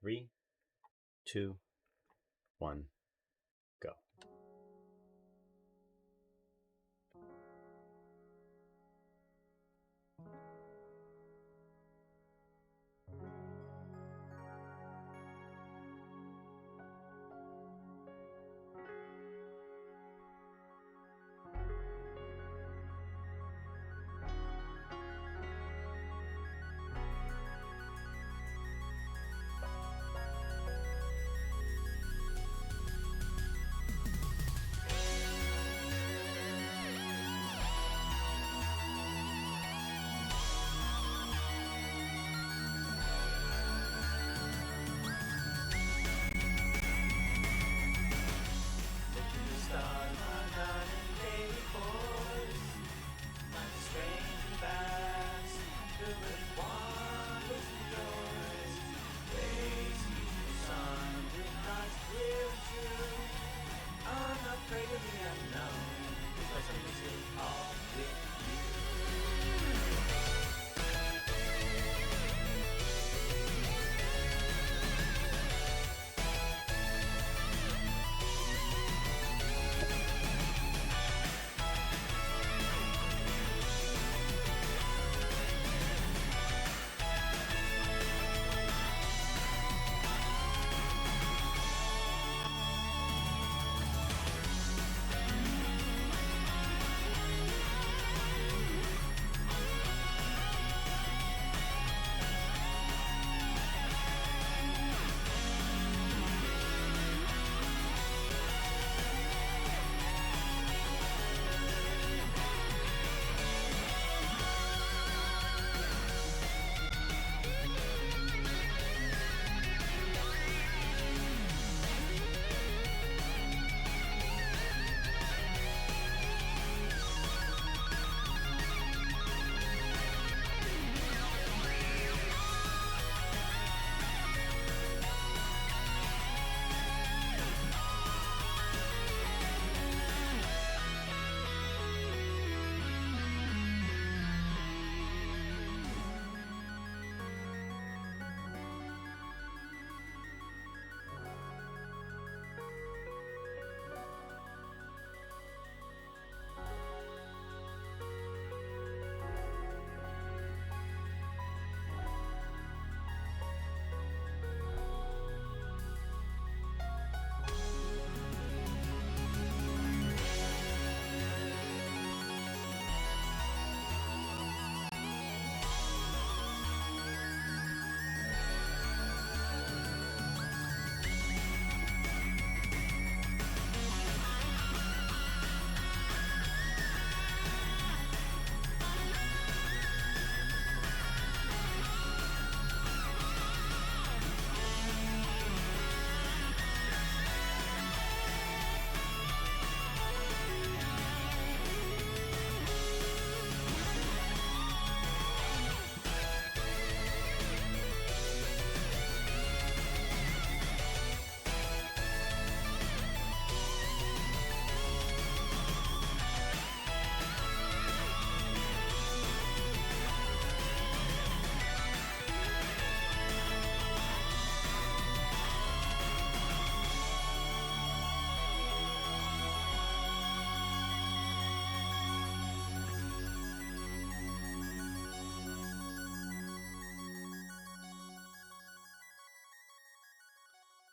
3, 2, 1, go.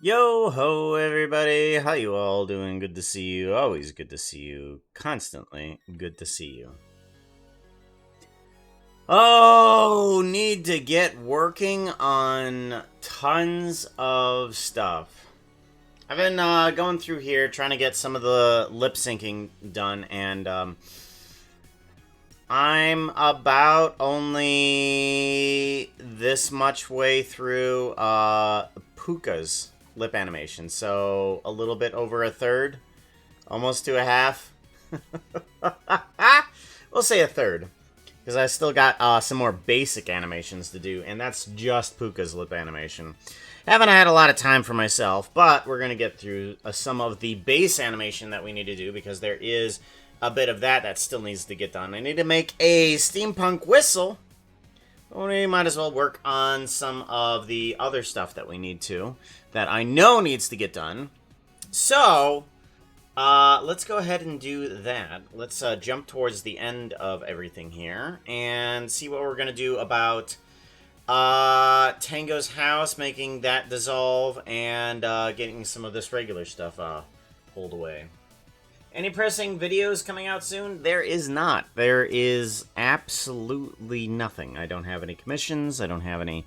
Yo ho, everybody! How you all doing? Good to see you. Always good to see you. Constantly good to see you. Oh, need to get working on tons of stuff. I've been going through here trying to get some of the lip syncing done, and I'm about only this much way through Puka's lip animation, so a little bit over a third, almost to a half. We'll say a third, because I still got some more basic animations to do, and that's just Puka's lip animation. Haven't had a lot of time for myself, but we're going to get through some of the base animation that we need to do, because there is a bit of that still needs to get done. I need to make a steampunk whistle, We might as well work on some of the other stuff that we need to, that I know needs to get done. So, let's go ahead and do that. Let's jump towards the end of everything here and see what we're going to do about Tango's house, making that dissolve, and getting some of this regular stuff pulled away. Any pressing videos coming out soon? There is not. There is absolutely nothing. I don't have any commissions. I don't have any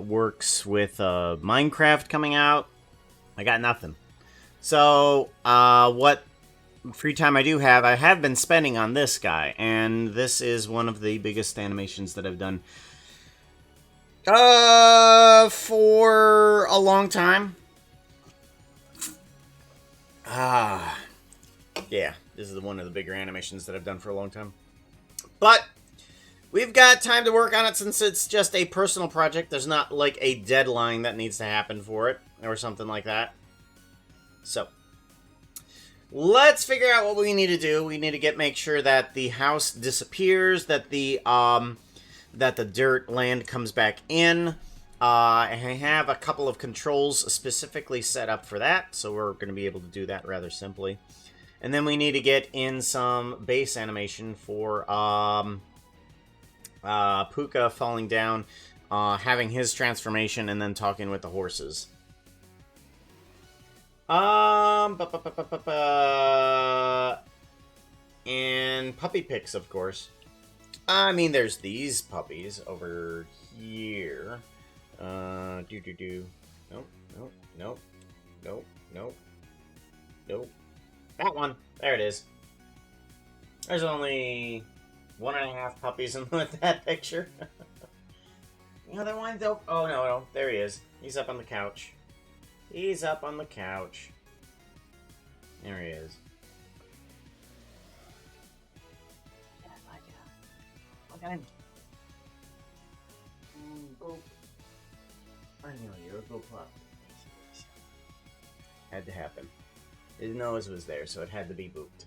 works with Minecraft coming out. I got nothing. So, what free time I do have, I have been spending on this guy, and this is one of the biggest animations that I've done for a long time. Yeah, this is one of the bigger animations that I've done for a long time. But we've got time to work on it since it's just a personal project. There's not like a deadline that needs to happen for it or something like that. So, let's figure out what we need to do. We need to make sure that the house disappears, that the dirt land comes back in. I have a couple of controls specifically set up for that, so we're going to be able to do that rather simply. And then we need to get in some base animation for Puka falling down, having his transformation, and then talking with the horses. And puppy pics, of course. I mean, there's these puppies over here. Nope, nope, nope, nope, nope, nope. That one. There it is. There's only 1.5 puppies in that picture. The other one, though. Oh, no. There he is. He's up on the couch. He's up on the couch. There he is. Look at him. Go. I know you're a go pup. Had to happen. His nose was there, so it had to be booped.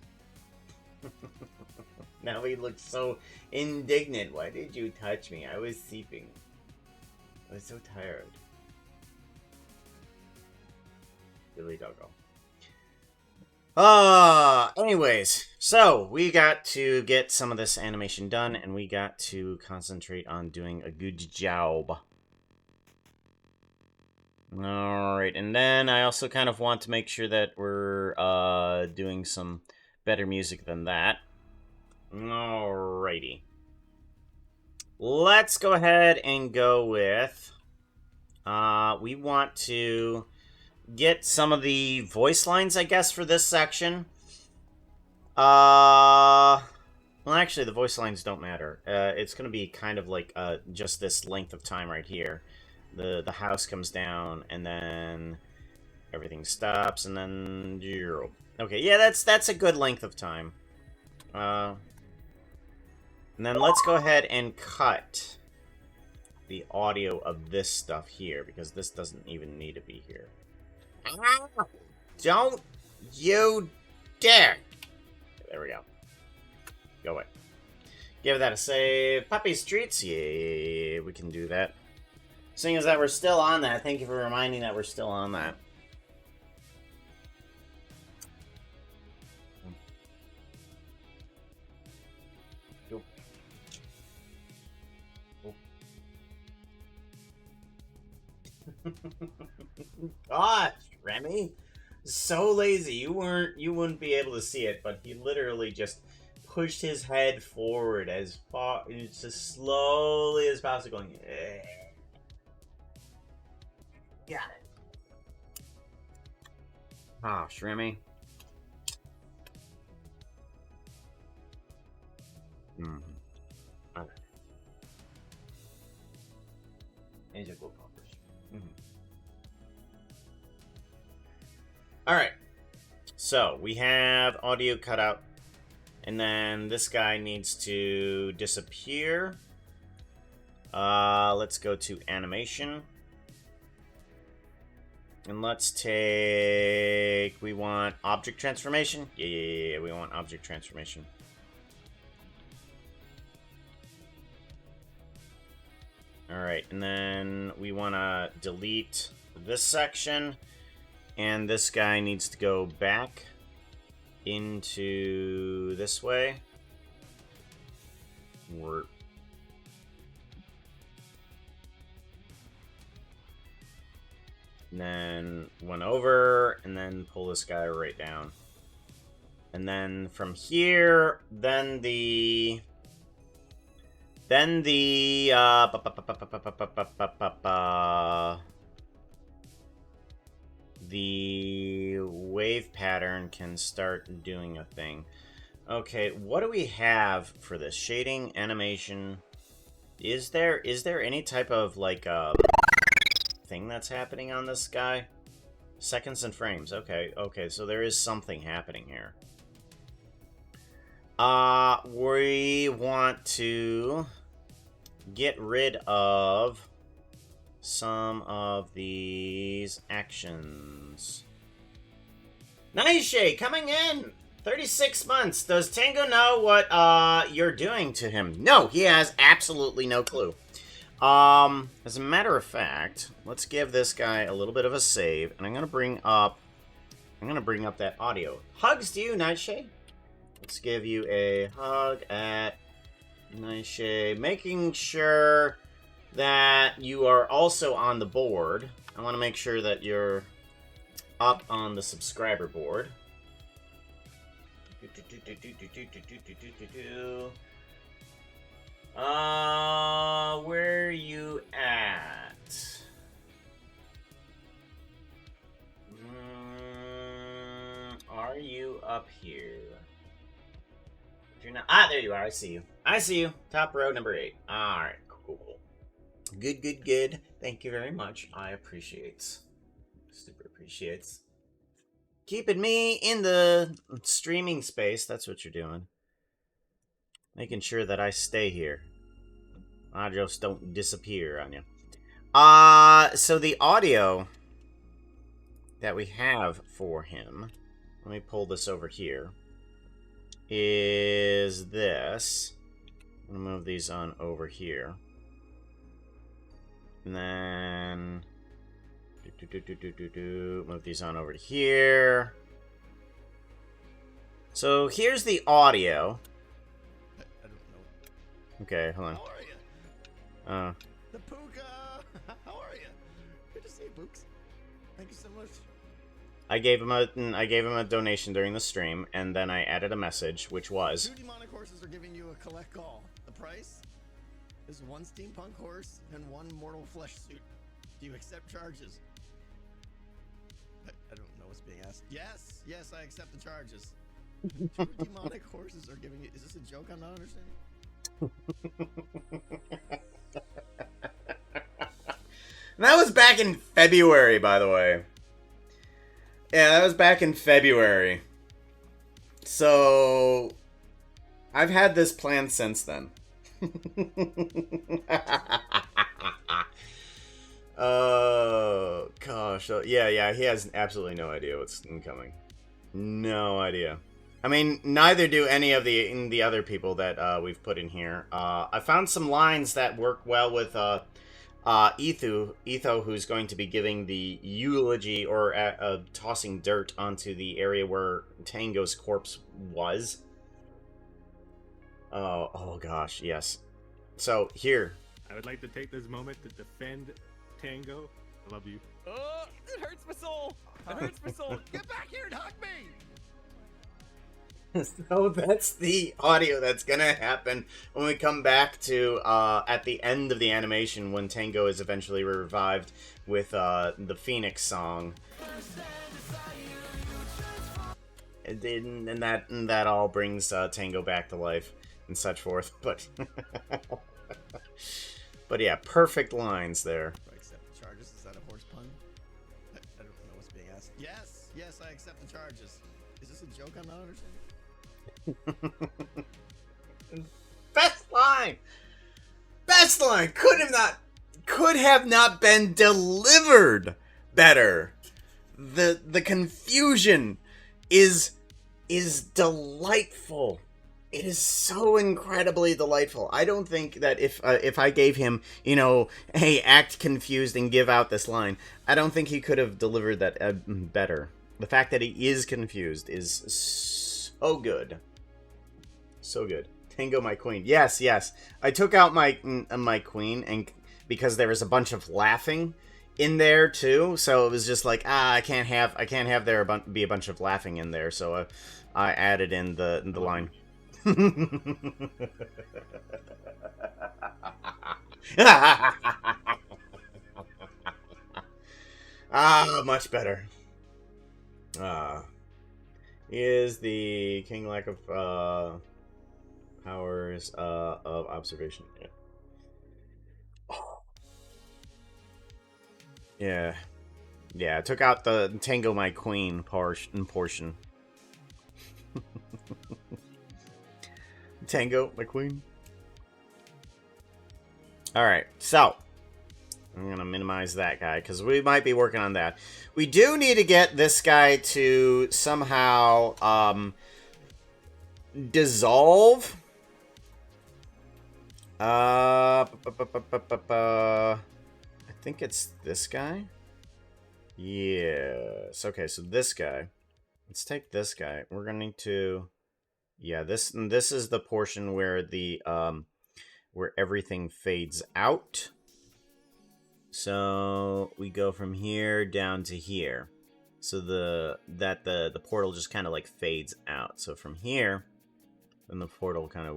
Now he looks so indignant. Why did you touch me? I was sleeping. I was so tired. Billy Doggo. Anyways, so we got to get some of this animation done, and we got to concentrate on doing a good job. Alright, and then I also kind of want to make sure that we're doing some better music than that. Alrighty. Let's go ahead and go with... we want to get some of the voice lines, I guess, for this section. Well, actually, the voice lines don't matter. It's going to be kind of like just this length of time right here. The house comes down, and then everything stops, and then 0. Okay, yeah, that's a good length of time. And then let's go ahead and cut the audio of this stuff here, because this doesn't even need to be here. Don't you dare! There we go. Go away. Give that a save. Puppy Streets? Yeah, we can do that. Seeing as that we're still on that, thank you for reminding that we're still on that. Go. Go. Gosh, Remy. So lazy. You wouldn't be able to see it, but he literally just pushed his head forward as far, as slowly as possible, going, eh. Got it. Ah, Shrimmy. Okay. Angel Glow Poppers. Alright. So, we have audio cut out. And then this guy needs to disappear. Let's go to animation. And let's take... We want object transformation? Yeah, we want object transformation. Alright, and then we want to delete this section, and this guy needs to go back into this way. And then one over, and then pull this guy right down. And then from here, then the wave pattern can start doing a thing. Okay, what do we have for this? Shading, animation. Is there any type of, like, thing that's happening on this guy? Seconds and frames. Okay, so there is something happening here. We want to get rid of some of these actions. Naishe coming in! 36 months. Does Tango know what you're doing to him? No, he has absolutely no clue. As a matter of fact, let's give this guy a little bit of a save, and I'm gonna bring up that audio. Hugs to you, Nightshade. Let's give you a hug at Nightshade, making sure that you are also on the board. I want to make sure that you're up on the subscriber board. Where are you at? Are you up here? If you're not, there you are. I see you. I see you. Top row, number 8. All right, cool. Good. Thank you very much. I appreciate. Super appreciates. Keeping me in the streaming space. That's what you're doing. Making sure that I stay here. I just don't disappear on you. So the audio that we have for him, let me pull this over here, is this. I'm gonna move these on over here. And then move these on over to here. So here's the audio. I don't know. Okay, hold on. How are you? The Puka! How are you? Good to see you, Pooks. Thank you so much. I gave him a donation during the stream, and then I added a message, which was 2 demonic horses are giving you a collect call. The price is 1 steampunk horse and 1 mortal flesh suit. Do you accept charges? I don't know what's being asked. Yes, I accept the charges. 2 demonic horses are giving you. Is this a joke I'm not understanding? That was back in February, by the way. Yeah, that was back in February. So, I've had this plan since then. Oh, gosh. Yeah, he has absolutely no idea what's incoming. No idea. I mean, neither do any of the other people that we've put in here. I found some lines that work well with Etho, who's going to be giving the eulogy or tossing dirt onto the area where Tango's corpse was. Oh gosh, yes. So, here. I would like to take this moment to defend Tango. I love you. Oh, it hurts my soul. It hurts my soul. Get back here and hug me. So that's the audio that's gonna happen when we come back to at the end of the animation when Tango is eventually revived with the Phoenix song. And that all brings Tango back to life and such forth. But but yeah, perfect lines there. Do I accept the charges? Is that a horse pun? I don't know what's being asked. Yes, I accept the charges. Is this a joke I'm not understanding? Best line could have not been delivered better. The confusion is delightful. It is so incredibly delightful. I don't think that if I gave him, you know, hey, act confused and give out this line, I don't think he could have delivered that better. The fact that he is confused is so good. So good. Tango, my queen. Yes, yes. I took out my my queen and because there was a bunch of laughing in there too, so it was just like I can't have there be a bunch of laughing in there, so I added in the line. Much better. Is the king lack of powers of observation? Yeah. Yeah. Yeah, I took out the Tango my queen portion. Tango my queen. Alright, so I'm gonna minimize that guy because we might be working on that. We do need to get this guy to somehow dissolve. I think it's this guy. Yes. Okay, so this guy. Let's take this guy. We're gonna need to. Yeah, this is the portion where the where everything fades out. So we go from here down to here. So the portal just kind of like fades out. So from here, then the portal kind of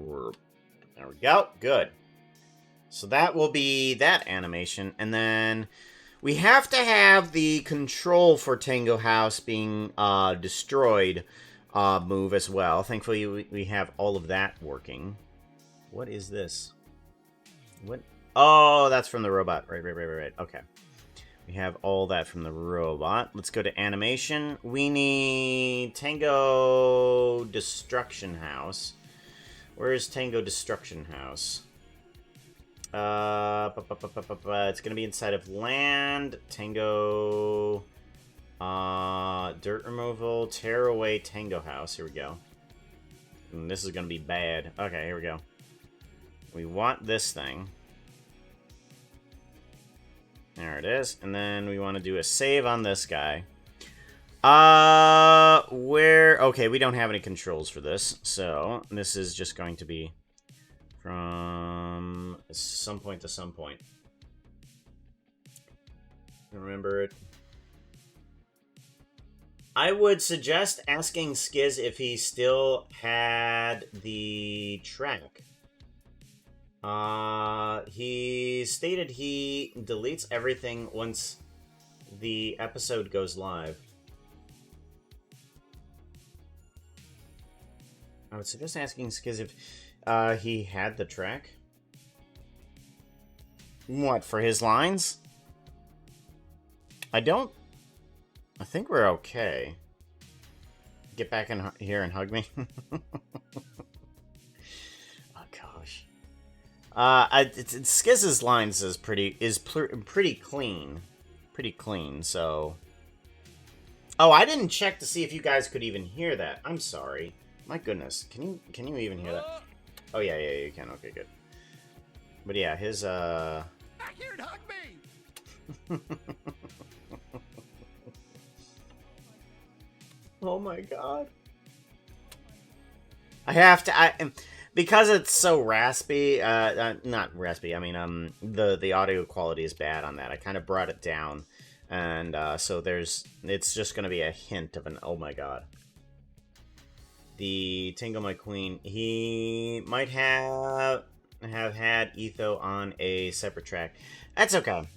there we go. Good. So that will be that animation, and then we have to have the control for Tango House being destroyed move as well. Thankfully, we have all of that working. What is this? What? Oh, that's from the robot. Right. Okay. We have all that from the robot. Let's go to animation. We need Tango Destruction House. Where is Tango Destruction House? It's gonna be inside of land. Tango dirt removal, tear away Tango House. Here we go. And this is gonna be bad. Okay, here we go. We want this thing. There it is. And then we want to do a save on this guy. Okay, we don't have any controls for this. So this is just going to be from some point to some point. Remember it. I would suggest asking Skiz if he still had the track. He stated he deletes everything once the episode goes live. I would suggest asking Skiz if he had the track. What, for his lines? I think we're okay. Get back in here and hug me. Oh gosh. Skiz's lines is pretty clean, So. Oh, I didn't check to see if you guys could even hear that. I'm sorry. My goodness, can you even hear that? Oh yeah, you can. Okay, good. But yeah, his Back here and hug me. Oh my god. I have to. Because it's so raspy. Not raspy. I mean, the audio quality is bad on that. I kind of brought it down, and so it's just gonna be a hint of an oh my god. The Tango My Queen, he might have had Etho on a separate track. That's okay.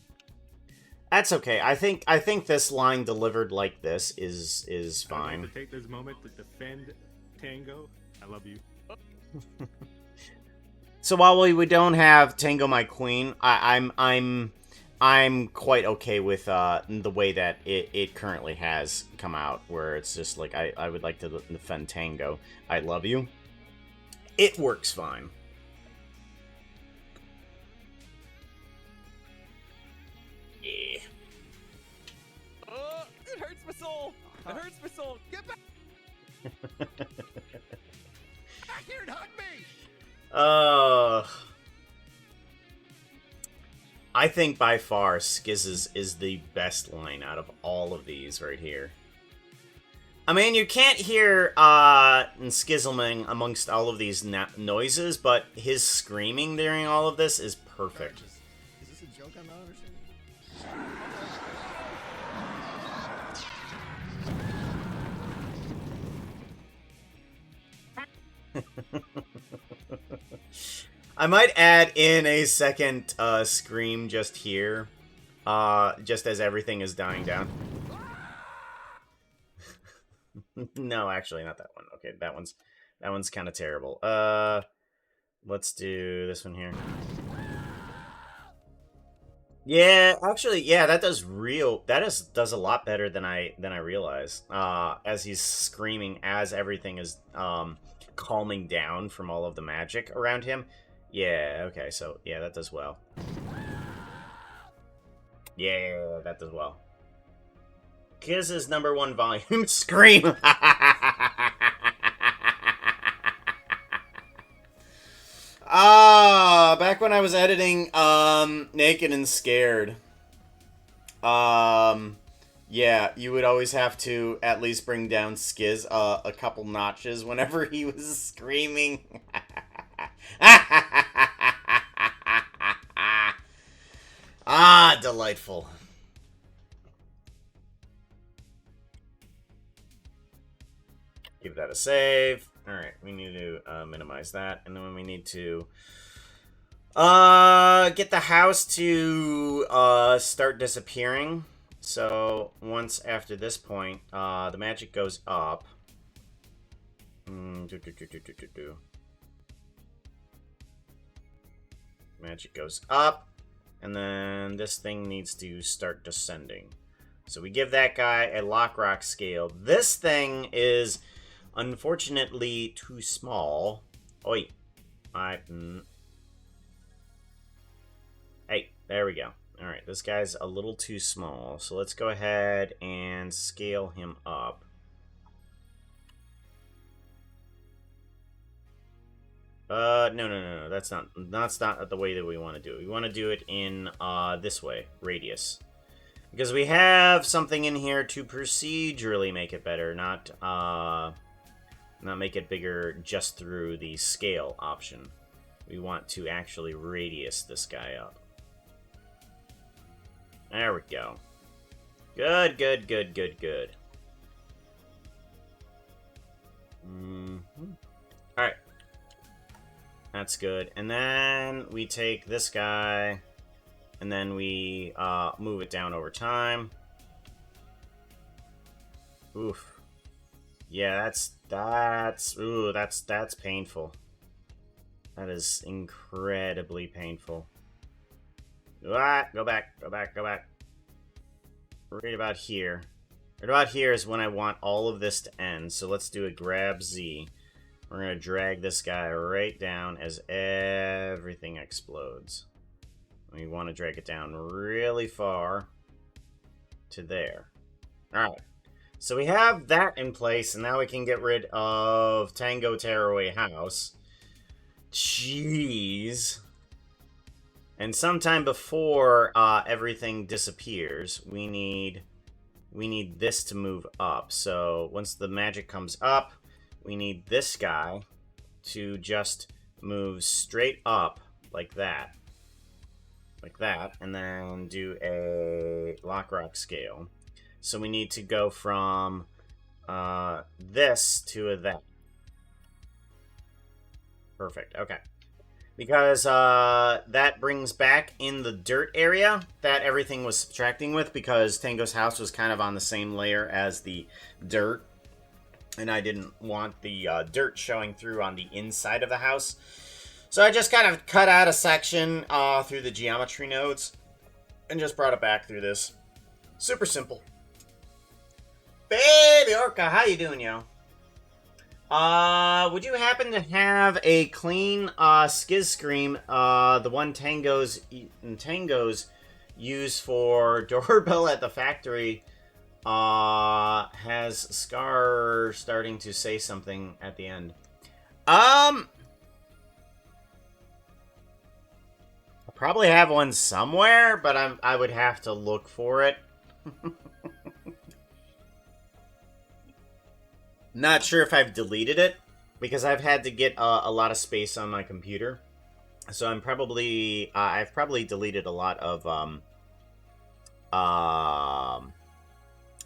That's okay. I think this line delivered like this is fine. I'd like to take this moment to defend Tango. I love you. So while we don't have Tango My Queen, I'm quite okay with the way that it currently has come out, where it's just like I would like to defend Tango. I love you. It works fine. Yeah. It hurts my soul. It hurts my soul. Get back. Back here and hug Uh, I think by far Skizz's is the best line out of all of these right here. I mean, you can't hear Skizzleming amongst all of these noises, but his screaming during all of this is perfect. Is this a joke I'm not understanding? I might add in a second scream just here, just as everything is dying down. No, actually, not that one. Okay, that one's kind of terrible. Let's do this one here. Yeah, actually, yeah, that does does a lot better than I realized. As he's screaming as everything is calming down from all of the magic around him. Yeah, okay, so yeah, that does well. Yeah, that does well. Kiz's #1 volume scream. Back when I was editing Naked and Scared. Yeah, you would always have to at least bring down Skiz a couple notches whenever he was screaming. Ah, delightful. Give that a save. Alright, we need to minimize that. And then we need to get the house to start disappearing. So once after this point, the magic goes up. Magic goes up. And then this thing needs to start descending. So we give that guy a Lockrock scale. This thing is unfortunately too small. Oi. Hey, there we go. Alright, this guy's a little too small. So let's go ahead and scale him up. No. That's not the way that we want to do it. We want to do it in this way, radius. Because we have something in here to procedurally make it better, not make it bigger just through the scale option. We want to actually radius this guy up. There we go. Good. Alright. That's good. And then we take this guy, and then we move it down over time. Oof. Yeah, that's painful. That is incredibly painful. Ah, go back. Right about here. Right about here is when I want all of this to end. So let's do a grab Z. We're going to drag this guy right down as everything explodes. We want to drag it down really far to there. Alright. So we have that in place, and now we can get rid of Tango Tearaway House. Jeez. And sometime before everything disappears, we need this to move up. So once the magic comes up, we need this guy to just move straight up like that. Like that, and then do a Lockrock scale. So we need to go from this to that. Perfect, okay. Because that brings back in the dirt area that everything was subtracting with, because Tango's house was kind of on the same layer as the dirt. And I didn't want the dirt showing through on the inside of the house. So I just kind of cut out a section through the geometry nodes and just brought it back through this. Super simple. Baby Orca, how you doing, yo? Would you happen to have a clean Skiz Scream, the one Tango's use for doorbell at the factory, has Scar starting to say something at the end? Probably have one somewhere, but I would have to look for it. Not sure if I've deleted it, because I've had to get a lot of space on my computer. So I'm probably, I've probably deleted a lot of,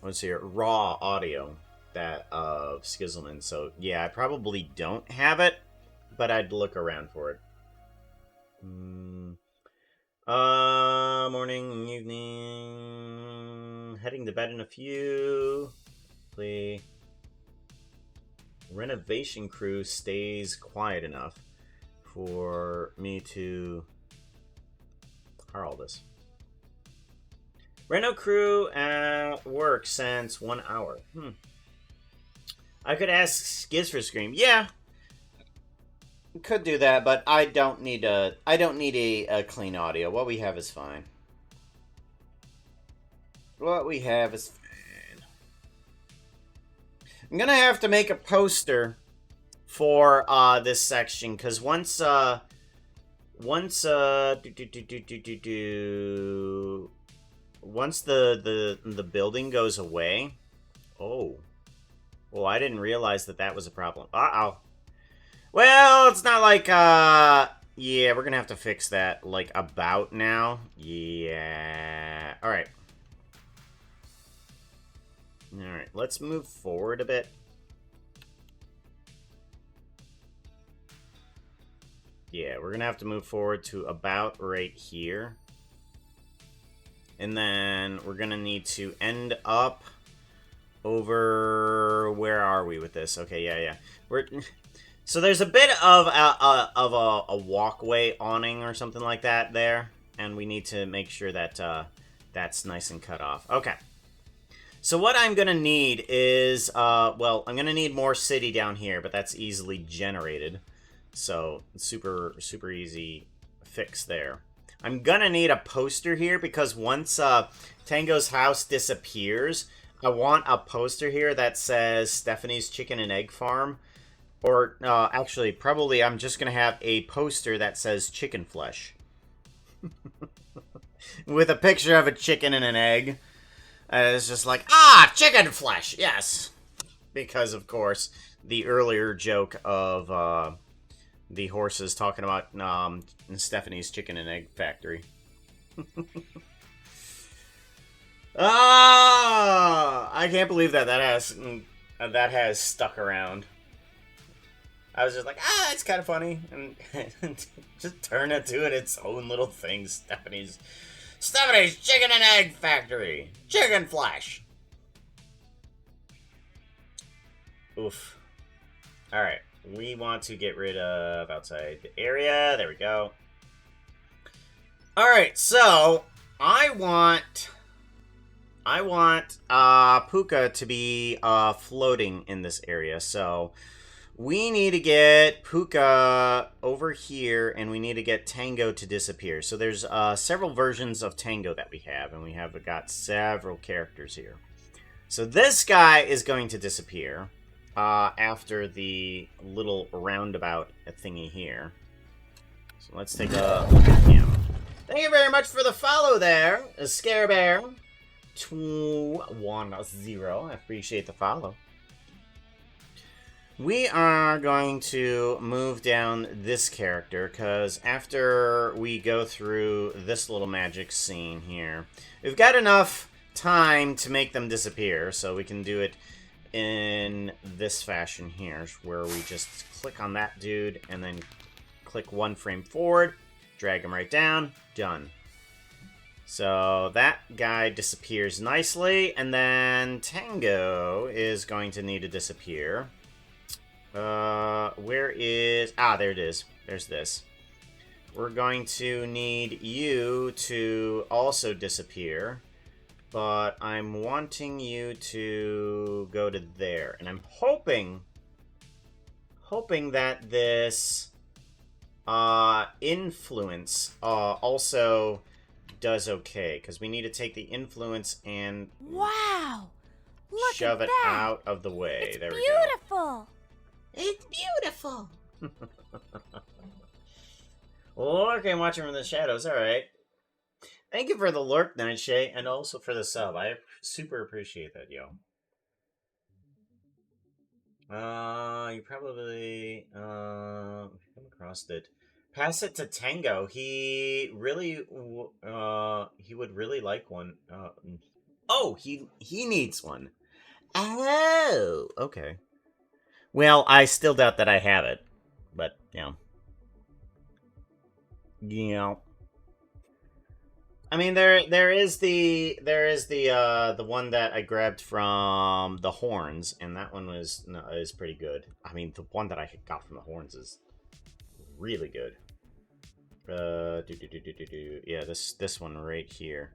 let's see here, raw audio that of Skizzleman. So yeah, I probably don't have it, but I'd look around for it. Morning, evening, heading to bed in a few. Please. Renovation crew stays quiet enough for me to all this. Reno crew at work since 1 hour. I could ask Skiz for Scream. Yeah, could do that, but I don't need a clean audio. What we have is fine. What we have is fine. I'm gonna have to make a poster for this section, because once the building goes away. Oh, I didn't realize that was a problem. Uh-oh. Well, it's not like yeah, we're gonna have to fix that like about now. Yeah. All right. Alright, let's move forward a bit. Yeah, we're gonna have to move forward to about right here. And then we're gonna need to end up over... Where are we with this? Okay, yeah. So there's a bit of a walkway awning or something like that there. And we need to make sure that that's nice and cut off. Okay. So what I'm going to need is, well, I'm going to need more city down here, but that's easily generated. So, super easy fix there. I'm going to need a poster here, because once Tango's house disappears, I want a poster here that says Stephanie's Chicken and Egg Farm. Or, actually, probably I'm just going to have a poster that says Chicken Flesh. With a picture of a chicken and an egg. It's just like, chicken flesh, yes. Because, of course, the earlier joke of the horses talking about Stephanie's Chicken and Egg Factory. I can't believe that has stuck around. I was just like, it's kind of funny. And just turn it to its own little thing, Stephanie's Chicken and Egg Factory. Chicken flesh. Oof. Alright. We want to get rid of outside the area. There we go. Alright, so I want Puka to be floating in this area. So we need to get Puka over here, and we need to get Tango to disappear. So there's several versions of Tango that we have, and we have got several characters here. So this guy is going to disappear after the little roundabout thingy here. So let's take a look at him. Thank you very much for the follow there, Scare Bear 210. I appreciate the follow. We are going to move down this character, because after we go through this little magic scene here, we've got enough time to make them disappear, so we can do it in this fashion here, where we just click on that dude, and then click one frame forward, drag him right down, done. So that guy disappears nicely, and then Tango is going to need to disappear. Where is... there it is. There's this. We're going to need you to also disappear, but I'm wanting you to go to there, and I'm hoping that this influence also does okay, because we need to take the influence and wow, look shove at it that. out of the way. It's there beautiful. we go. It's beautiful. Lurking, watching from the shadows. All right. Thank you for the lurk, Nightshay, and also for the sub. I super appreciate that, yo. You probably come across it. Pass it to Tango. He really he would really like one. Oh, he needs one. Oh, okay. Well, I still doubt that I have it, but yeah. I mean, there is the one that I grabbed from the horns, and that one was no, is pretty good. I mean, the one that I got from the horns is really good. Yeah, this one right here.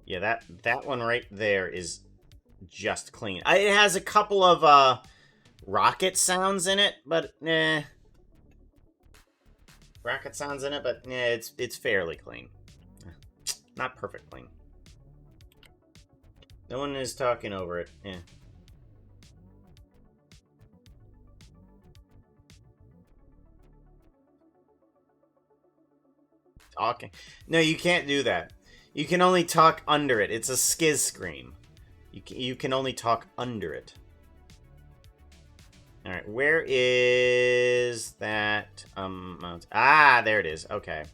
Yeah, that one right there is just clean. It has a couple of rocket sounds in it, but rocket sounds in it, but yeah, it's fairly clean. Not perfect clean. No one is talking over it. Yeah. Talking. No, you can't do that. You can only talk under it. It's a skiz screen. You can only talk under it. All right, where is that mount? Ah, there it is. Okay.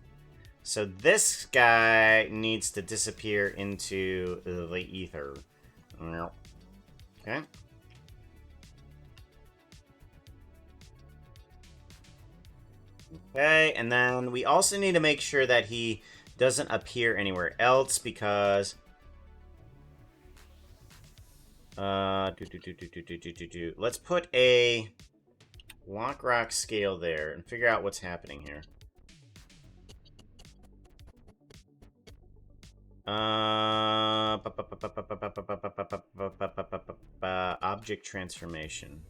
So this guy needs to disappear into the ether. Okay. Okay, and then we also need to make sure that he doesn't appear anywhere else because let's put a lock rock scale there and figure out what's happening here. Object transformation.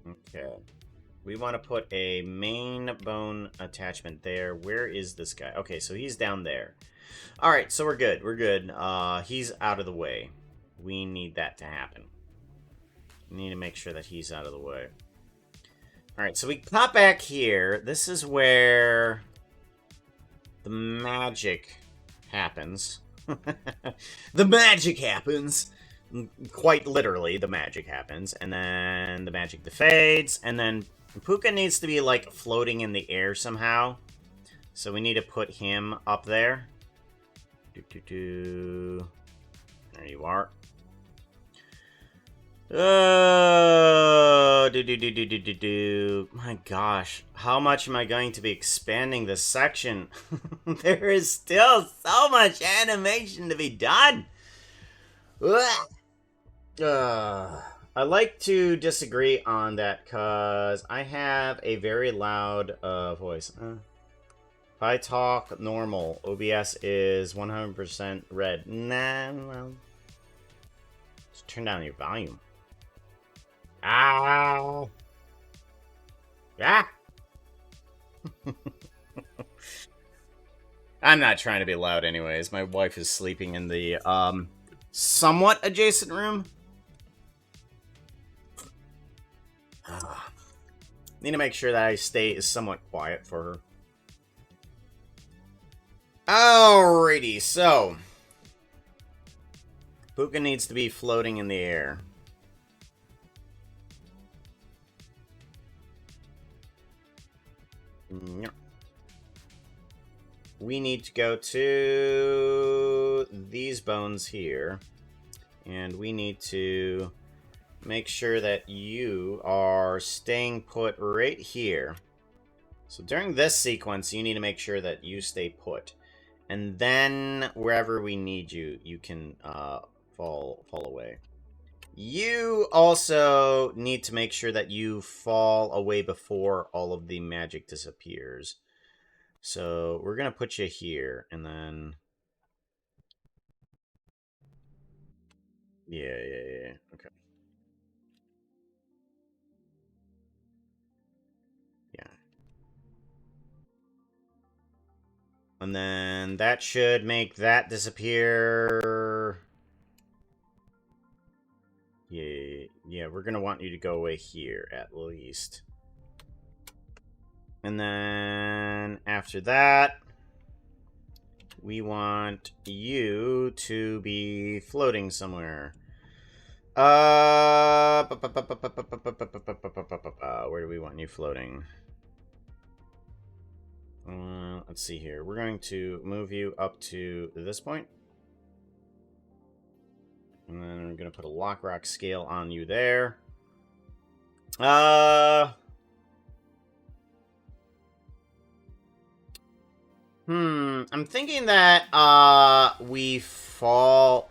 Okay. We want to put a main bone attachment there. Where is this guy? Okay, so he's down there. All right, so we're good. We're good. He's out of the way. We need that to happen. We need to make sure that he's out of the way. All right, so we pop back here. This is where the magic happens. The magic happens. Quite literally, the magic happens. And then the magic fades. And then Puka needs to be, like, floating in the air somehow. So we need to put him up there. There you are. Oh, my gosh. How much am I going to be expanding this section? There is still so much animation to be done. I like to disagree on that because I have a very loud voice. If I talk normal, OBS is 100% red. Nah, well, just turn down your volume. Ah! Yeah! I'm not trying to be loud anyways. My wife is sleeping in the, somewhat adjacent room. Need to make sure that I stay somewhat quiet for her. Alrighty, so Puka needs to be floating in the air. We need to go to these bones here, and we need to make sure that you are staying put right here. So during this sequence, you need to make sure that you stay put. And then wherever we need you, you can fall away. You also need to make sure that you fall away before all of the magic disappears. So we're going to put you here, and then... Yeah. Okay. Yeah. And then that should make that disappear. Yeah, we're going to want you to go away here, at least. And then after that, we want you to be floating somewhere. Where do we want you floating? Let's see here. We're going to move you up to this point. And then we're going to put a lock rock scale on you there. I'm thinking that we fall.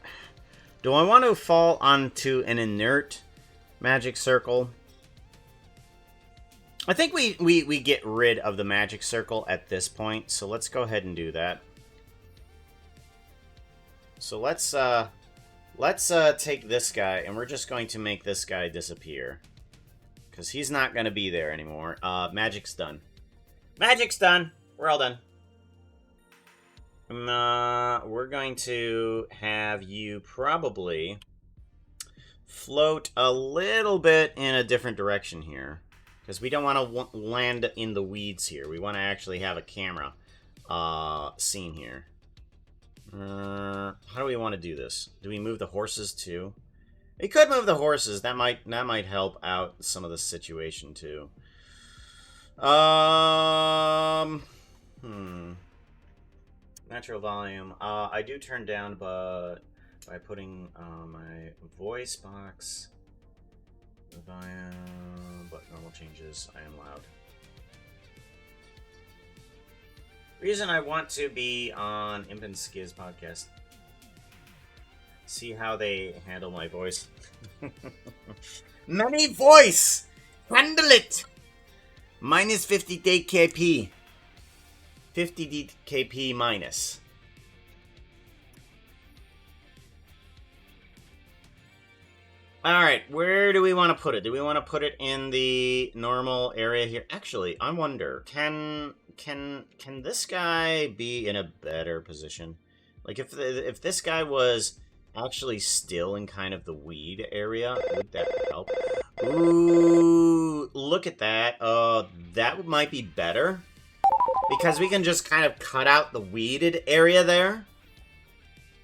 Do I want to fall onto an inert magic circle? I think we get rid of the magic circle at this point, so let's go ahead and do that. So let's take this guy, and we're just going to make this guy disappear. Because he's not going to be there anymore. Magic's done. Magic's done! We're all done. We're going to have you probably float a little bit in a different direction here. Because we don't want to land in the weeds here. We want to actually have a camera scene here. How do we want to do this? Do we move the horses too? We could move the horses. That might help out some of the situation too. Natural volume. I do turn down, but by putting my voice box volume, but normal changes, I am loud. Reason I want to be on Imp and Skiz podcast. See how they handle my voice. Many voice! Handle it! Minus 50 DKP. 50 DKP minus. Alright, where do we want to put it? Do we want to put it in the normal area here? Actually, I wonder, can this guy be in a better position? Like, if this guy was actually still in kind of the weed area, would that help? Ooh, look at that. That might be better. Because we can just kind of cut out the weeded area there.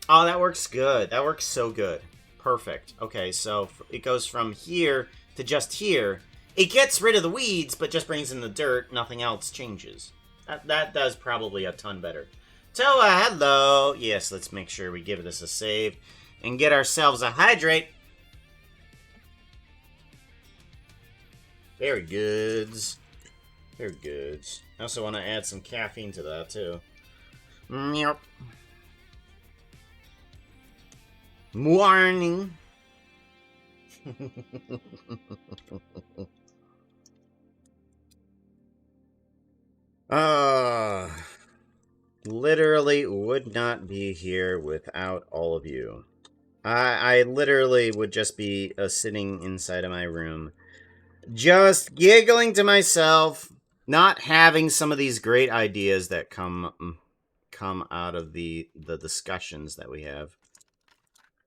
Oh, that works good. That works so good. Perfect. Okay, so it goes from here to just here. It gets rid of the weeds, but just brings in the dirt. Nothing else changes. That does probably a ton better. So, hello. Yes, let's make sure we give this a save and get ourselves a hydrate. Very good. Very good. I also want to add some caffeine to that, too. Yep. Warning. Literally would not be here without all of you. I literally would just be sitting inside of my room, just giggling to myself, not having some of these great ideas that come out of the discussions that we have.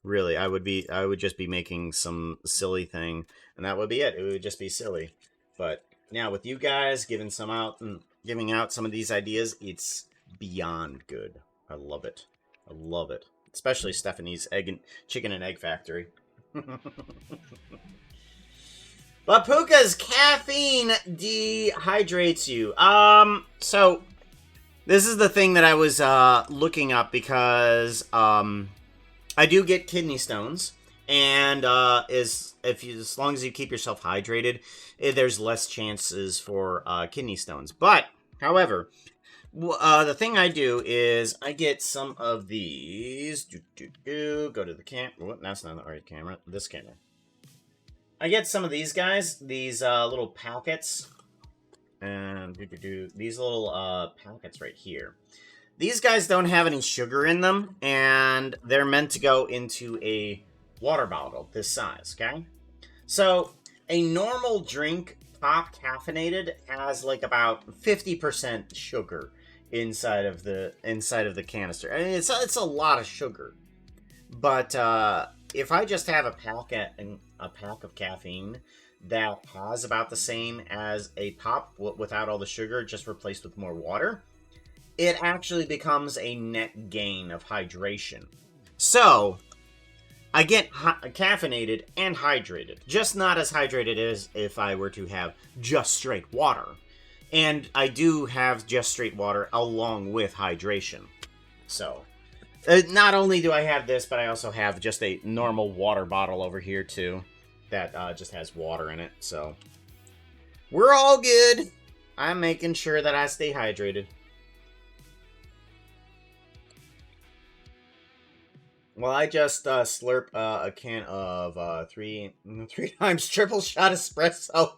Really, I would just be making some silly thing, and that would be it. It would just be silly. But now with you guys giving out some of these ideas, it's beyond good. I love it. I love it. Especially Stephanie's chicken and egg factory. But Puka's caffeine dehydrates you. So this is the thing that I was looking up because I do get kidney stones, and as long as you keep yourself hydrated, there's less chances for kidney stones. But however, the thing I do is I get some of these. Go to the camera. That's not the right camera. This camera. I get some of these guys, these little packets, and these little packets right here. These guys don't have any sugar in them, and they're meant to go into a water bottle this size, okay? So, a normal drink, top caffeinated, has like about 50% sugar inside of the canister. I mean, it's a lot of sugar. But if I just have a pack of caffeine, that has about the same as a pop without all the sugar, just replaced with more water, it actually becomes a net gain of hydration. So, I get caffeinated and hydrated. Just not as hydrated as if I were to have just straight water. And I do have just straight water along with hydration. So, not only do I have this, but I also have just a normal water bottle over here, too. That just has water in it, so... We're all good! I'm making sure that I stay hydrated. Well, I just slurp a can of three times triple shot espresso.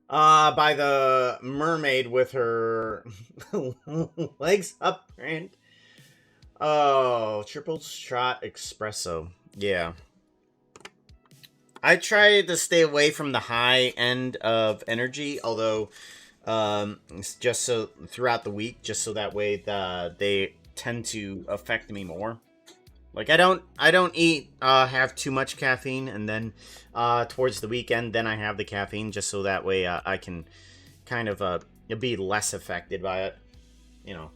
By the mermaid with her legs up print. Oh, triple shot espresso. Yeah. I try to stay away from the high end of energy, although just so throughout the week, just so that way they tend to affect me more. Like I don't eat have too much caffeine, and then towards the weekend, then I have the caffeine just so that way I can kind of be less affected by it. You know,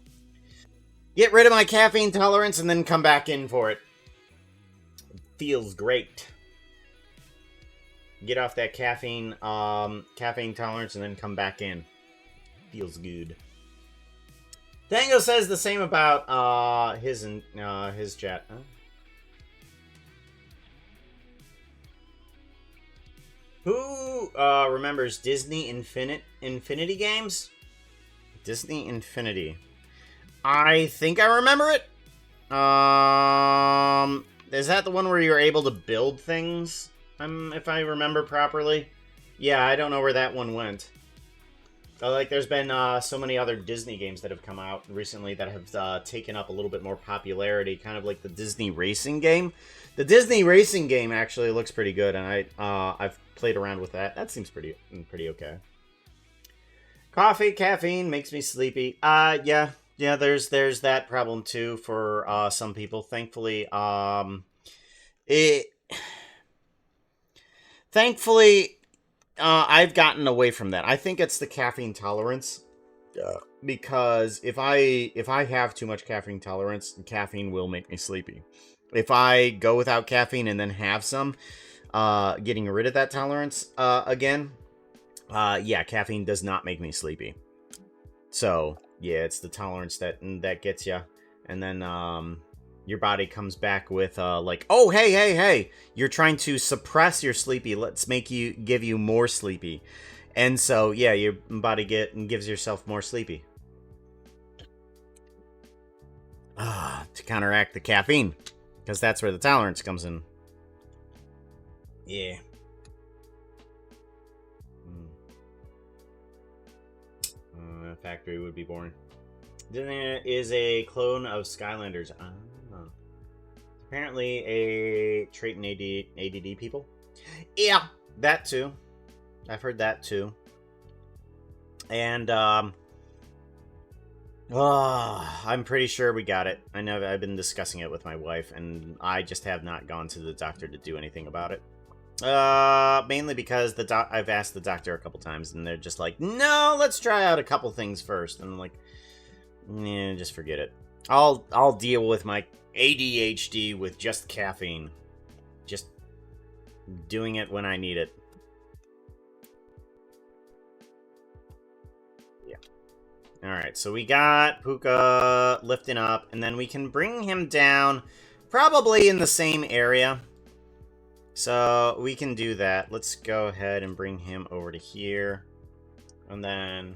get rid of my caffeine tolerance and then come back in for it. Feels great. Get off that caffeine tolerance and then come back in. Feels good. Tango says the same about his chat. Huh? Who remembers Disney Infinity games? Disney Infinity. I think I remember it. Is that the one where you're able to build things? If I remember properly. Yeah, I don't know where that one went. Like, there's been so many other Disney games that have come out recently that have taken up a little bit more popularity, kind of like the Disney Racing game. The Disney Racing game actually looks pretty good, and I've played around with that. That seems pretty okay. Coffee, caffeine makes me sleepy. Yeah, there's that problem too for some people. Thankfully, I've gotten away from that. I think it's the caffeine tolerance. Because if I have too much caffeine tolerance, caffeine will make me sleepy. If I go without caffeine and then have some, getting rid of that tolerance again, yeah, caffeine does not make me sleepy. So, yeah, it's the tolerance that gets you. And then your body comes back with like, oh, hey, you're trying to suppress your sleepy. Let's give you more sleepy. And so, yeah, your body gives yourself more sleepy. To counteract the caffeine. Because that's where the tolerance comes in. Yeah. Factory would be boring. Disney is a clone of Skylanders. Apparently a trait in ADD people. Yeah, that too. I've heard that too. And I'm pretty sure we got it. I know I've been discussing it with my wife, and I just have not gone to the doctor to do anything about it. Mainly because I've asked the doctor a couple times, and they're just like, no, let's try out a couple things first. And I'm like, yeah, just forget it. I'll deal with my ADHD with just caffeine. Just doing it when I need it. Yeah. Alright, so we got Puka lifting up, and then we can bring him down probably in the same area. So we can do that. Let's go ahead and bring him over to here. And then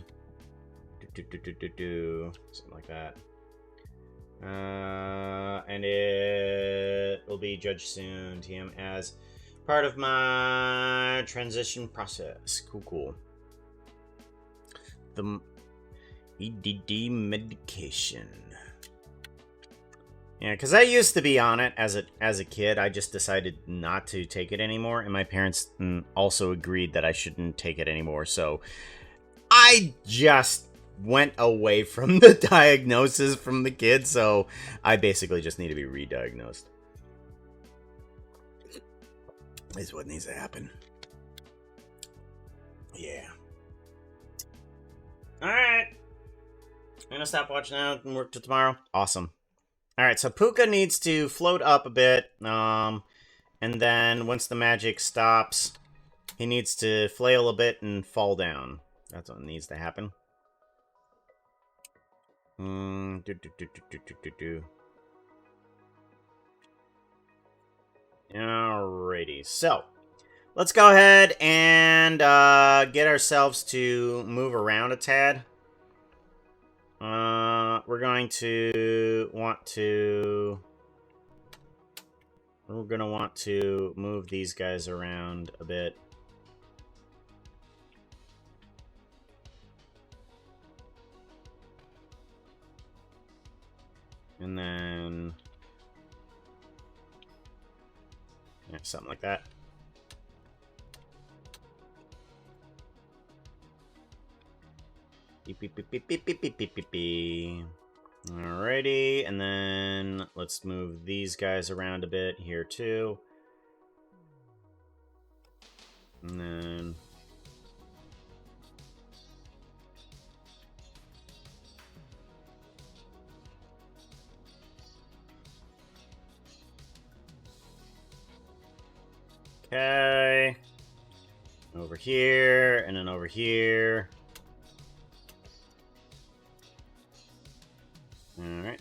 something like that. And it will be judged soon to him as part of my transition process. Cool. The EDD medication. Yeah, because I used to be on it as a kid. I just decided not to take it anymore, and my parents also agreed that I shouldn't take it anymore. So I just went away from the diagnosis from the kid, so I basically just need to be re-diagnosed. is what needs to happen. Yeah. Alright. I'm gonna stop watching now and work till tomorrow. Awesome. Alright, so Puka needs to float up a bit. And then once the magic stops, he needs to flail a bit and fall down. That's what needs to happen. Alrighty, so let's go ahead and get ourselves to move around a tad. We're going to want to move these guys around a bit. And then yeah, something like that. Beep, beep, beep, beep, beep, beep, beep, beep, beep, beep. Alrighty, and then let's move these guys around a bit here too. And then okay. Over here, and then over here. Alright.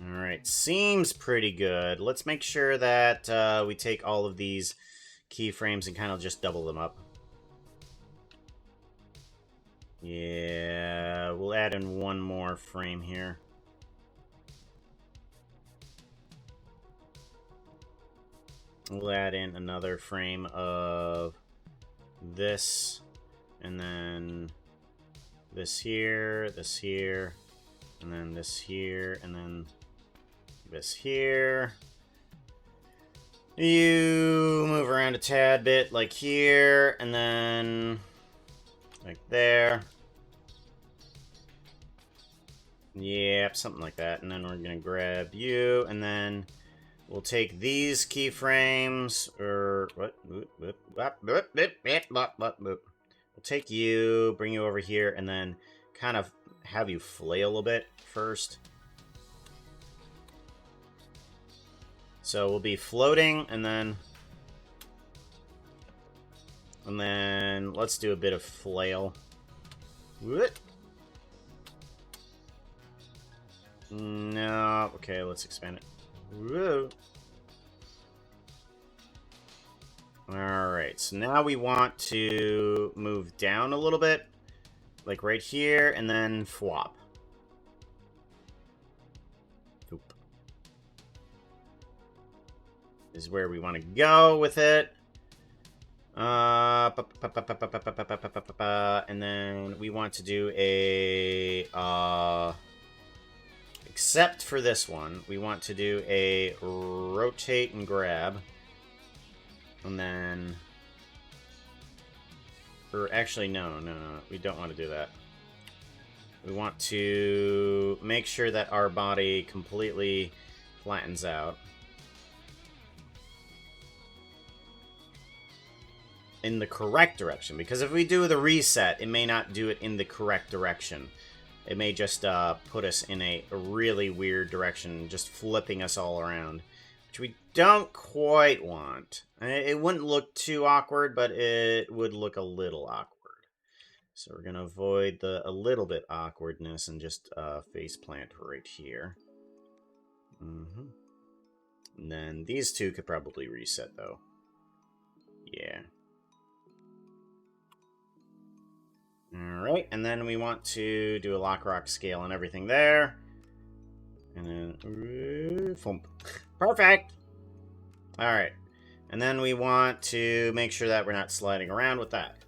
Alright, seems pretty good. Let's make sure that we take all of these keyframes and kind of just double them up. Yeah, we'll add in one more frame here. We'll add in another frame of this, and then this here, and then this here, and then this here. You move around a tad bit, like here, and then like there. Yep, something like that. And then we're gonna grab you, and then we'll take these keyframes, or what? We'll take you, bring you over here, and then kind of have you flail a bit first. So we'll be floating, and then let's do a bit of flail. No, okay, let's expand it. Whoa. Alright, so now we want to move down a little bit, like right here, and then flop. Oop. Is where we want to go with it. And then we want to do a except for this one, we want to do a rotate and grab. And then, or actually, no, we don't want to do that. We want to make sure that our body completely flattens out. In the correct direction, because if we do the reset, it may not do it in the correct direction. It may just put us in a really weird direction, just flipping us all around, which we don't quite want. It wouldn't look too awkward, but it would look a little awkward. So we're going to avoid a little bit awkwardness and just face plant right here. And then these two could probably reset, though. Yeah. Alright, and then we want to do a lock rock scale and everything there. And then... Perfect! Alright. And then we want to make sure that we're not sliding around with that.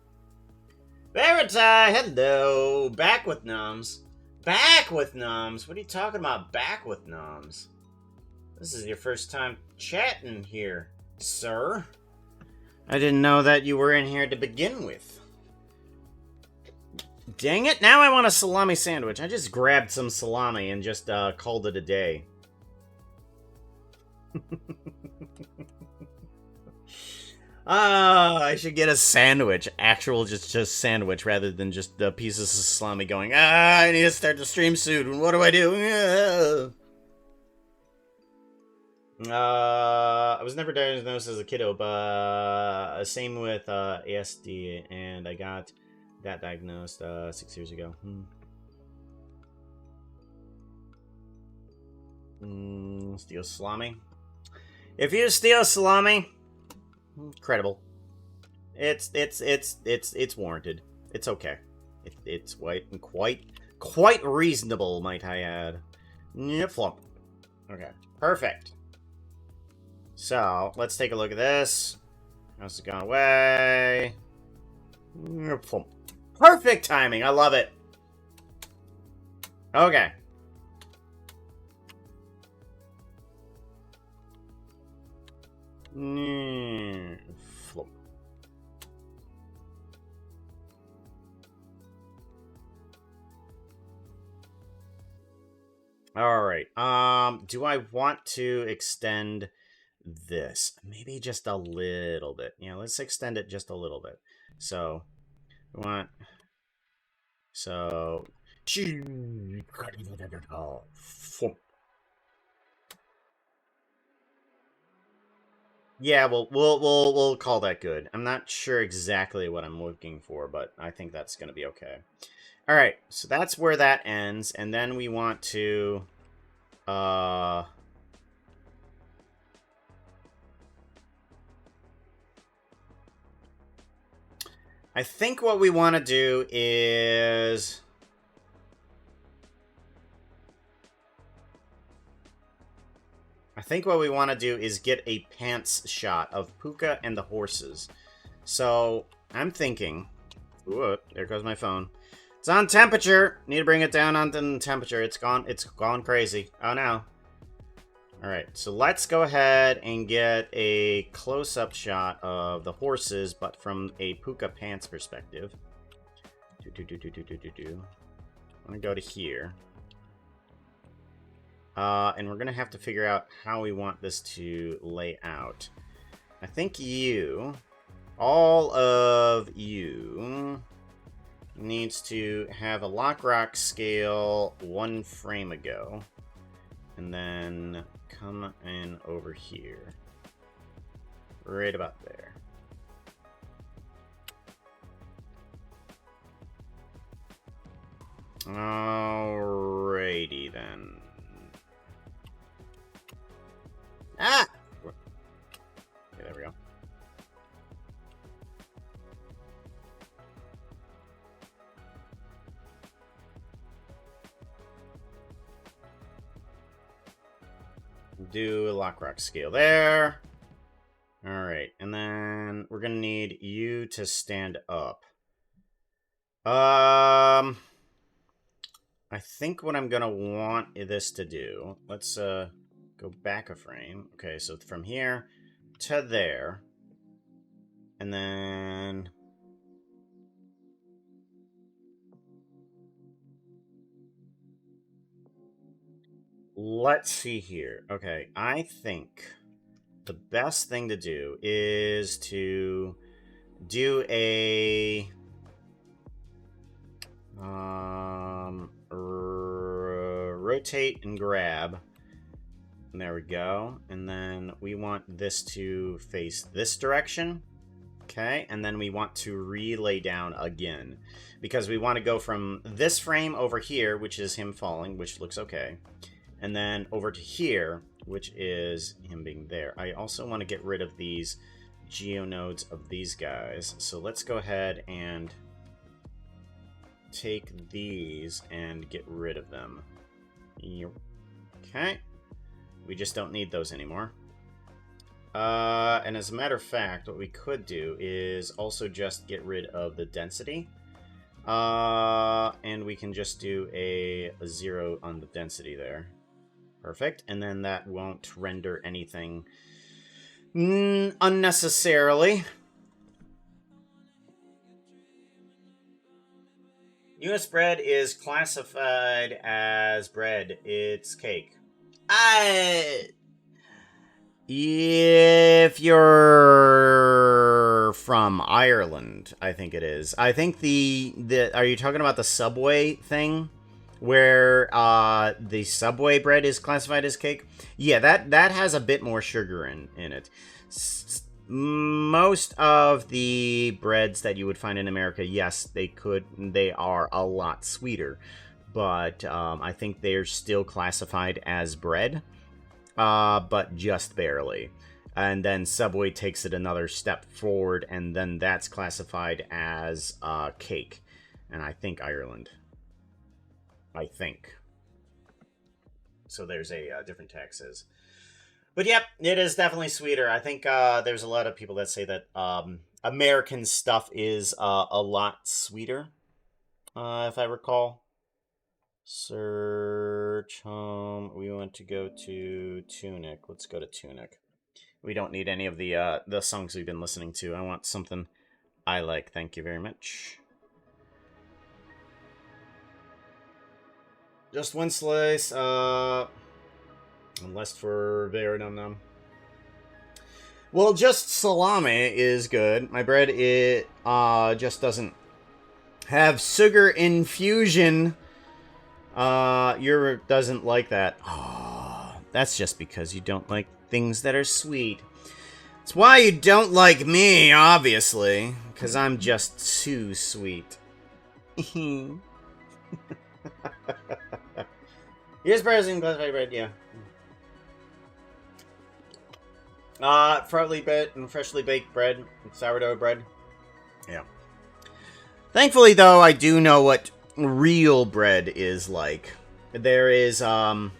Verita, hello! Back with Nums. Back with Nums? What are you talking about, back with Nums? This is your first time chatting here, sir. I didn't know that you were in here to begin with. Dang it, now I want a salami sandwich. I just grabbed some salami and just called it a day. I should get a sandwich. Actual just sandwich rather than just pieces of salami going, I need to start the stream soon. What do I do? I was never diagnosed as a kiddo, but same with ASD, and I got that diagnosed 6 years ago. Steal salami. If you steal salami, credible. It's warranted. It's okay. It's quite reasonable, might I add. Yep, flop. Okay, perfect. So let's take a look at this. How's it gone away? Yep, flop. Perfect timing. I love it. Okay. Flop. All right. Do I want to extend this? Maybe just a little bit. Yeah, let's extend it just a little bit. So, we want. So. Yeah, we'll call that good. I'm not sure exactly what I'm looking for, but I think that's gonna be okay. All right, so that's where that ends, and then we want to, I think what we want to do is, get a pants shot of Puka and the horses. So I'm thinking, ooh, there goes my phone. It's on temperature. Need to bring it down on the temperature. It's gone crazy. Oh no. Alright, so let's go ahead and get a close-up shot of the horses, but from a Puka pants perspective. I'm gonna go to here. And we're gonna have to figure out how we want this to lay out. I think all of you, needs to have a lock rock scale 1 frame ago, and then come in over here, right about there. Alrighty then. Ah! Okay, there we go. Do a lock rock scale there. Alright, and then we're gonna need you to stand up. I think what I'm gonna want this to do, let's go back a frame. Okay, so from here to there, and then let's see here. Okay, I think the best thing to do is to do a rotate and grab. And there we go. And then we want this to face this direction. Okay, and then we want to relay down again, because we want to go from this frame over here, which is him falling, which looks okay, and then over to here, which is him being there. I also want to get rid of these geonodes of these guys, so let's go ahead and take these and get rid of them. Okay, we just don't need those anymore. And as a matter of fact, what we could do is also just get rid of the density. And we can just do a 0 on the density there. Perfect. And then that won't render anything unnecessarily. US bread is classified as bread. It's cake. If you're from Ireland, I think it is. I think the are you talking about the Subway thing, where the Subway bread is classified as cake? Yeah, that has a bit more sugar in it. Most of the breads that you would find in America, yes, they are a lot sweeter, but I think they're still classified as bread. But just barely. And then Subway takes it another step forward, and then that's classified as cake. And I think Ireland. I think. So there's a different taxes. But yep, it is definitely sweeter. I think there's a lot of people that say that American stuff is a lot sweeter, if I recall. Search home. We want to go to Tunic. Let's go to Tunic. We don't need any of the songs we've been listening to. I want something I like. Thank you very much. Just one slice. Unless for very num. Well, just salami is good. My bread it just doesn't have sugar infusion. Your doesn't like that. Oh, that's just because you don't like things that are sweet. It's why you don't like me, obviously. Because I'm just too sweet. Here's browsing classified bread, yeah. Freshly baked bread, sourdough bread. Yeah. Thankfully, though, I do know what real bread is like. There is a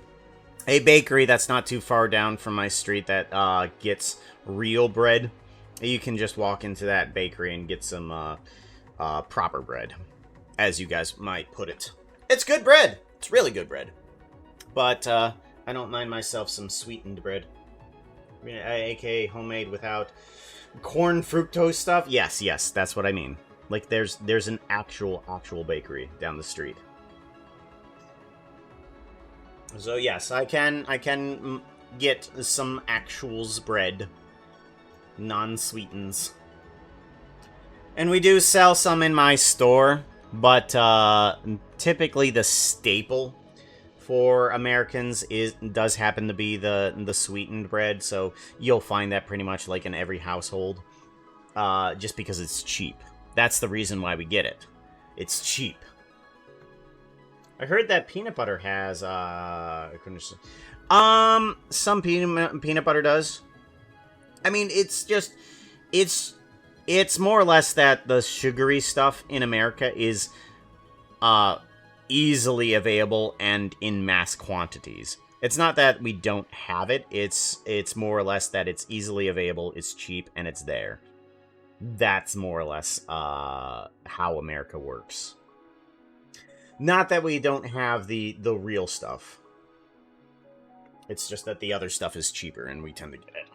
bakery that's not too far down from my street that gets real bread. You can just walk into that bakery and get some proper bread, as you guys might put it. It's good bread. It's really good bread. But I don't mind myself some sweetened bread. I mean, aka homemade without corn fructose stuff. Yes, that's what I mean. Like there's an actual bakery down the street. So yes, I can get some actuals bread, non-sweetens. And we do sell some in my store, but typically the staple for Americans does happen to be the sweetened bread, so you'll find that pretty much like in every household, just because it's cheap. That's the reason why we get it. It's cheap. I heard that peanut butter has some peanut butter does. I mean, it's more or less that the sugary stuff in America is easily available and in mass quantities. It's not that we don't have it. It's more or less that it's easily available, it's cheap, and it's there. That's more or less how America works. Not that we don't have the real stuff. It's just that the other stuff is cheaper and we tend to get it.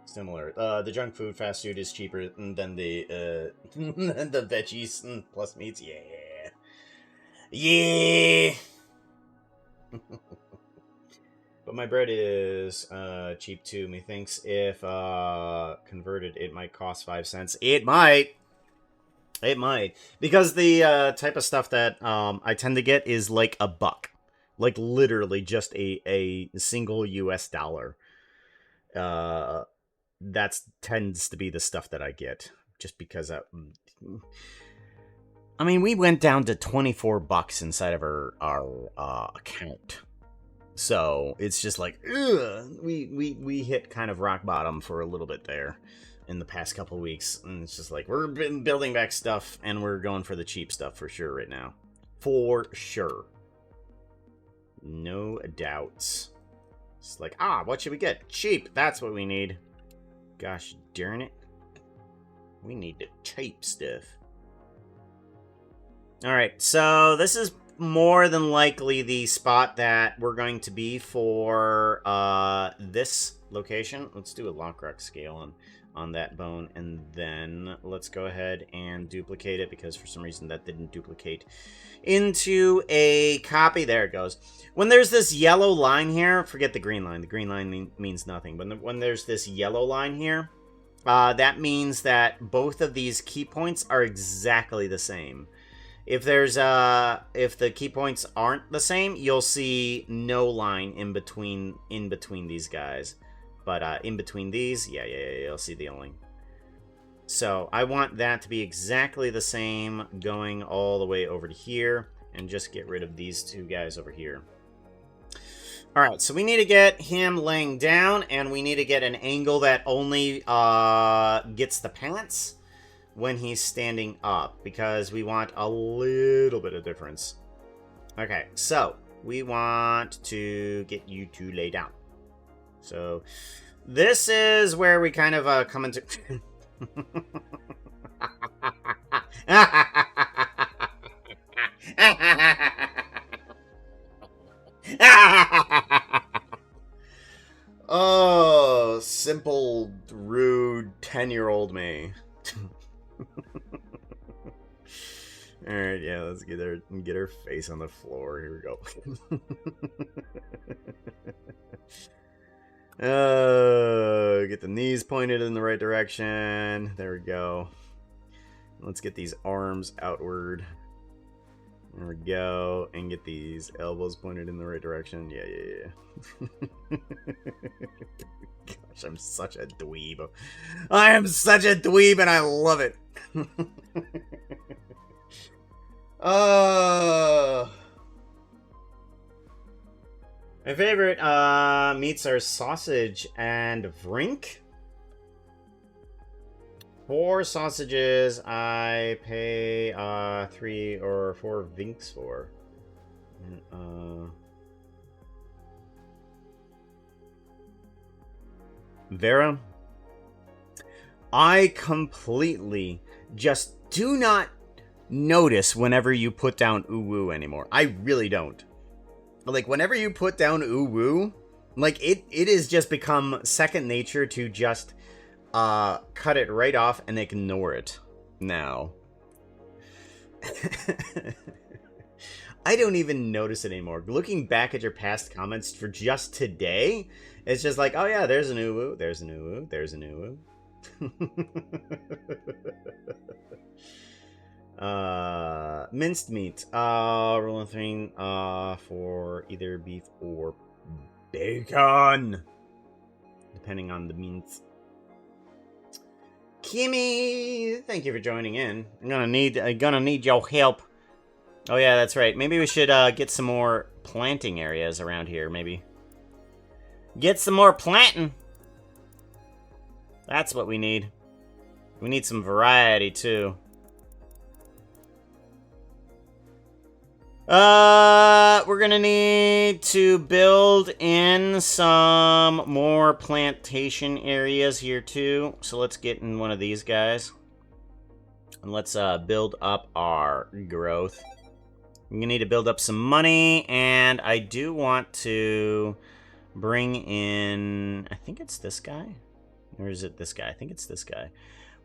Similar. The junk food, fast food is cheaper than the the veggies plus meats. Yeah. Yeah. But my bread is cheap too. Methinks if converted, it might cost 5 cents. It might. It might. Because the type of stuff that I tend to get is like $1. Like literally just a single US dollar. That tends to be the stuff that I get. Just because I mean, we went down to $24 inside of our account. So it's just like, ugh, we hit kind of rock bottom for a little bit there in the past couple weeks. And it's just like, we're building back stuff and we're going for the cheap stuff for sure right now. For sure. No doubts. It's like, what should we get? Cheap. That's what we need. Gosh darn it. We need the cheap stuff. Alright, so this is more than likely the spot that we're going to be for this location. Let's do a lock rock scale on that bone, and then let's go ahead and duplicate it, because for some reason that didn't duplicate into a copy. There it goes. When there's this yellow line here, forget the green line. The green line means nothing. When there's this yellow line here, that means that both of these key points are exactly the same. If the key points aren't the same, you'll see no line in between these guys. But in between these, yeah, you'll see the only. So I want that to be exactly the same going all the way over to here, and just get rid of these two guys over here. All right, so we need to get him laying down, and we need to get an angle that only gets the pants when he's standing up, because we want a little bit of difference. Okay, so we want to get you to lay down. So this is where we kind of come into... Oh, simple, rude 10-year-old me. Alright, yeah, let's get her face on the floor. Here we go. Get the knees pointed in the right direction. There we go. Let's get these arms outward. There we go. And get these elbows pointed in the right direction. Yeah. Gosh, I'm such a dweeb. I am such a dweeb, and I love it. My favorite meats are sausage and vrink. 4 sausages I pay 3 or 4 vinks for. Vera, I completely just do not notice whenever you put down ooh-woo anymore. I really don't. Like, whenever you put down ooh-woo, like, it is just become second nature to just cut it right off and ignore it now. I don't even notice it anymore. Looking back at your past comments for just today, it's just like, oh yeah, there's an ooh-woo, there's an ooh-woo, there's an ooh-woo. Minced meat. Rolling thing for either beef or bacon, depending on the meat. Kimmy, thank you for joining in. I'm gonna need your help. Oh yeah, that's right. Maybe we should get some more planting areas around here. Maybe get some more planting. That's what we need. We need some variety too. We're gonna need to build in some more plantation areas here too. So let's get in one of these guys. And let's build up our growth. I'm gonna need to build up some money, and I do want to bring in, I think it's this guy? Or is it this guy? I think it's this guy.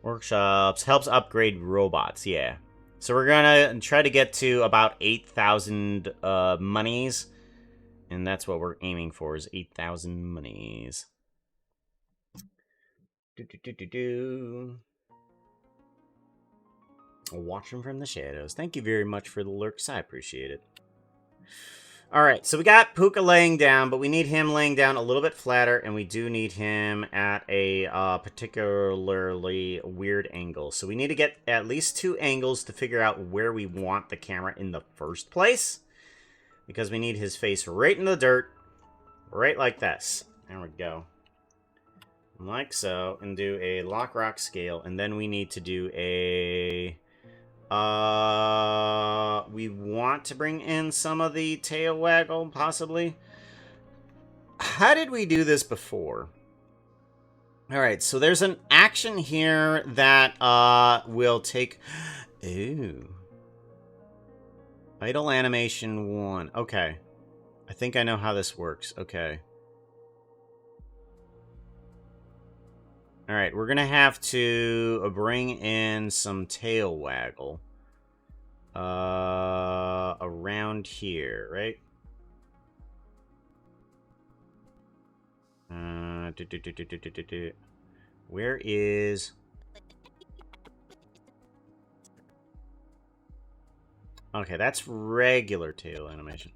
Workshops, helps upgrade robots, yeah. So we're gonna try to get to about 8,000 monies, and that's what we're aiming for, is 8,000 monies. Watching from the shadows. Thank you very much for the lurks. I appreciate it. Alright, so we got Puka laying down, but we need him laying down a little bit flatter, and we do need him at a particularly weird angle. So we need to get at least 2 angles to figure out where we want the camera in the first place, because we need his face right in the dirt, right like this. There we go. Like so, and do a lock rock scale, and then we need to do a... we want to bring in some of the tail waggle, possibly. How did we do this before? Alright, so there's an action here that will take... Ooh. Idle animation 1. Okay. I think I know how this works. Okay. Alright, we're gonna have to bring in some tail waggle. Around here, right? Where is... Okay, that's regular tail animation.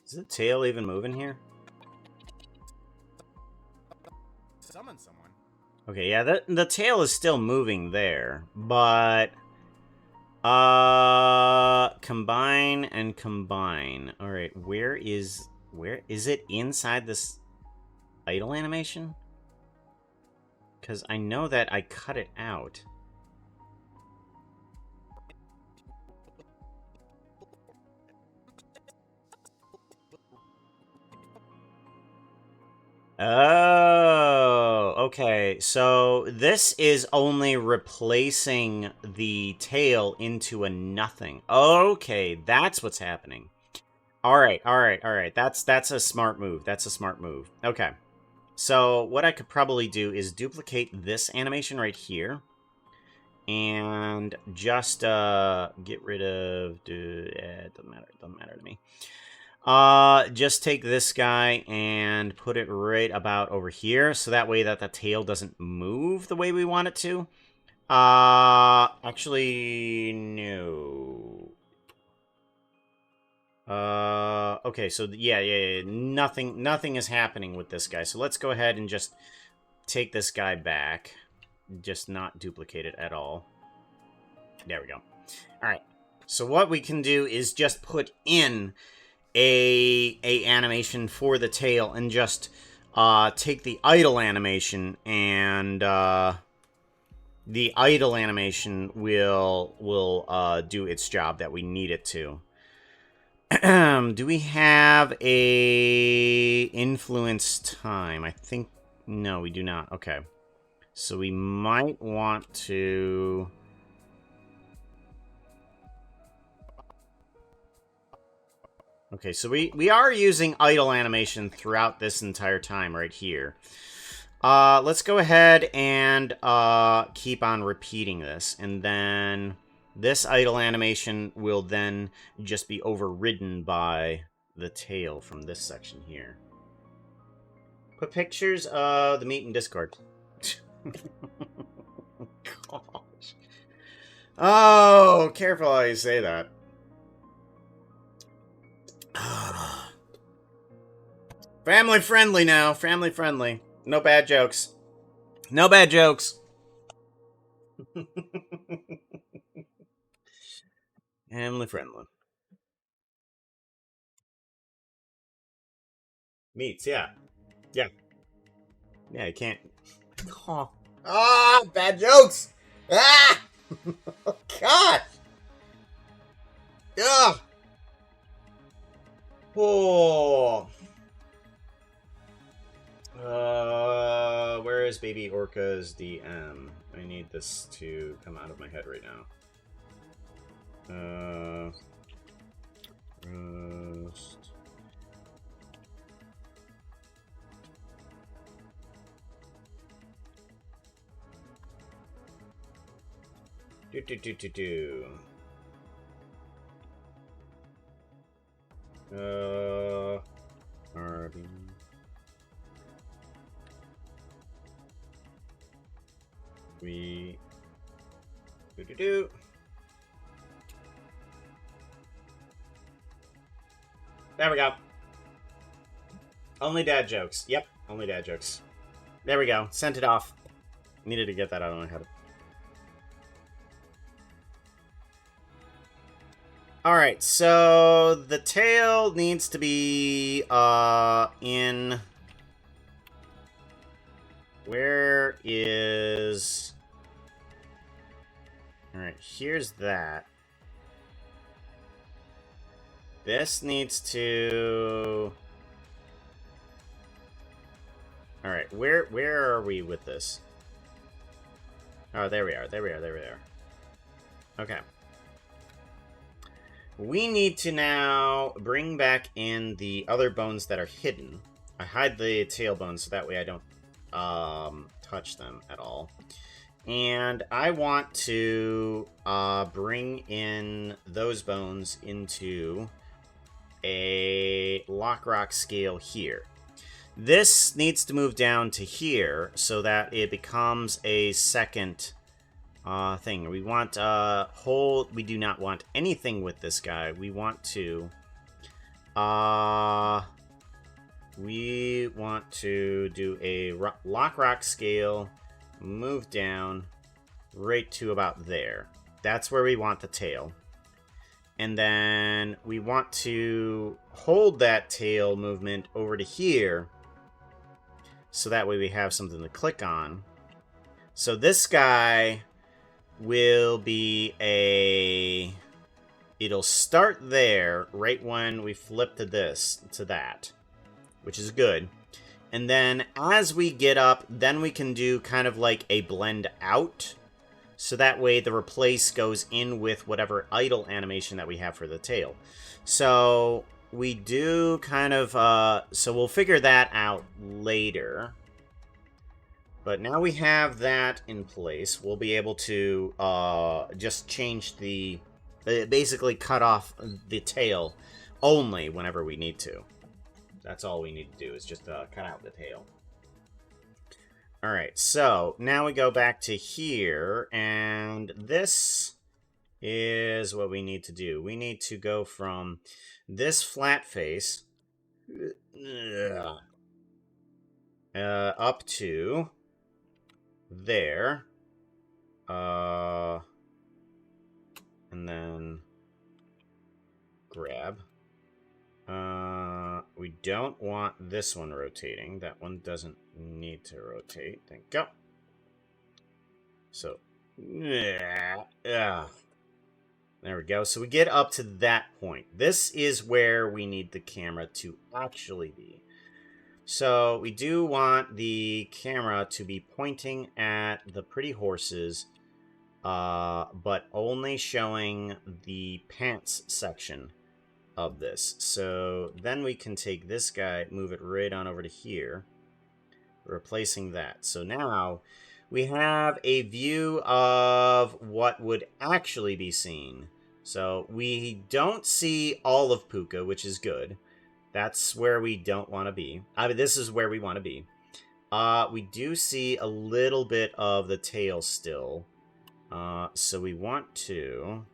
Is the tail even moving here? Summon someone. Okay, yeah, the tail is still moving there, but... Combine and combine. Alright, where is it inside this idle animation? Because I know that I cut it out. Oh, okay. So this is only replacing the tail into a nothing. Okay, that's what's happening. All right, all right, all right. That's a smart move. That's a smart move. Okay. So what I could probably do is duplicate this animation right here. And just get rid of... it doesn't matter to me. Just take this guy and put it right about over here, so that way that the tail doesn't move the way we want it to. Actually, no. Okay, so yeah, nothing is happening with this guy. So let's go ahead and just take this guy back. Just not duplicate it at all. There we go. Alright, so what we can do is just put in a animation for the tail and just take the idle animation, and the idle animation will do its job that we need it to. Do we have a influence time? I think no, we do not. Okay, so we might want to... Okay, so we are using idle animation throughout this entire time right here. Let's go ahead and keep on repeating this, and then this idle animation will then just be overridden by the tail from this section here. Put pictures of the meat in Discord. Gosh. Oh, careful how you say that. Family friendly now. Family friendly. No bad jokes. No bad jokes. Family friendly. Meats, yeah. Yeah. Yeah, you can't. Oh. Ah, bad jokes. Ah! Oh, God. Ugh. Oh. Where is Baby Orca's DM? I need this to come out of my head right now. Roast. Do. Harvey. We do. There we go. Only dad jokes. Yep, only dad jokes. There we go. Sent it off. Needed to get that out of my head. Alright, so the tail needs to be in... Where is... Alright, here's that. This needs to... Alright, where are we with this? Oh, there we are. Okay. We need to now bring back in the other bones that are hidden. I hide the tail bones so that way I don't touch them at all. And I want to bring in those bones into a lock rock scale here. This needs to move down to here so that it becomes a second thing. We want we do not want anything with this guy. We want to do a lock rock scale, move down right to about there. That's where we want the tail. And then we want to hold that tail movement over to here so that way we have something to click on. So this guy will be it'll start there right when we flip to that, which is good. And then as we get up, then we can do kind of like a blend out. So that way the replace goes in with whatever idle animation that we have for the tail. So we do kind of, so we'll figure that out later. But now we have that in place, we'll be able to just change basically cut off the tail only whenever we need to. That's all we need to do is just cut out the tail. Alright, so now we go back to here, and this is what we need to do. We need to go from this flat face up to there, and then grab. We don't want this one rotating. That one doesn't need to rotate. Thank you. So, there we go. So we get up to that point. This is where we need the camera to actually be. So we do want the camera to be pointing at the pretty horses, but only showing the pants section of this. So then we can take this guy, move it right on over to here, replacing that. So now we have a view of what would actually be seen. So we don't see all of Puka, which is good. That's where we don't want to be. I mean, this is where we want to be. We do see a little bit of the tail still. So we want to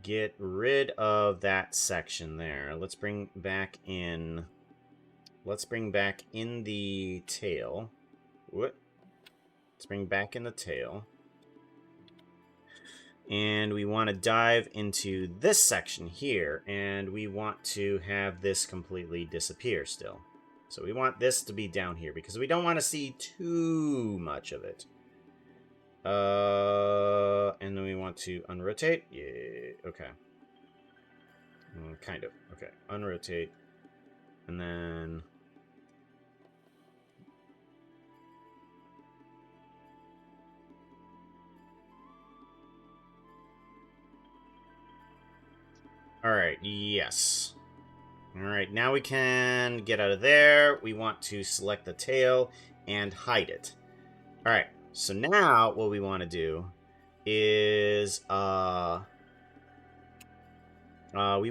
get rid of that section there. Let's bring back in the tail. What? Let's bring back in the tail. And we want to dive into this section here, and we want to have this completely disappear still. So we want this to be down here, because we don't want to see too much of it. And then we want to unrotate. Yeah, okay. Kind of. Okay, unrotate. And then... Alright, yes. Alright, now we can get out of there. We want to select the tail and hide it. Alright, so now what we want to do is... we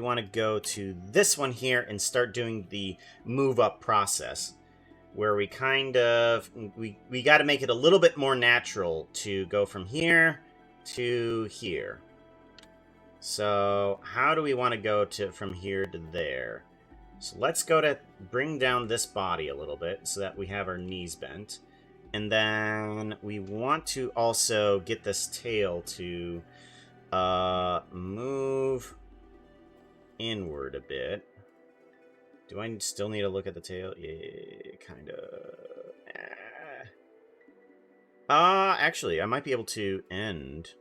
want to go to this one here and start doing the move up process. Where we kind of... We got to make it a little bit more natural to go from here to here. So, how do we want to go from here to there? So let's go to bring down this body a little bit so that we have our knees bent. And then we want to also get this tail to move inward a bit. Do I still need to look at the tail? Yeah, kind of. Actually, I might be able to end...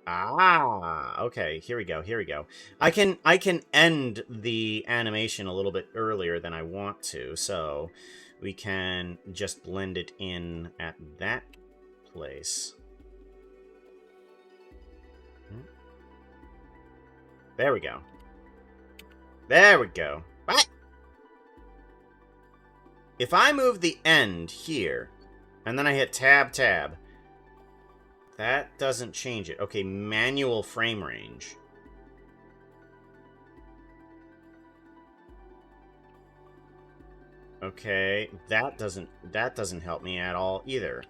okay, here we go, I can end the animation a little bit earlier than I want to, so we can just blend it in at that place. There we go. There we go. What? if I move the end here, and then I hit tab, that doesn't change it. Okay, manual frame range. Okay, that doesn't help me at all either.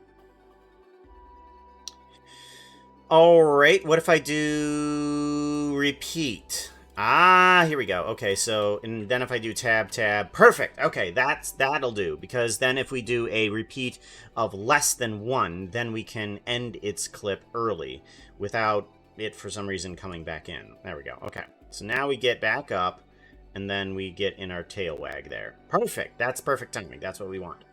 Alright, what if I do repeat? Ah, here we go. Okay, so, and then if I do tab, perfect. Okay, that'll do, because then if we do a repeat of less than 1, then we can end its clip early without it for some reason coming back in. There we go. Okay, so now we get back up, and then we get in our tail wag there. Perfect. That's perfect timing. That's what we want.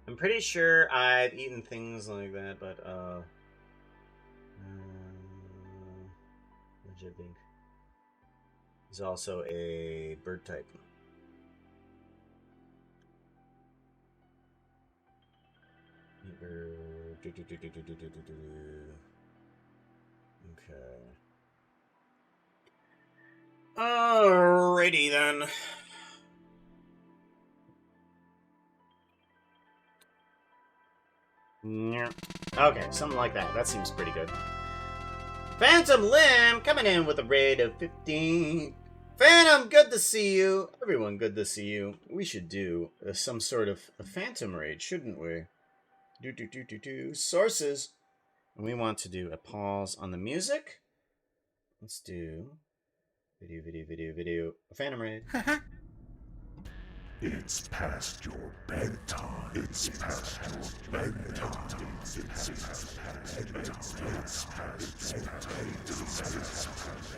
I'm pretty sure I've eaten things like that, but, legit think is also a bird type. Okay. Alrighty then. Okay, something like that. That seems pretty good. Phantom Limb coming in with a raid of 15. Phantom, good to see you. Everyone, good to see you. We should do some sort of a Phantom raid, shouldn't we? Sources. And we want to do a pause on the music. Let's do video. A Phantom raid. It's past your bedtime. It's past your bedtime. It's past bedtime. It's past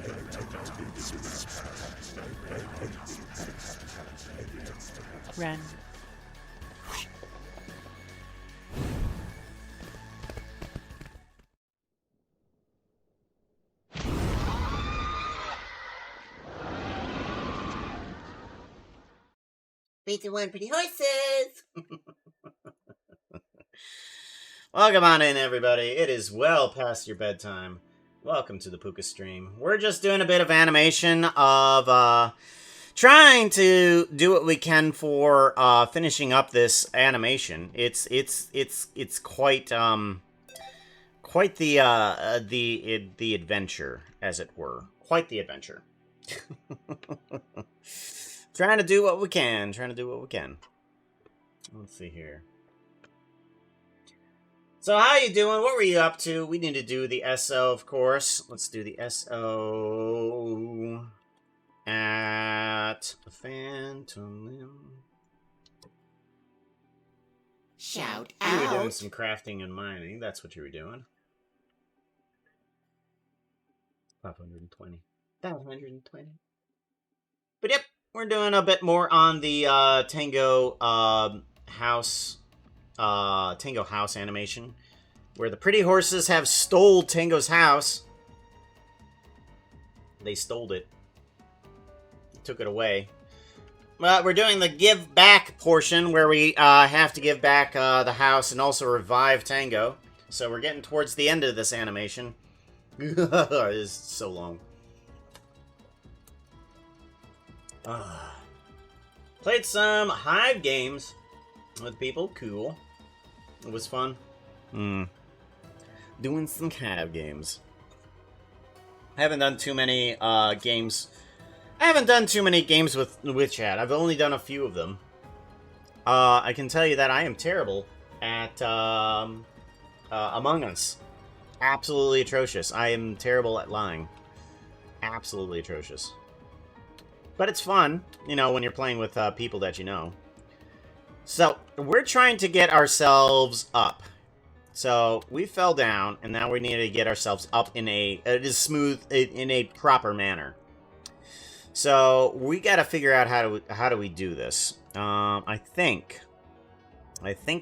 bedtime. Run. Beat one pretty horses. Welcome on in, everybody. It is well past your bedtime. Welcome to the Puka stream. We're just doing a bit of animation of trying to do what we can for finishing up this animation. It's quite quite the adventure, as it were. Quite the adventure. Trying to do what we can. Let's see here. So how you doing? What were you up to? We need to do the SO, of course. Let's do the SO at Phantom Limb. Shout You were doing out. some crafting and mining. That's what you were doing. 520. 520. But yep. We're doing a bit more on the Tango house animation, where the pretty horses have stole Tango's house. They stole it. Took it away. But we're doing the give back portion, where we have to give back the house and also revive Tango. So we're getting towards the end of this animation. It is so long. Played some Hive games with people. Cool. It was fun. Doing some Hive games. I haven't done too many games. I haven't done too many games with chat. I've only done a few of them. I can tell you that I am terrible at Among Us. Absolutely atrocious. I am terrible at lying. Absolutely atrocious. But it's fun, you know, when you're playing with people that you know. So, we're trying to get ourselves up. So, we fell down, and now we need to get ourselves up in a proper manner. So, we gotta figure out how do we do this. I think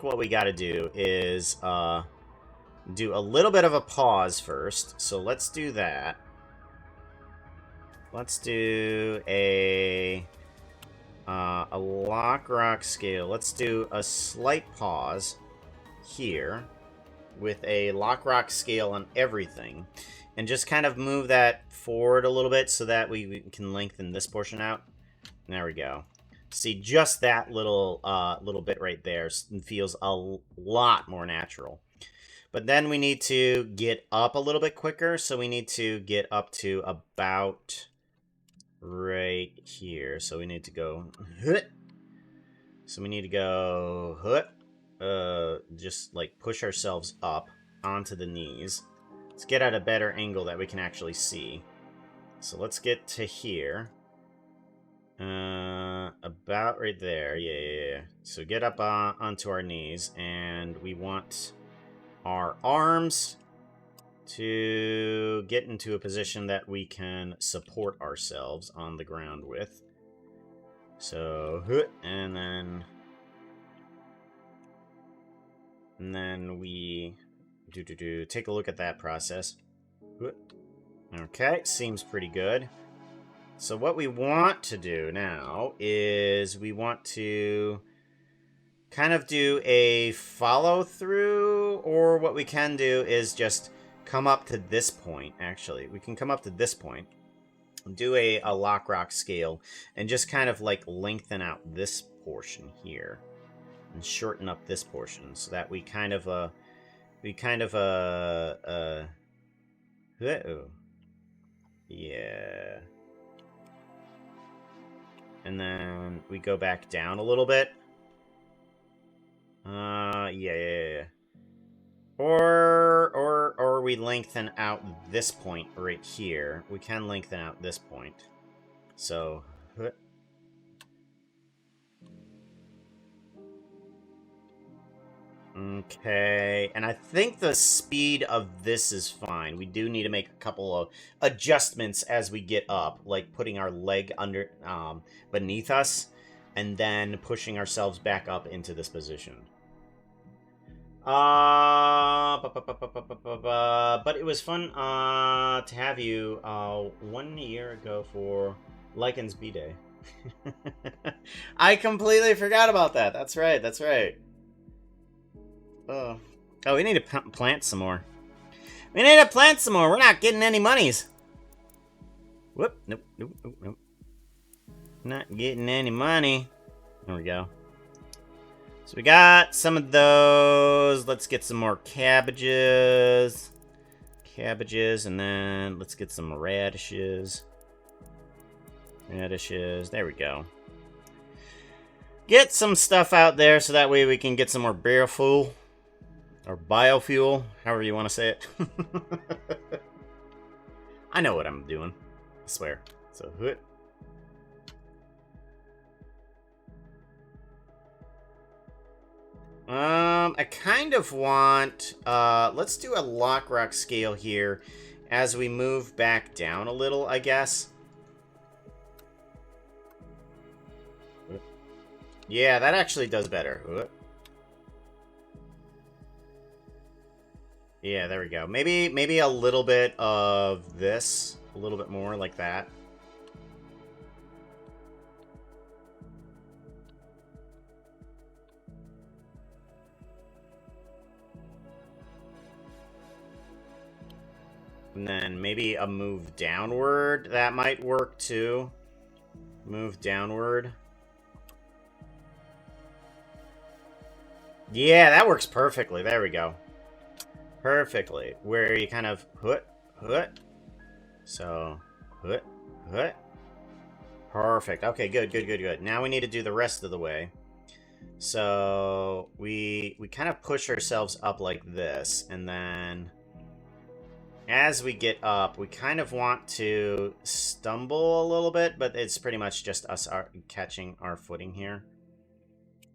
what we gotta do is do a little bit of a pause first. So, let's do that. Let's do a lock rock scale. Let's do a slight pause here with a lock rock scale on everything. And just kind of move that forward a little bit so that we can lengthen this portion out. There we go. See, just that little little bit right there feels a lot more natural. But then we need to get up a little bit quicker, so we need to get up to about right here. So we need to go... So we need to go... just, like, push ourselves up onto the knees. Let's get at a better angle that we can actually see. So let's get to here. About right there. Yeah. So get up onto our knees, and we want our arms to get into a position that we can support ourselves on the ground with. So, and then we take a look at that process. Okay, seems pretty good. So what we want to do now is we want to kind of do a follow through, or what we can do is just come up to this point. Actually, we can come up to this point, do a lock rock scale, and just kind of like lengthen out this portion here and shorten up this portion so that we kind of yeah. And then we go back down a little bit. Yeah. Or we lengthen out this point right here. We can lengthen out this point. So, okay, and I think the speed of this is fine. We do need to make a couple of adjustments as we get up, like putting our leg under beneath us, and then pushing ourselves back up into this position. But it was fun to have you 1 year ago for Lycan's B-Day. I completely forgot about that. That's right. Oh, we need to plant some more. We're not getting any monies. Whoop. Nope. Not getting any money. There we go. So we got some of those. Let's get some more cabbages. And then let's get some radishes. There we go. Get some stuff out there so that way we can get some more biofuel. Or biofuel, however you want to say it. I know what I'm doing. I swear. So, I kind of want, let's do a lock rock scale here as we move back down a little, I guess. Yeah, that actually does better. Yeah, there we go. Maybe a little bit of this, a little bit more like that. And then maybe a move downward. That might work too. Move downward. Yeah, that works perfectly. There we go. Perfectly. Where you kind of So, Perfect. Okay, good. Now we need to do the rest of the way. So, we kind of push ourselves up like this, and then as we get up, we kind of want to stumble a little bit, but it's pretty much just us catching our footing here.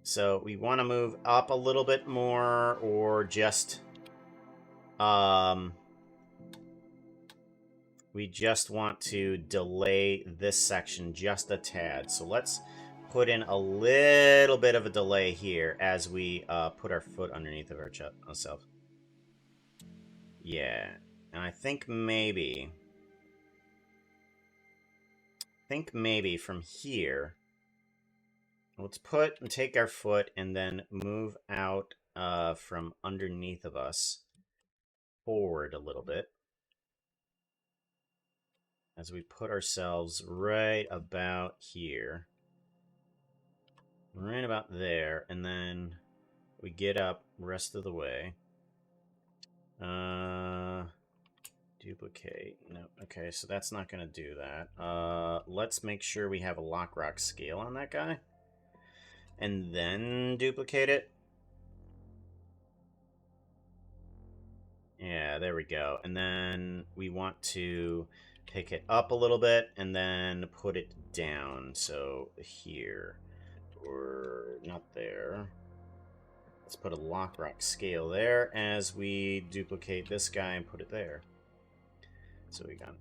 So we want to move up a little bit more, or just we just want to delay this section just a tad. So let's put in a little bit of a delay here as we put our foot underneath of ourselves. Yeah. And I think maybe from here, let's take our foot and then move out from underneath of us forward a little bit. as we put ourselves right about here. Right about there, and then we get up rest of the way. Duplicate. No. Okay, so that's not going to do that. Let's make sure we have a lock rock scale on that guy. And then duplicate it. Yeah, there we go. And then we want to pick it up a little bit and then put it down. So here, or not there. Let's put a lock rock scale there as we duplicate this guy and put it there. So we got...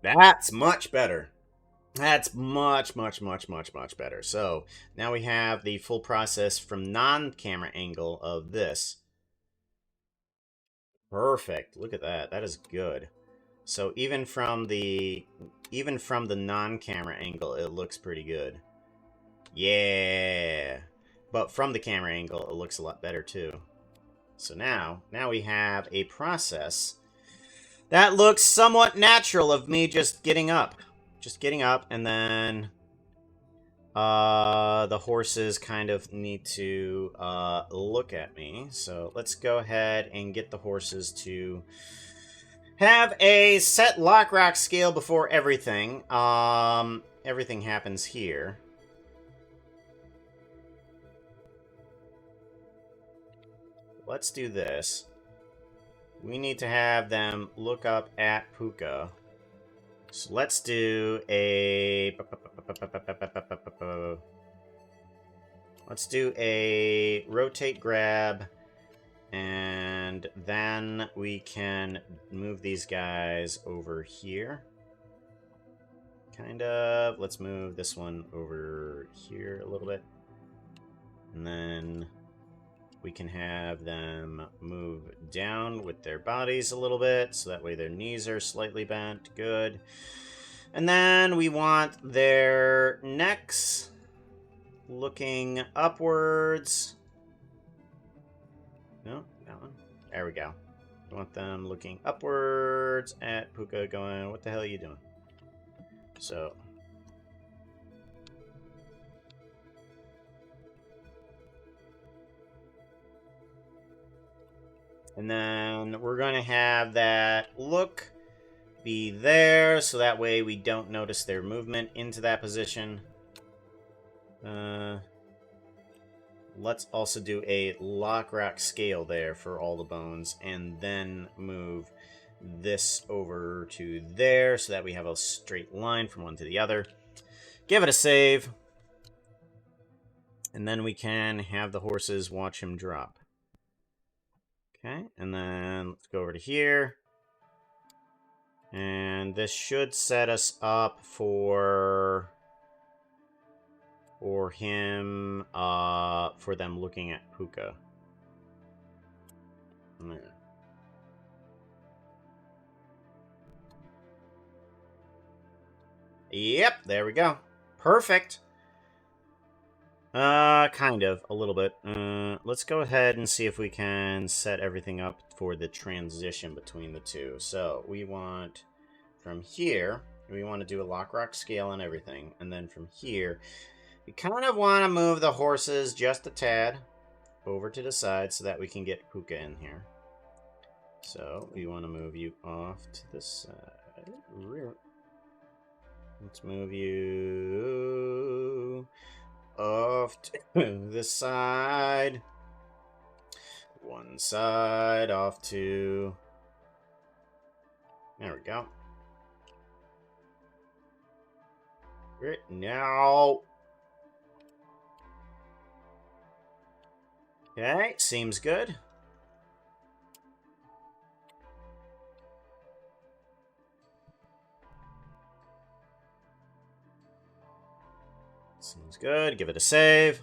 That's much better. That's much better. So now we have the full process from non-camera angle of this. Perfect. Look at that. That is good. So even from the non-camera angle, it looks pretty good. Yeah. But from the camera angle, it looks a lot better too. So now we have a process that looks somewhat natural of me just getting up. Just getting up, and then the horses kind of need to look at me. So let's go ahead and get the horses to have a set lock rock scale before everything. Everything happens here. Let's do this. We need to have them look up at Puka. So let's do a... Let's do a rotate grab, and then we can move these guys over here. Kind of. Let's move this one over here a little bit. And then we can have them move down with their bodies a little bit, so that way their knees are slightly bent. Good. And then we want their necks looking upwards. No, that one. There we go. We want them looking upwards at Puka going, what the hell are you doing? So... And then we're going to have that look be there, so that way we don't notice their movement into that position. Let's also do a lock rock scale there for all the bones, and then move this over to there, so that we have a straight line from one to the other. Give it a save. And then we can have the horses watch him drop. Okay, and then let's go over to here. And this should set us up for him, for them looking at Puka. There. Yep, there we go. Perfect. Kind of, a little bit. Let's go ahead and see if we can set everything up for the transition between the two. So, we want, from here, we want to do a lock rock scale and everything. And then from here, we kind of want to move the horses just a tad over to the side so that we can get Puka in here. So, we want to move you off to the side. Let's move you off to the side. One side off to... There we go. Right now. Okay, seems good. Seems good. Give it a save.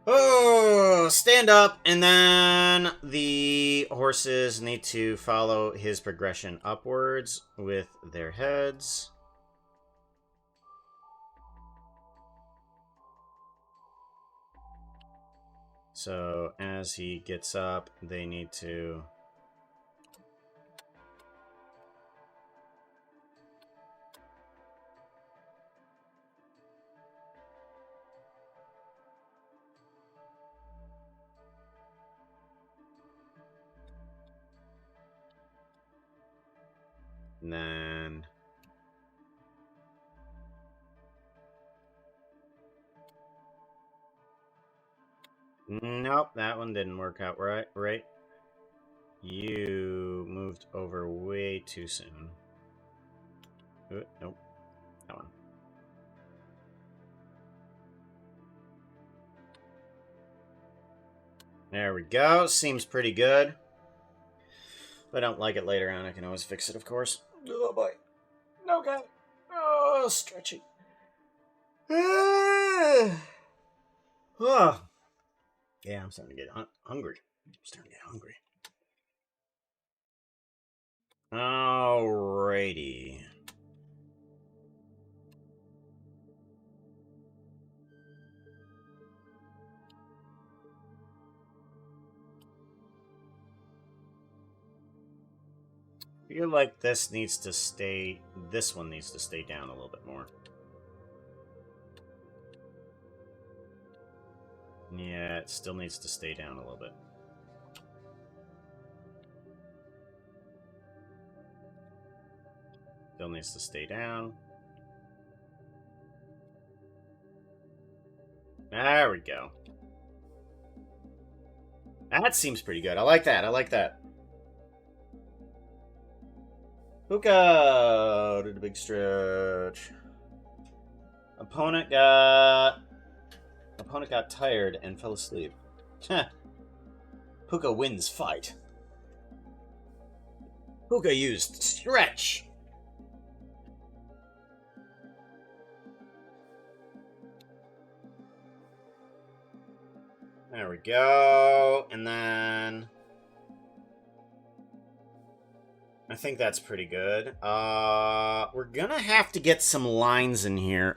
Oh, stand up, and then the horses need to follow his progression upwards with their heads. So as he gets up, they need to... And then... Nope, that one didn't work out right. You moved over way too soon. Nope, that one. There we go. Seems pretty good. If I don't like it later on, I can always fix it, of course. Oh boy. Okay. Oh, stretchy. Oh. Yeah, I'm starting to get hungry. Alrighty. I feel like this one needs to stay down a little bit more. Yeah, it still needs to stay down a little bit. Still needs to stay down. There we go. That seems pretty good. I like that. Puka did a big stretch. Opponent got tired and fell asleep. Puka wins fight. Puka used stretch. There we go. And then I think that's pretty good. We're gonna have to get some lines in here.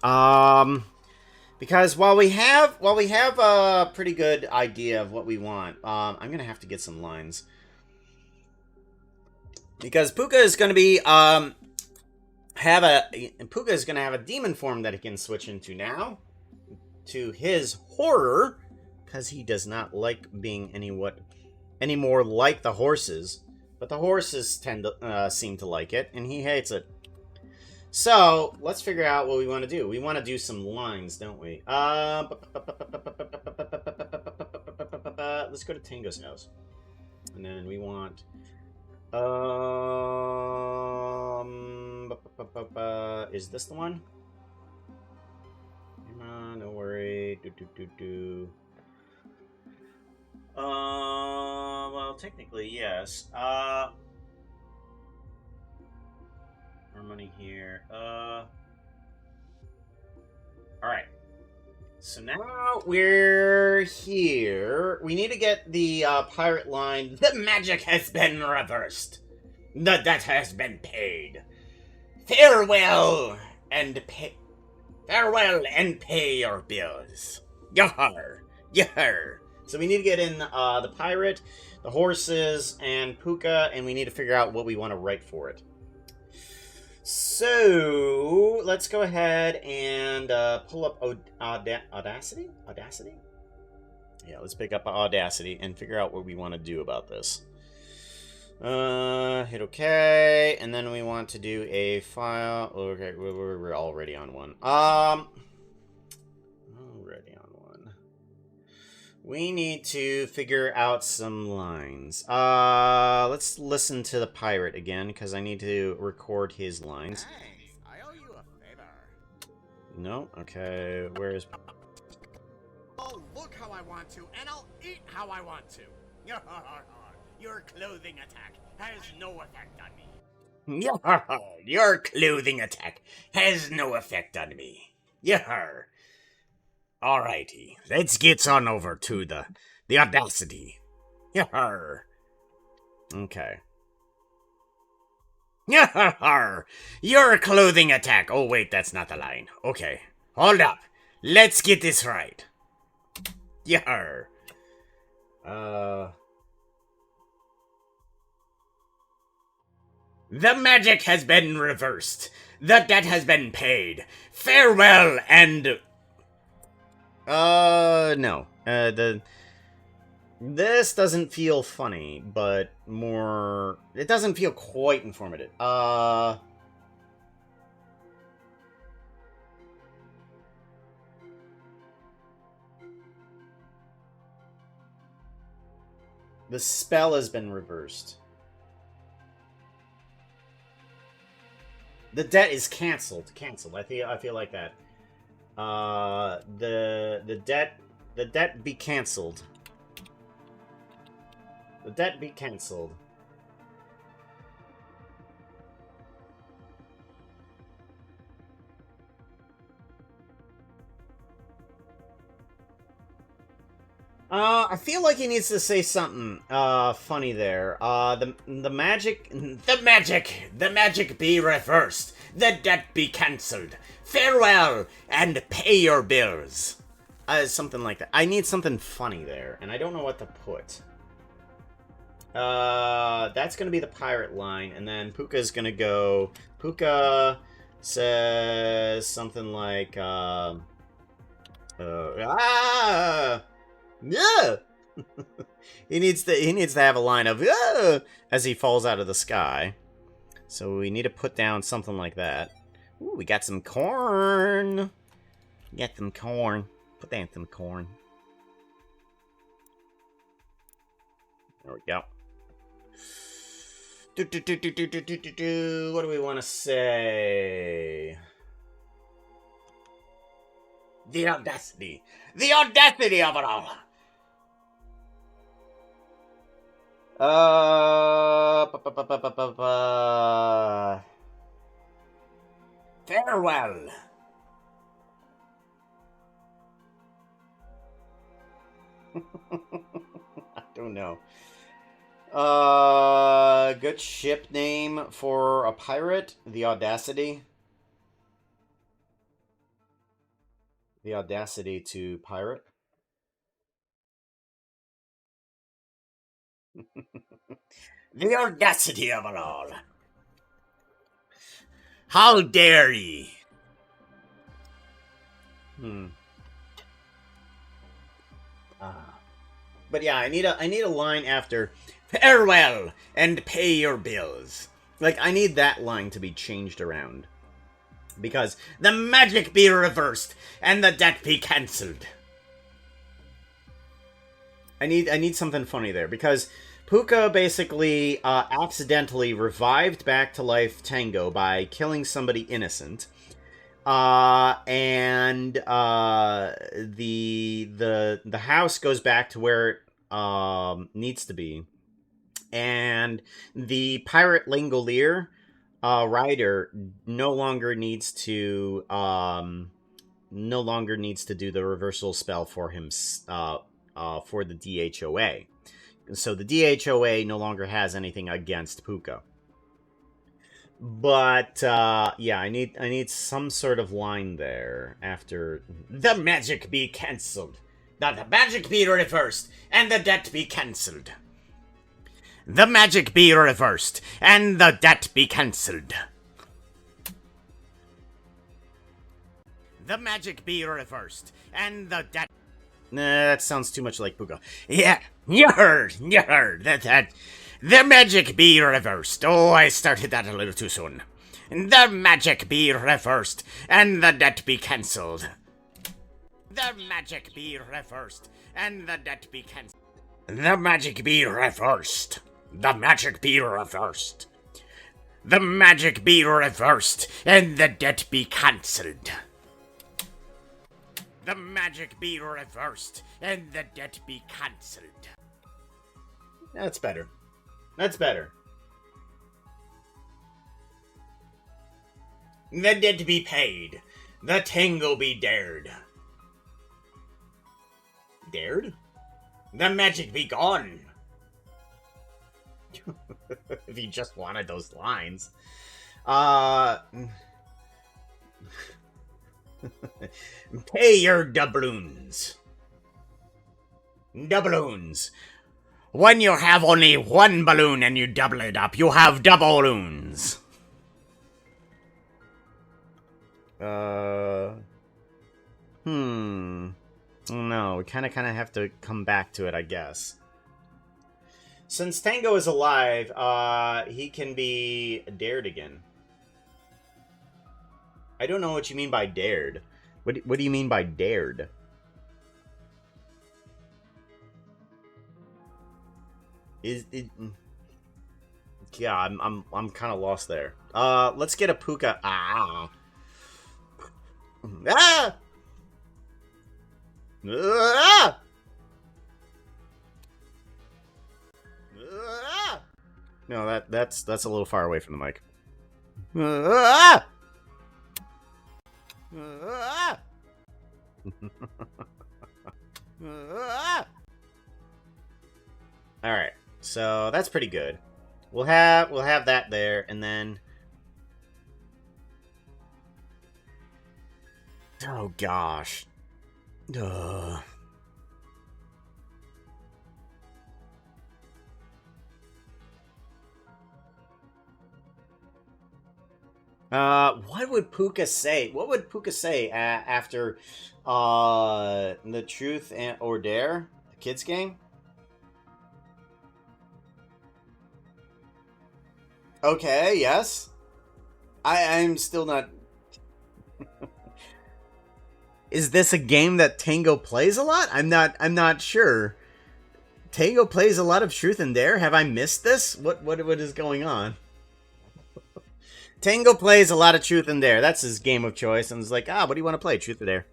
Because while we have a pretty good idea of what we want, I'm gonna have to get some lines. Because Puka is gonna be have a demon form that he can switch into now. To his horror, because he does not like being any more like the horses. But the horses seem to like it, and he hates it. So, let's figure out what we want to do. We want to do some lines, don't we? Let's go to Tango's house. And then we want... is this the one? No worry. Well, technically, yes. More money here. Alright. So now we're here. We need to get the pirate line. The magic has been reversed. The debt has been paid. Farewell and pay your bills. Yar. So we need to get in the pirate, the horses, and Puka, and we need to figure out what we want to write for it. So, let's go ahead and pull up Audacity? Yeah, let's pick up Audacity and figure out what we want to do about this. Hit OK, and then we want to do a file. Okay, we're already on one. We need to figure out some lines. Let's listen to the pirate again, because I need to record his lines. Thanks. I owe you a favor. No? Okay, where is... I'll look how I want to, and I'll eat how I want to. Your clothing attack has no effect on me. Your clothing attack has no effect on me. Yar. Alrighty, let's get on over to the Audacity. Yar. Okay. Yar. Your clothing attack. Oh wait, that's not the line. Okay, hold up. Let's get this right. Yar. The magic has been reversed. The debt has been paid. Farewell and... no. This doesn't feel funny, but more... It doesn't feel quite informative. The spell has been reversed. The debt is canceled. Canceled. I feel like that. The debt be canceled. The debt be canceled. I feel like he needs to say something funny there. The magic be reversed. The debt be cancelled. Farewell and pay your bills. Something like that. I need something funny there, and I don't know what to put. That's gonna be the pirate line, and then Puka's gonna go. Puka says something like, Yeah! he needs to have a line of as he falls out of the sky. So we need to put down something like that. Ooh, we got some corn. Get some corn. Put down some corn. There we go. What do we want to say? The audacity. The audacity of it all. Farewell. I don't know. Good ship name for a pirate. The Audacity. The Audacity to pirate. The audacity of it all. How dare ye? But yeah, I need a line after farewell and pay your bills. Like, I need that line to be changed around. Because the magic be reversed and the debt be cancelled. I need something funny there, because Puka basically accidentally revived back to life Tango by killing somebody innocent. And the house goes back to where it needs to be. And the pirate Langolier rider no longer needs to do the reversal spell for him for the DHOA. So the DHOA no longer has anything against Puka. But yeah, I need some sort of line there after the magic be cancelled. The magic be reversed and the debt be cancelled. The magic be reversed and the debt be cancelled. The magic be reversed and the debt... Nah, that sounds too much like Puka. Yeah, you heard that. The magic be reversed. Oh, I started that a little too soon. The magic be reversed and the debt be cancelled. The magic be reversed and the debt be cancelled. The magic be reversed. The magic be reversed. The magic be reversed and the debt be cancelled. The magic be reversed and the debt be cancelled. That's better. That's better. The debt be paid. The Tango be dared. Dared? The magic be gone. If you just wanted those lines. Pay your doubloons. Doubloons. When you have only one balloon and you double it up, you have double balloons. No, we kind of have to come back to it, I guess. Since Tango is alive, he can be dared again. I don't know what you mean by dared. What do you mean by dared? Is it? Yeah, I'm kind of lost there. Let's get a Puka. Ah. Ah. Ah. Ah. No, that's a little far away from the mic. Ah. Ah. Ah. All right. So that's pretty good. We'll have that there, and then oh gosh, Ugh. What would Puka say? What would Puka say after the truth or dare, the kids game? Okay, yes. I'm still not. Is this a game that Tango plays a lot? I'm not sure. Tango plays a lot of Truth and Dare. Have I missed this? What is going on? Tango plays a lot of Truth and Dare. That's his game of choice, and it's like, what do you want to play? Truth or Dare?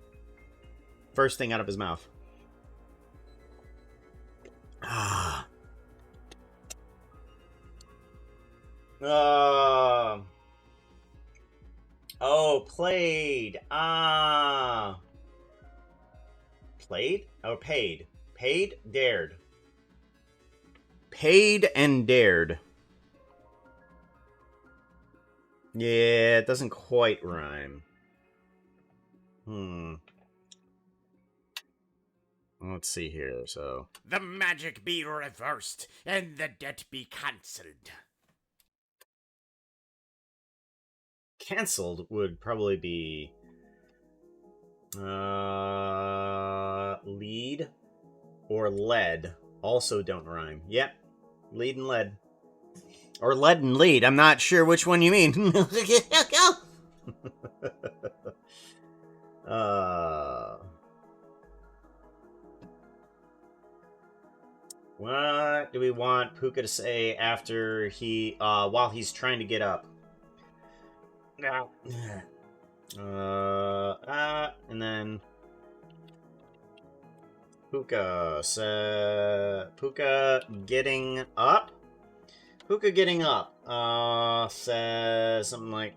First thing out of his mouth. Ah. Oh, played. Played? Oh, paid. Paid, dared. Paid and dared. Yeah, it doesn't quite rhyme. Let's see here, so... The magic be reversed, and the debt be cancelled. Cancelled would probably be... lead or lead. Also don't rhyme. Yep. Lead and lead. Or lead and lead. I'm not sure which one you mean. What do we want Puka to say after he, while he's trying to get up? And then Puka getting up. Puka getting up. Says something like,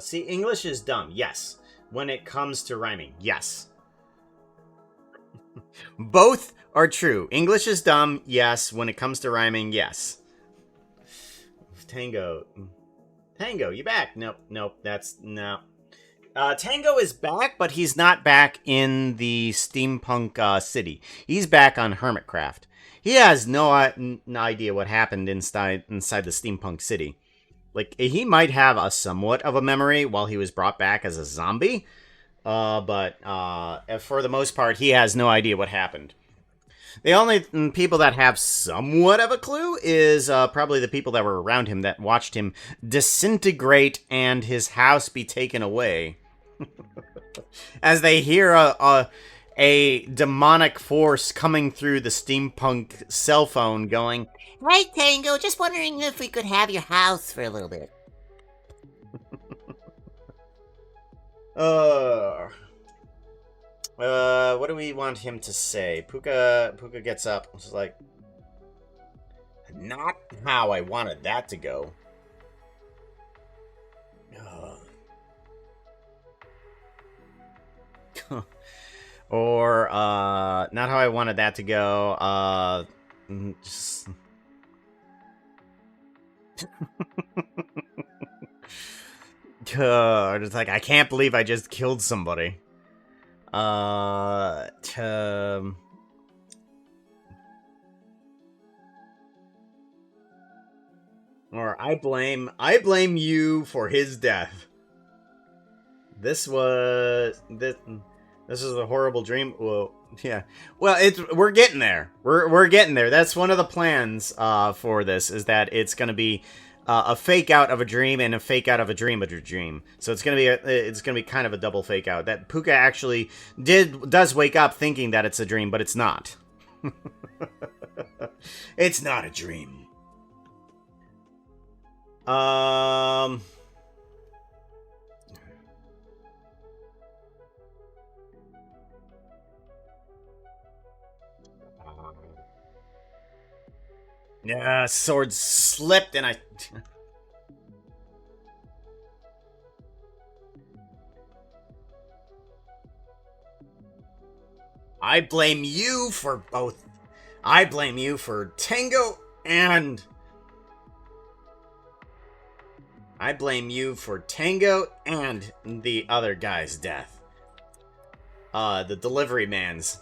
see, English is dumb. Yes. When it comes to rhyming, yes. Both are true. English is dumb, yes. When it comes to rhyming, yes. Tango, you back? Nope. That's no. Tango is back, but he's not back in the steampunk city. He's back on Hermitcraft. He has no idea what happened inside the steampunk city. Like, he might have a somewhat of a memory while he was brought back as a zombie, but for the most part, he has no idea what happened. The only people that have somewhat of a clue is probably the people that were around him that watched him disintegrate and his house be taken away. As they hear a demonic force coming through the steampunk cell phone going, Hey, Tango, just wondering if we could have your house for a little bit. What do we want him to say? Puka gets up. It's like, not how I wanted that to go. Or, not how I wanted that to go. Just... It's like, I can't believe I just killed somebody. To... Or I blame you for his death. This was this is a horrible dream. Well, yeah. Well, we're getting there. We're getting there. That's one of the plans for this, is that it's going to be a fake out of a dream and a fake out of a dream of a dream. So it's going to be kind of a double fake out. That Puka actually does wake up thinking that it's a dream, but it's not. It's not a dream. Yeah, sword slipped and I... I blame you for both. I blame you for Tango and... I blame you for Tango and the other guy's death. The delivery man's.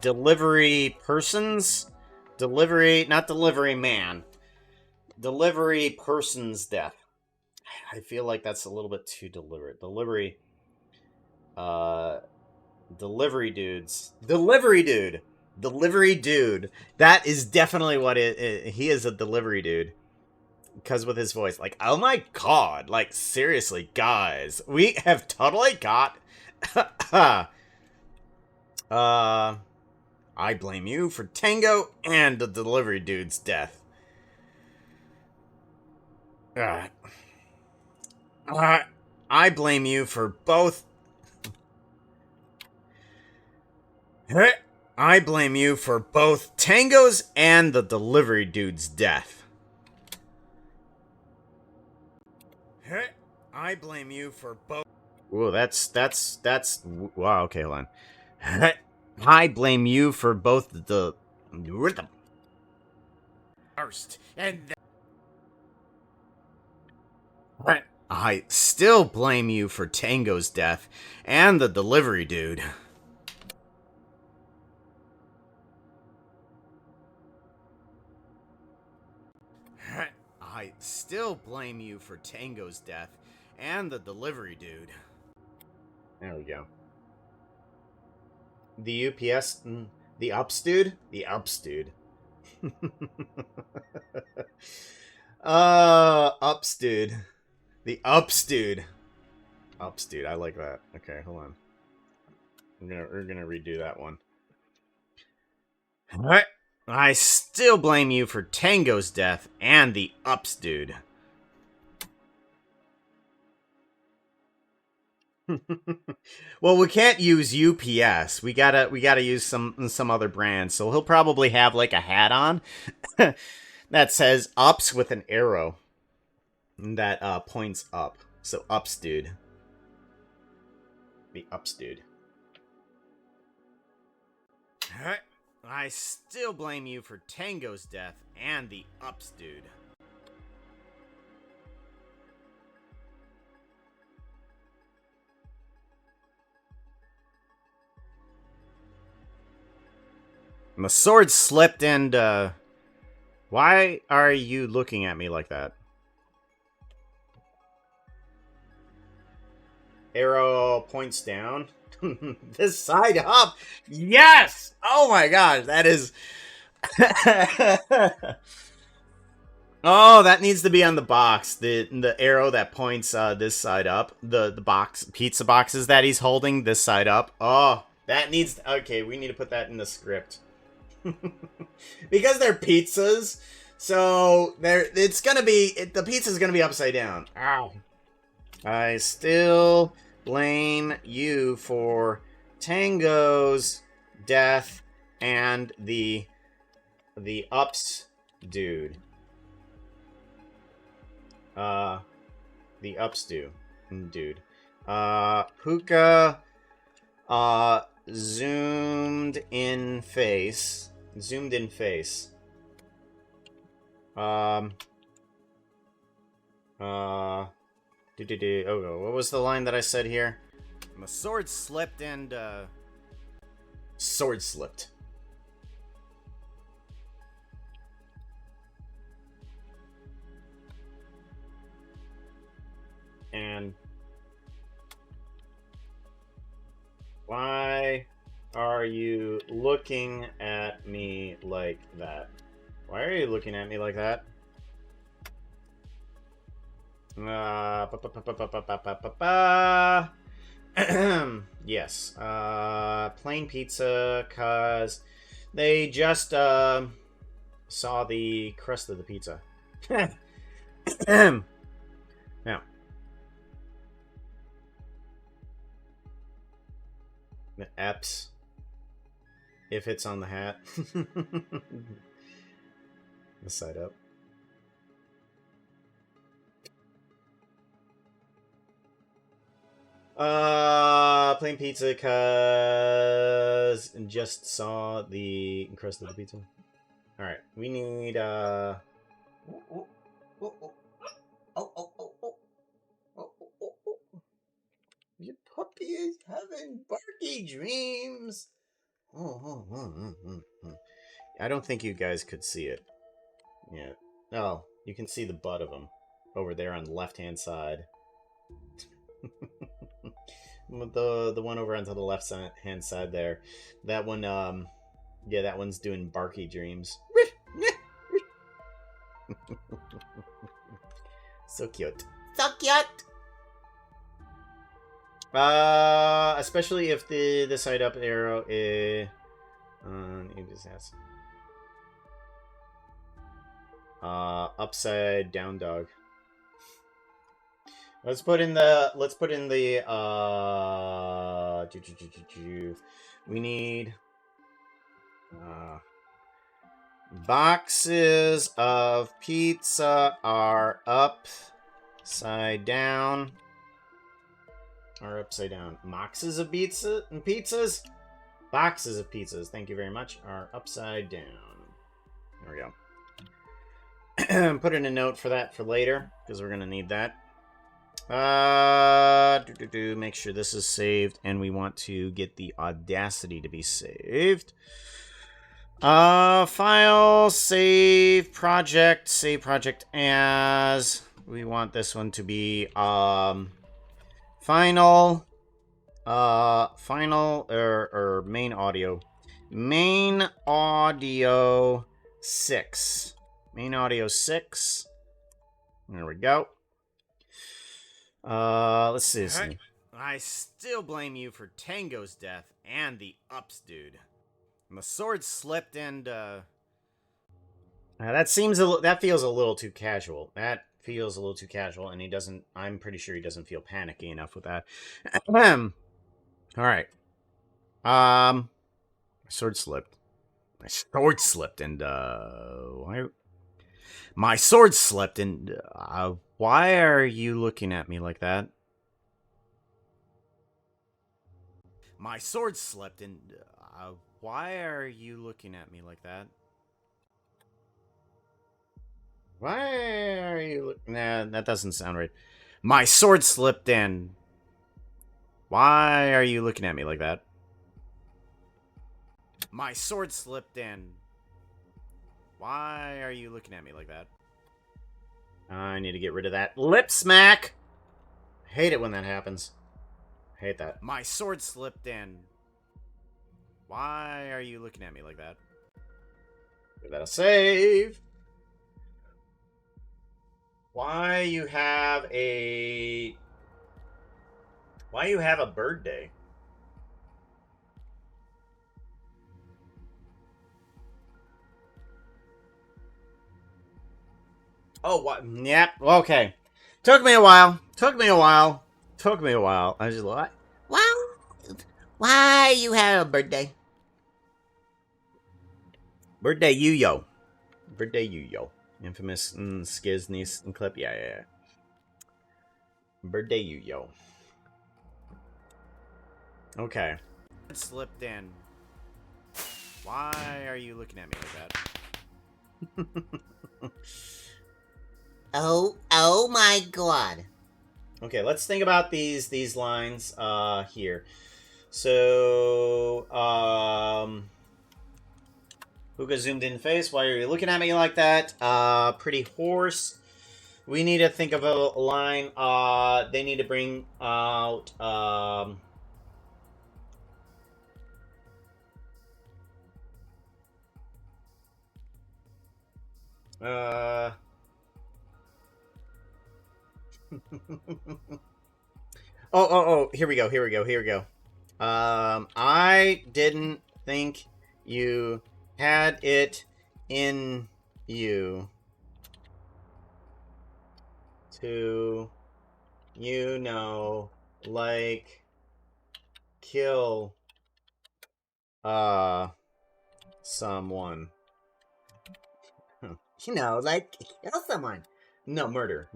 Delivery person's? Not delivery man. Delivery person's death. I feel like that's a little bit too deliberate. Delivery dudes. Delivery dude. Delivery dude. That is definitely what he is, a delivery dude. Because with his voice, like, oh my god, like, seriously, guys, we have totally got, I blame you for Tango and the delivery dude's death. I blame you for both. I blame you for both Tango's and the delivery dude's death. I blame you for both. Whoa, that's wow. Okay, hold on. I blame you for both the First, and I still blame you for Tango's death and the delivery dude. I still blame you for Tango's death and the delivery dude. There we go. The UPS, the ups dude? The ups dude. Ups dude. The ups dude. Ups dude, I like that. Okay, hold on. We're gonna redo that one. Alright. I still blame you for Tango's death and the ups dude. Well, we can't use UPS. We gotta use some other brand. So he'll probably have like a hat on that says ups with an arrow that points up. So ups dude. The ups dude. Alright. I still blame you for Tango's death and the ups dude. My sword slipped and, why are you looking at me like that? Arrow points down. This side up. Yes! Oh my gosh, that is... Oh, that needs to be on the box. The arrow that points this side up. The box, pizza boxes that he's holding this side up. Oh, that needs... Okay, we need to put that in the script. Because they're pizzas, so it's gonna be... the pizza's gonna be upside down. Ow. I still blame you for Tango's death and the ups dude. The ups dude. Puka zoomed in face. Oh, what was the line that I said here? My sword slipped and, Sword slipped. And why are you looking at me like that? Why are you looking at me like that? Yes. Plain pizza, cause they just saw the crust of the pizza. Now, the Eps, if it's on the hat, the side up. Plain pizza, cause just saw the crust of the pizza. All right, we need Your puppy is having barky dreams. I don't think you guys could see it. Yeah. Oh, you can see the butt of him over there on the left-hand side. The one over onto the left hand side there. That one, yeah, that one's doing barky dreams. So cute. So cute. Especially if the side up arrow is, it just has, upside down dog. Let's put in the we need boxes of pizza are upside down. Or upside down. Boxes of pizzas? Boxes of pizzas, thank you very much, are upside down. There we go. Put in a note for that for later, because we're going to need that. Make sure this is saved, and we want to get the Audacity to be saved. File, save project as. We want this one to be, final, or main audio. Main audio 6. Main audio 6. There we go. Let's see this thing. I still blame you for Tango's death and the Ups dude. My sword slipped and, that feels a little too casual. That feels a little too casual, and I'm pretty sure he doesn't feel panicky enough with that. All right. My sword slipped. My sword slipped, and why are you looking at me like that? My sword slipped and, why are you looking at me like that? Why are you Nah, that doesn't sound right. My sword slipped in. Why are you looking at me like that? My sword slipped in. Why are you looking at me like that? I need to get rid of that lip smack. I hate it when that happens. I hate that. My sword slipped in. Why are you looking at me like that? Give that a save. Why you have a bird day? Oh, what? Yep. Okay. Took me a while. I just like. Well, why you have a birthday? Birthday Yu-Yo. Infamous Skiz niece and clip. Yeah. Birthday Yu-Yo. Okay. It slipped in. Why are you looking at me like that? Oh my god. Okay, let's think about these lines here. So, Puka zoomed in face. Why are you looking at me like that? Pretty horse. We need to think of a line. They need to bring out, oh, here we go. I didn't think you had it in you to, like, kill, someone. Like, kill someone. No, murder.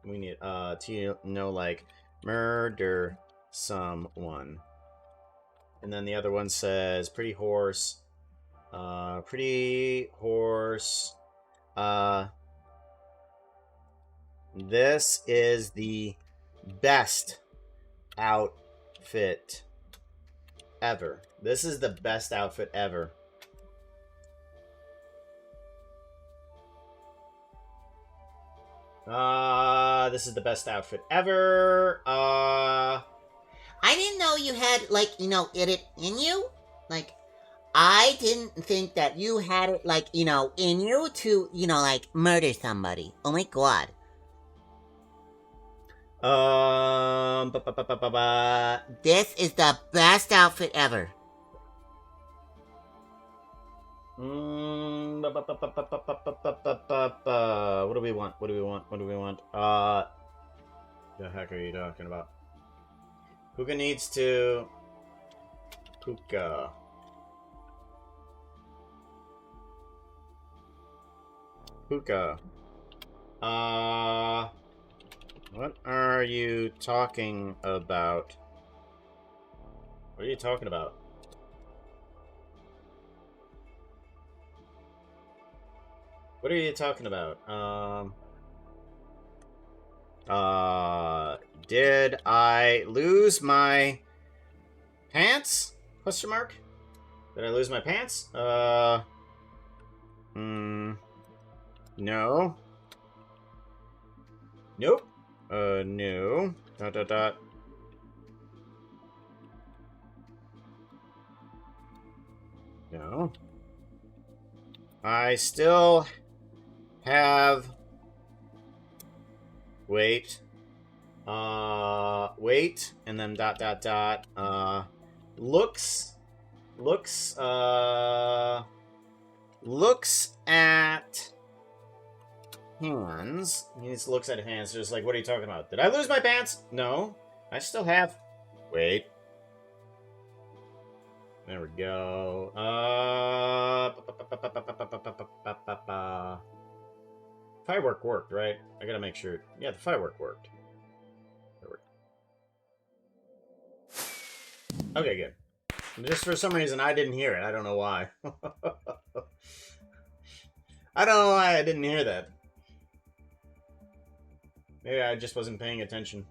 We need, to, like, murder someone. And then the other one says, pretty horse, this is the best outfit ever. This is the best outfit ever. This is the best outfit ever. I didn't know you had, like, it in you. Like, I didn't think that you had it, like, in you to, like, murder somebody. Oh my god. This is the best outfit ever. What do we want? The heck are you talking about? Puka needs to... Puka. What are you talking about? What are you talking about? What are you talking about? Did I lose my pants? Question mark? Did I lose my pants? No. Nope. No. ... No. I still have... Wait, and then ... looks at hands. He just looks at hands, just like, what are you talking about? Did I lose my pants? No, I still have... Wait. There we go. Firework worked, right? I gotta make sure. Yeah, the firework worked. Okay, good. Just for some reason, I didn't hear it. I don't know why. I don't know why I didn't hear that. Maybe I just wasn't paying attention.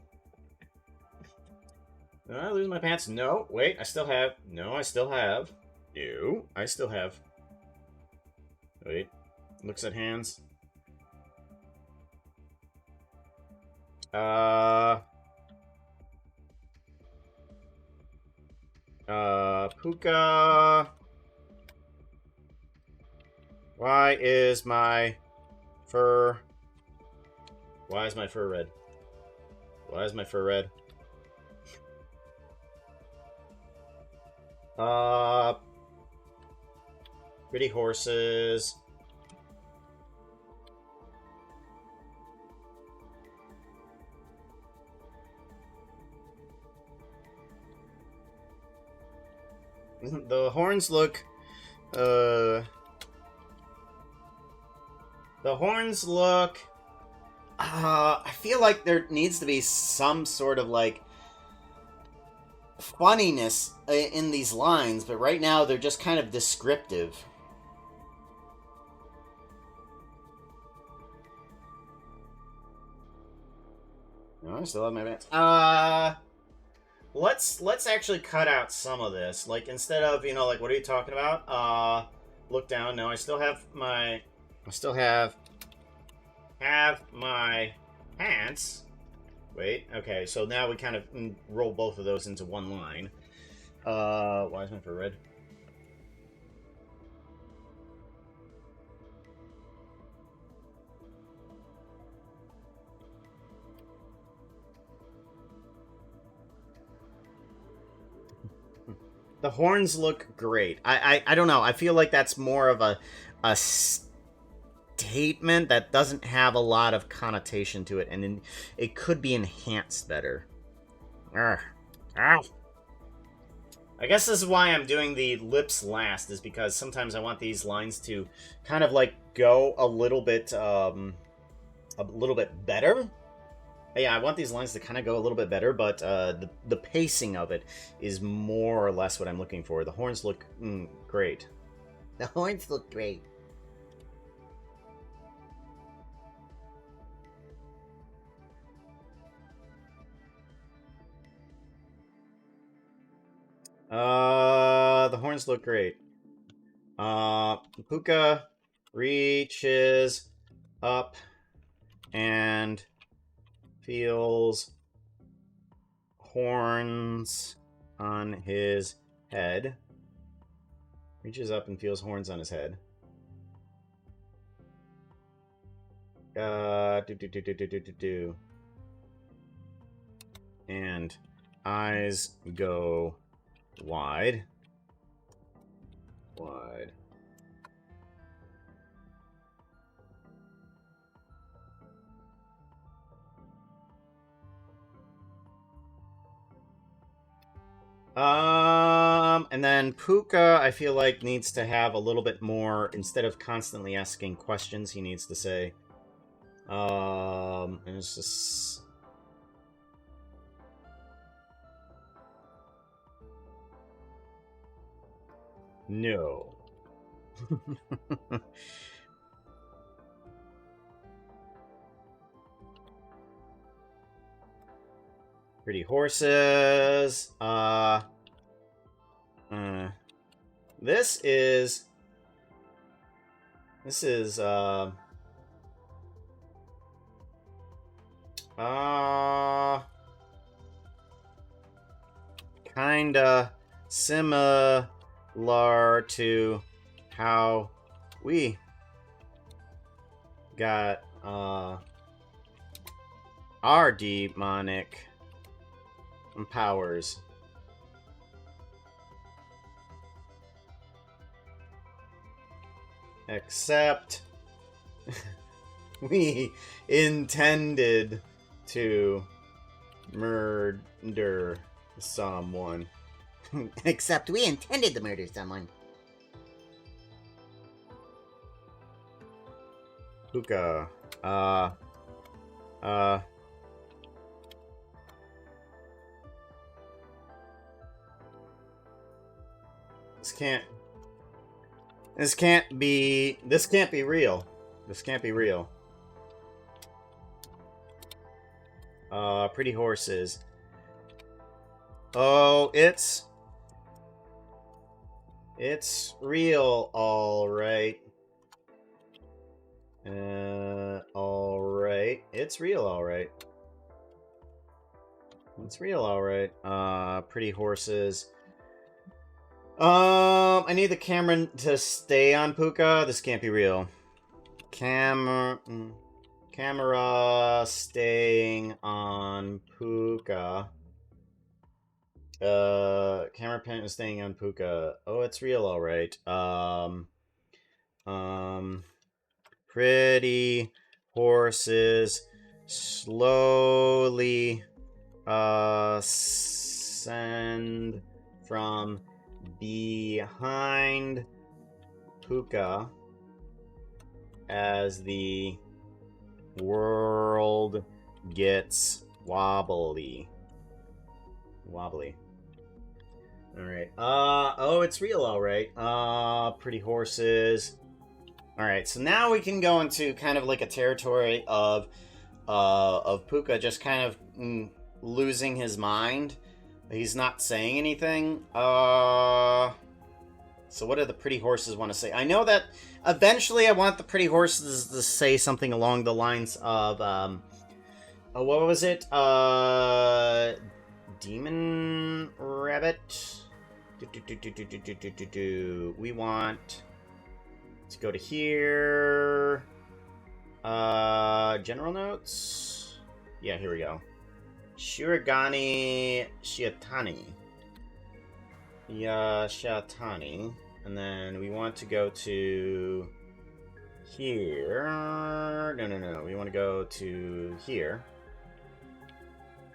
Did I lose my pants? No. Wait, I still have. No, I still have. No, I still have. Wait. Looks at hands. Puka. Why is my fur red? Why is my fur red? Pretty horses. The horns look, I feel like there needs to be some sort of, like, funniness in these lines, but right now they're just kind of descriptive. I still have my advance. Let's actually cut out some of this. Like, instead of, like, what are you talking about? Look down. No, I still have my pants. Wait, okay, so now we kind of roll both of those into one line. Why is my for red? The horns look great. I don't know. I feel like that's more of a statement that doesn't have a lot of connotation to it, and it could be enhanced better. Ow. I guess this is why I'm doing the lips last, is because sometimes I want these lines to kind of like go a little bit better. Yeah, I want these lines to kind of go a little bit better, but the pacing of it is more or less what I'm looking for. The horns look great. The horns look great. The horns look great. Puka reaches up and feels horns on his head. Reaches up and feels horns on his head. Do. And eyes go wide. Wide. And then Puka, I feel like, needs to have a little bit more, instead of constantly asking questions, he needs to say, and it's just... No. Pretty horses. This is kinda similar to how we got our demonic powers. Except we intended to murder someone. Except we intended to murder someone. Puka. This can't be real. This can't be real. Pretty horses. Oh, it's real, all right. All right. It's real, all right. It's real, all right. Pretty horses. I need the camera to stay on Puka. This can't be real. Camera staying on Puka. Camera pen is staying on Puka. Oh, it's real, all right. Pretty horses slowly send from behind Puka as the world gets wobbly. Alright. Oh, it's real, alright. Pretty horses. Alright, so now we can go into kind of like a territory of Puka just kind of losing his mind. He's not saying anything. So what do the pretty horses want to say? I know that eventually I want the pretty horses to say something along the lines of, what was it? Demon Rabbit? We want to go to here. General notes? Yeah, here we go. Shiragani Shiatani. Yashatani. And then we want to go to here. No. We want to go to here.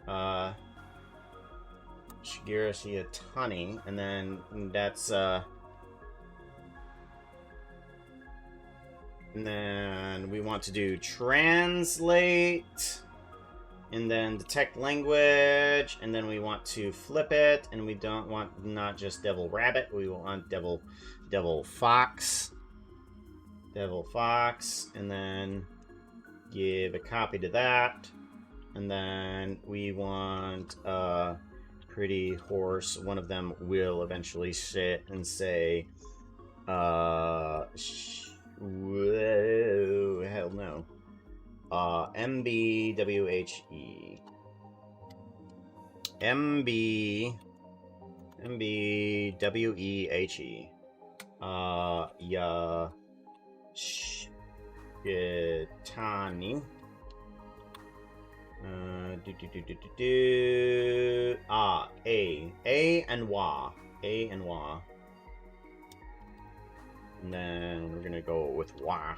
Shigira Shiatani. And then that's, and then we want to do translate. And then detect language, and then we want to flip it, and we don't want not just devil rabbit, we want devil fox, and then give a copy to that, and then we want pretty horse. One of them will eventually sit and say, whoa, hell no. MBWHE. MBWEHE. Yashitani. A and Wa. A and Wa. And then we're gonna go with Wa.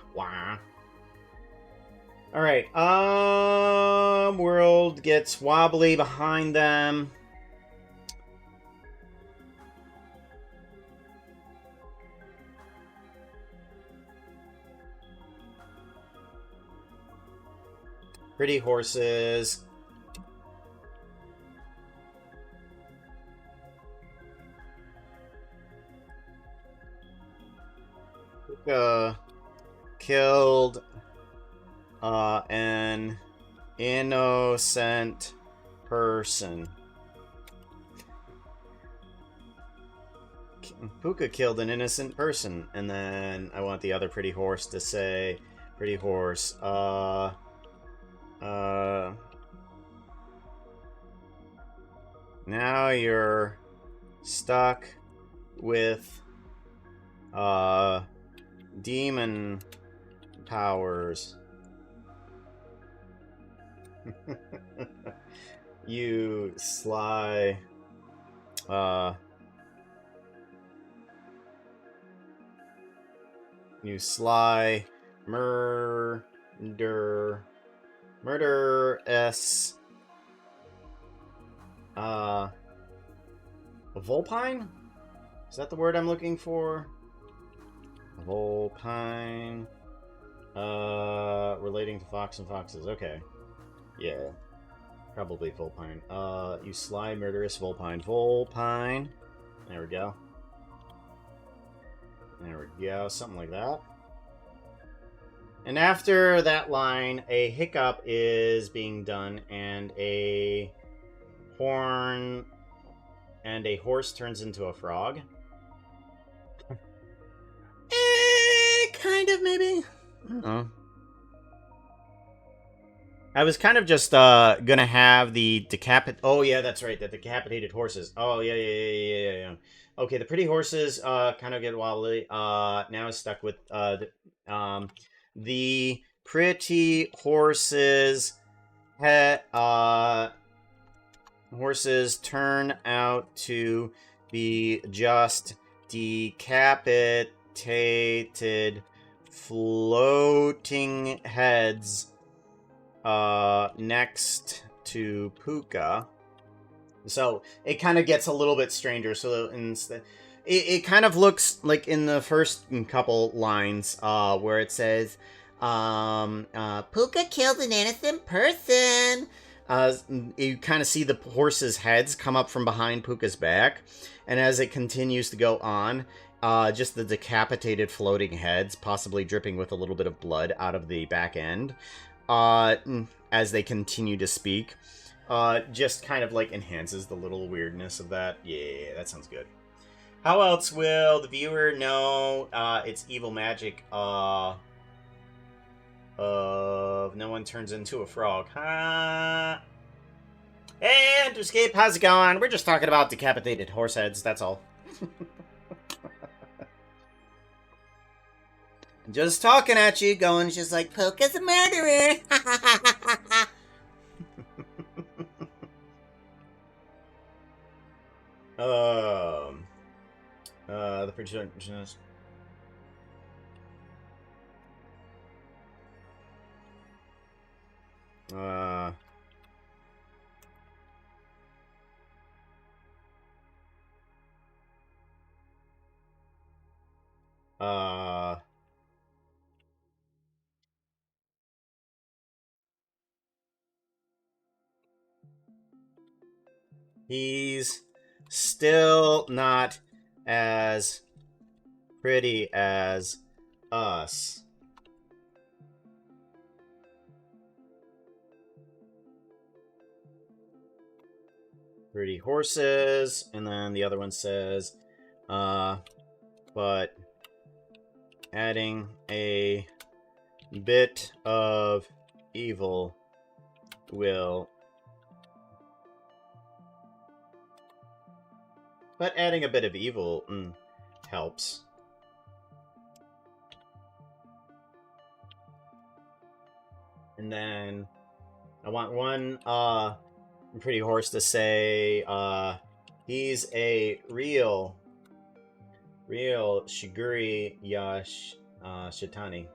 Alright, world gets wobbly behind them. Pretty horses. Killed an innocent person. Puka killed an innocent person. And then I want the other pretty horse to say, pretty horse, now you're stuck with, demon powers. You sly, murderous, Volpine? Is that the word I'm looking for? Volpine. Relating to Fox and Foxes. Okay. Yeah. Probably Volpine. You sly, murderous Volpine. Volpine. There we go. There we go. Something like that. And after that line, a hiccup is being done, and a horn and a horse turns into a frog. Kind of, maybe. I don't know. I was kind of just gonna have the oh yeah, that's right, the decapitated horses. Oh yeah. Okay, the pretty horses kind of get wobbly. Now is stuck with the pretty horses horses turn out to be just decapitated floating heads next to Puka. So it kind of gets a little bit stranger. So instead, it kind of looks like in the first couple lines where it says, Puka killed an innocent person. You kind of see the horses' heads come up from behind Puka's back. And as it continues to go on, just the decapitated floating heads, possibly dripping with a little bit of blood out of the back end, as they continue to speak. just kind of like enhances the little weirdness of that. Yeah, that sounds good. How else will the viewer know it's evil magic of no one turns into a frog? Huh? Hey, Enterscape, how's it going? We're just talking about decapitated horse heads, that's all. Just talking at you, going just like, Puka's a murderer. The projectionist. He's still not as pretty as us. Pretty horses, and then the other one says, but adding a bit of evil will... But adding a bit of evil helps. And then I want one pretty horse to say he's a real Shiguri Shitani.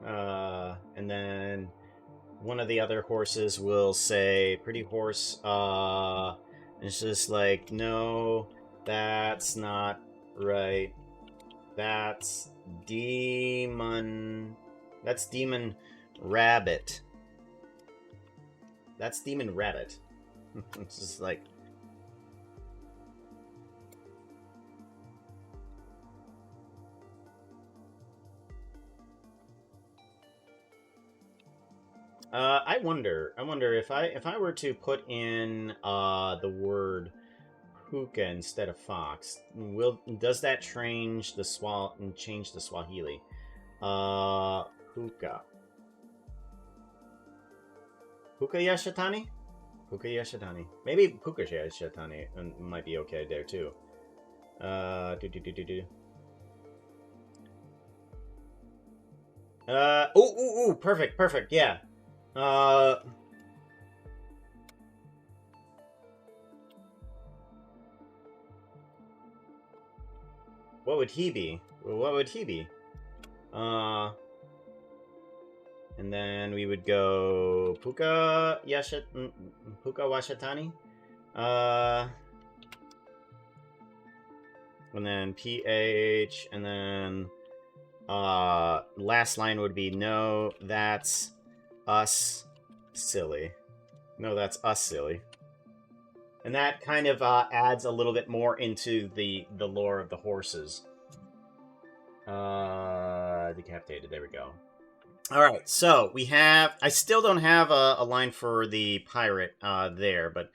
And then one of the other horses will say, pretty horse, it's just like, no, that's not right. That's demon rabbit. That's demon rabbit. It's just like... I wonder if I were to put in the word puka instead of fox, does that change the Swahili? Puka. Puka Yashatani? Puka Yashatani. Maybe Puka Yashatani might be okay there too. Perfect, yeah. What would he be? And then we would go Puka Washatani. And then PH, and then last line would be, no, that's us silly. No, that's us silly. And that kind of adds a little bit more into the lore of the horses. Decapitated, there we go. Alright, so we have... I still don't have a line for the pirate there, but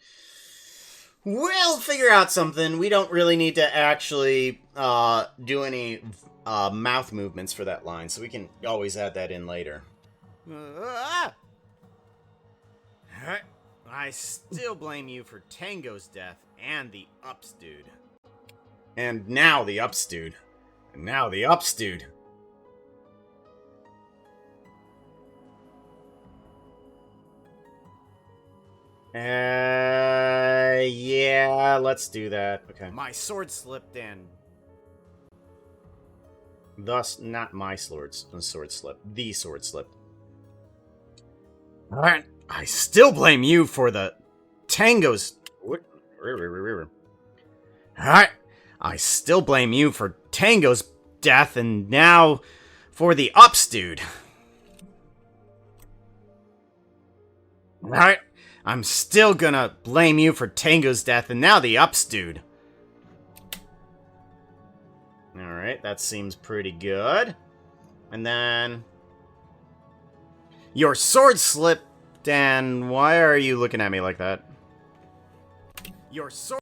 we'll figure out something. We don't really need to actually do any mouth movements for that line, so we can always add that in later. I still blame you for Tango's death and the Ups dude. And now the Ups dude. And now the Ups dude. Yeah, let's do that. Okay. My sword slipped in. Thus, not my sword slip. The sword slip. Alright, I still blame you for the Tango's... Alright, I still blame you for Tango's death, and now for the Ups dude. Alright, I'm still gonna blame you for Tango's death, and now the Ups dude. Alright, that seems pretty good. And then... Your sword slip Dan, why are you looking at me like that? Your sword.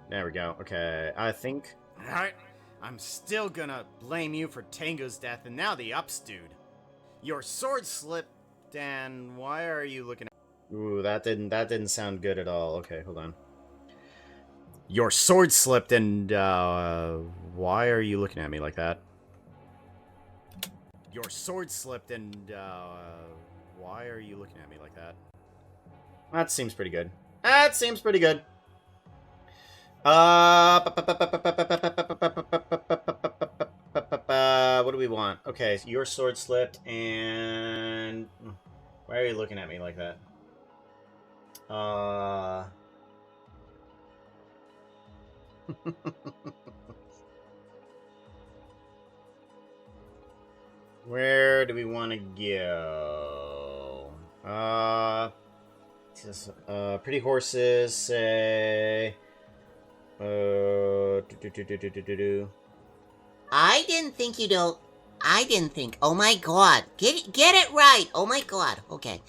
There we go. Okay, I think... Alright. I'm still gonna blame you for Tango's death and now the ups dude. Your sword slipped. Dan, why are you looking at... Ooh, that didn't sound good at all. Okay, hold on. Your sword slipped and, why are you looking at me like that? Your sword slipped and, why are you looking at me like that? That seems pretty good. That seems pretty good. What do we want? Okay, so your sword slipped, and why are you looking at me like that? Where do we want to go? Pretty horses say. I didn't think you don't. I didn't think. Oh my god. Get it right. Oh my god. Okay.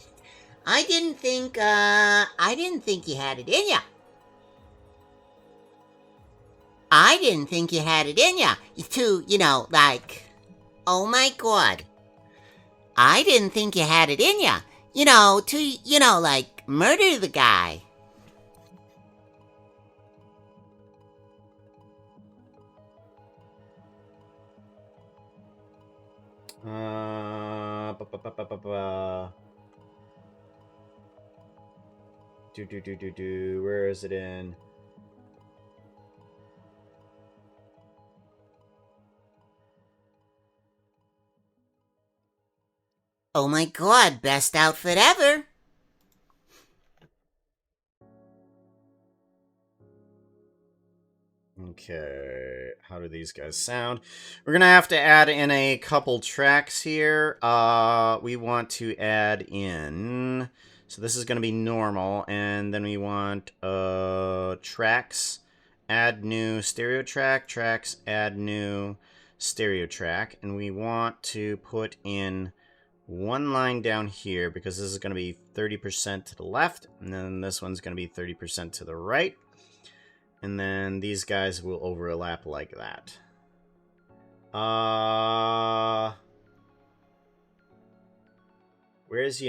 I didn't think you had it in ya. I didn't think you had it in ya. To, like, oh my god. I didn't think you had it in ya. Like, murder the guy. Where is it in? Oh my god, best outfit ever. Okay, how do these guys sound? We're gonna have to add in a couple tracks here. We want to add in... So this is gonna be normal, and then we want tracks, add new stereo track, tracks, add new stereo track, and we want to put in one line down here because this is gonna be 30% to the left, and then this one's gonna be 30% to the right. And then these guys will overlap like that. Where's,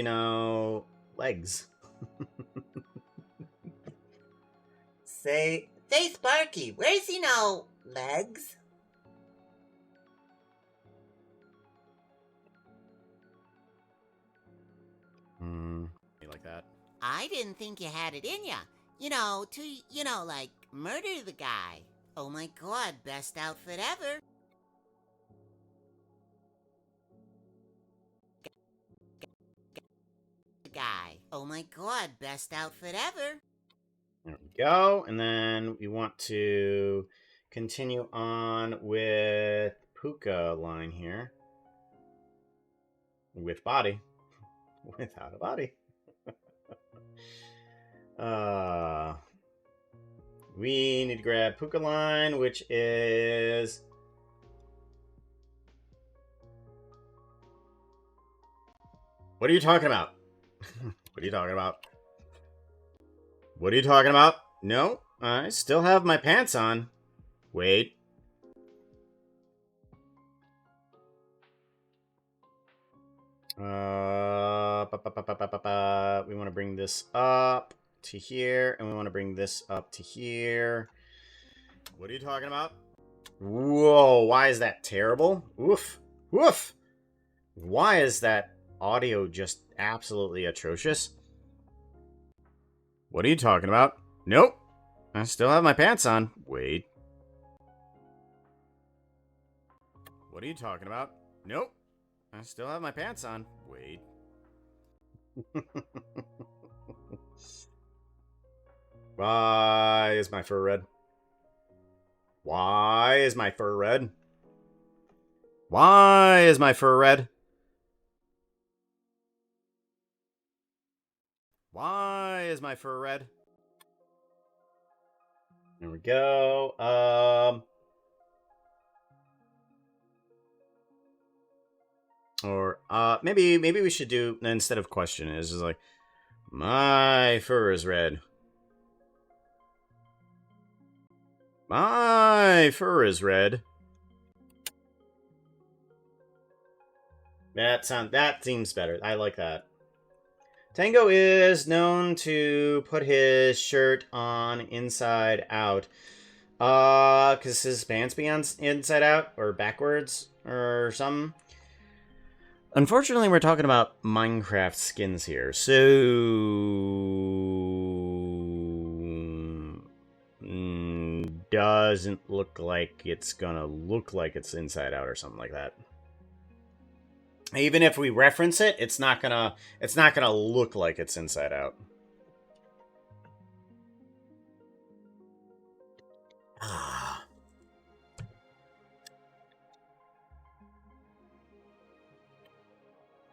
legs? Say, Sparky, where's, legs? Like that. I didn't think you had it in ya. To, like, murder the guy. Oh my god, best outfit ever. Guy. Oh my god, best outfit ever. There we go. And then we want to continue on with Puka line here. With body. Without a body. We need to grab Puka line, which is... What are you talking about? What are you talking about? What are you talking about? No, I still have my pants on. Wait. We want to bring this up to here, and we want to bring this up to here. What are you talking about? Whoa, why is that terrible? Woof. Woof. Why is that audio just absolutely atrocious? What are you talking about? Nope. I still have my pants on. Wait. What are you talking about? Nope. I still have my pants on. Wait. Why is my fur red? Why is my fur red? Why is my fur red? Why is my fur red? There we go. Or maybe we should do, instead of question, it's just like, My fur is red. My fur is red. That seems better. I like that. Tango is known to put his shirt on inside out. Cause his pants be on inside out or backwards or something. Unfortunately, we're talking about Minecraft skins here, so doesn't look like it's gonna look like it's inside out or something like that. Even if we reference it, it's not gonna look like it's inside out. Ah.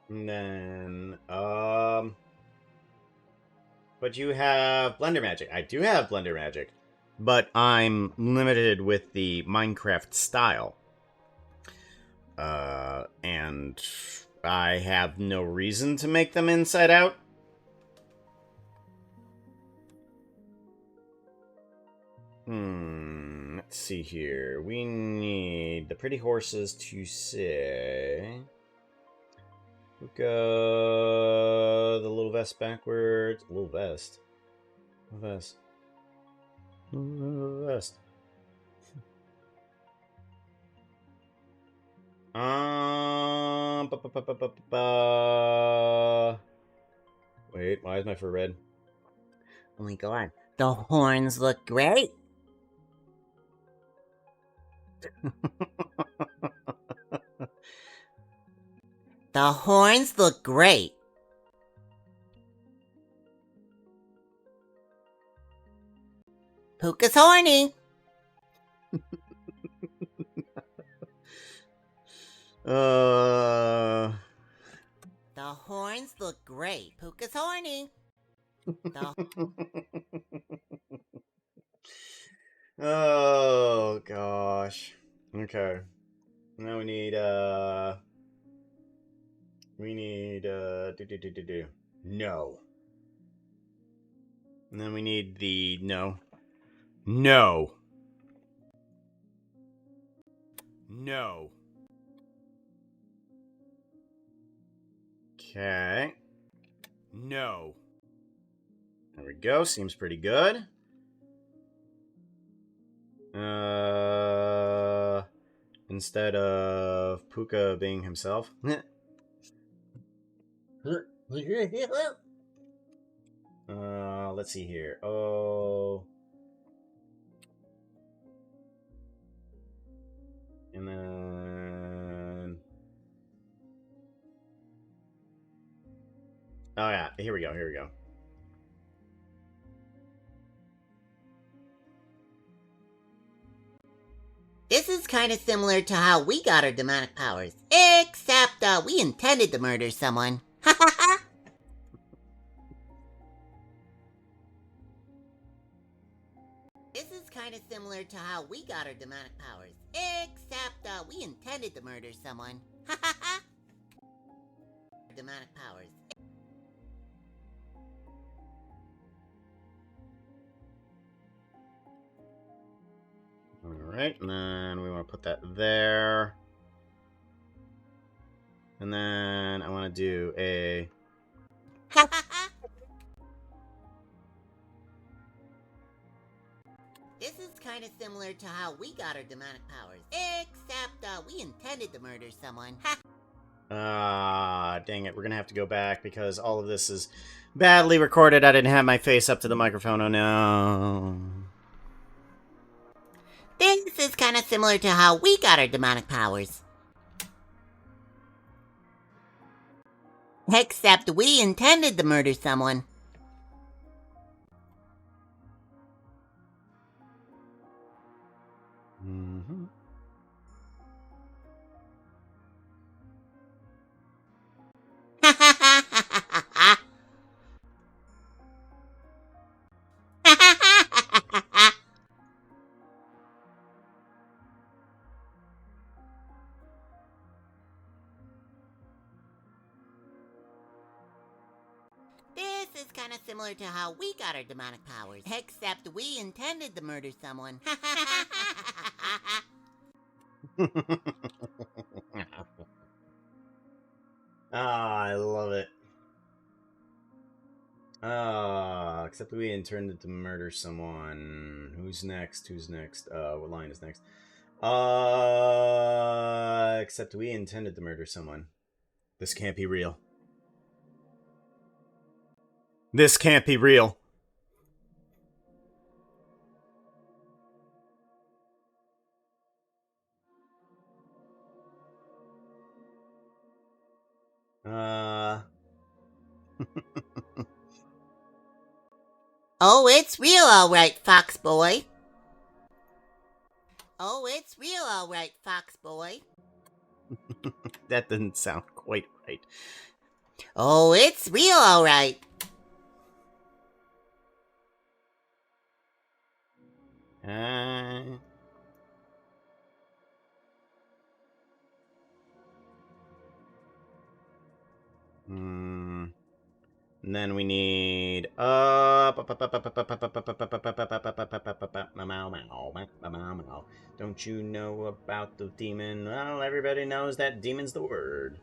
And then, but you have Blender Magic. I do have Blender Magic, but I'm limited with the Minecraft style. And I have no reason to make them inside out. Let's see here. We need the pretty horses to say... Go the little vest backwards. Little vest. Little vest. Little vest. Wait, why is my fur red? Oh my god. The horns look great. The horns look great. Puka's horny. The horns look great. Puka's horny. Oh gosh. Okay. Now we need no. And then we need the no. No. No. Okay. No. There we go. Seems pretty good. Instead of Puka being himself. Let's see here. Oh. And then... Oh yeah, here we go, here we go. This is kind of similar to how we got our demonic powers, except we intended to murder someone. Ha ha ha! This is kind of similar to how we got our demonic powers, except we intended to murder someone. Ha ha ha! Demonic powers. Alright, and then we want to put that there. And then I want to do a... Ha ha ha! This is kind of similar to how we got our demonic powers, except we intended to murder someone. Ha! Dang it, we're gonna have to go back because all of this is badly recorded. I didn't have my face up to the microphone, oh no. This is kind of similar to how we got our demonic powers. Except we intended to murder someone. Mm-hmm. Ha ha ha ha ha ha ha! Ha ha ha ha ha ha! This is kind kind of similar to how we got our demonic powers, except we intended to murder someone. Ah, I love it. Except we intended to murder someone. Who's next? Who's next? What line is next? Except we intended to murder someone. This can't be real. This can't be real. Oh, it's real all right, Fox Boy. Oh, it's real all right, Fox Boy. That didn't sound quite right. Oh, it's real all right. Uh, And then we need Don't you know about the demon? Well, everybody knows that demon's the word.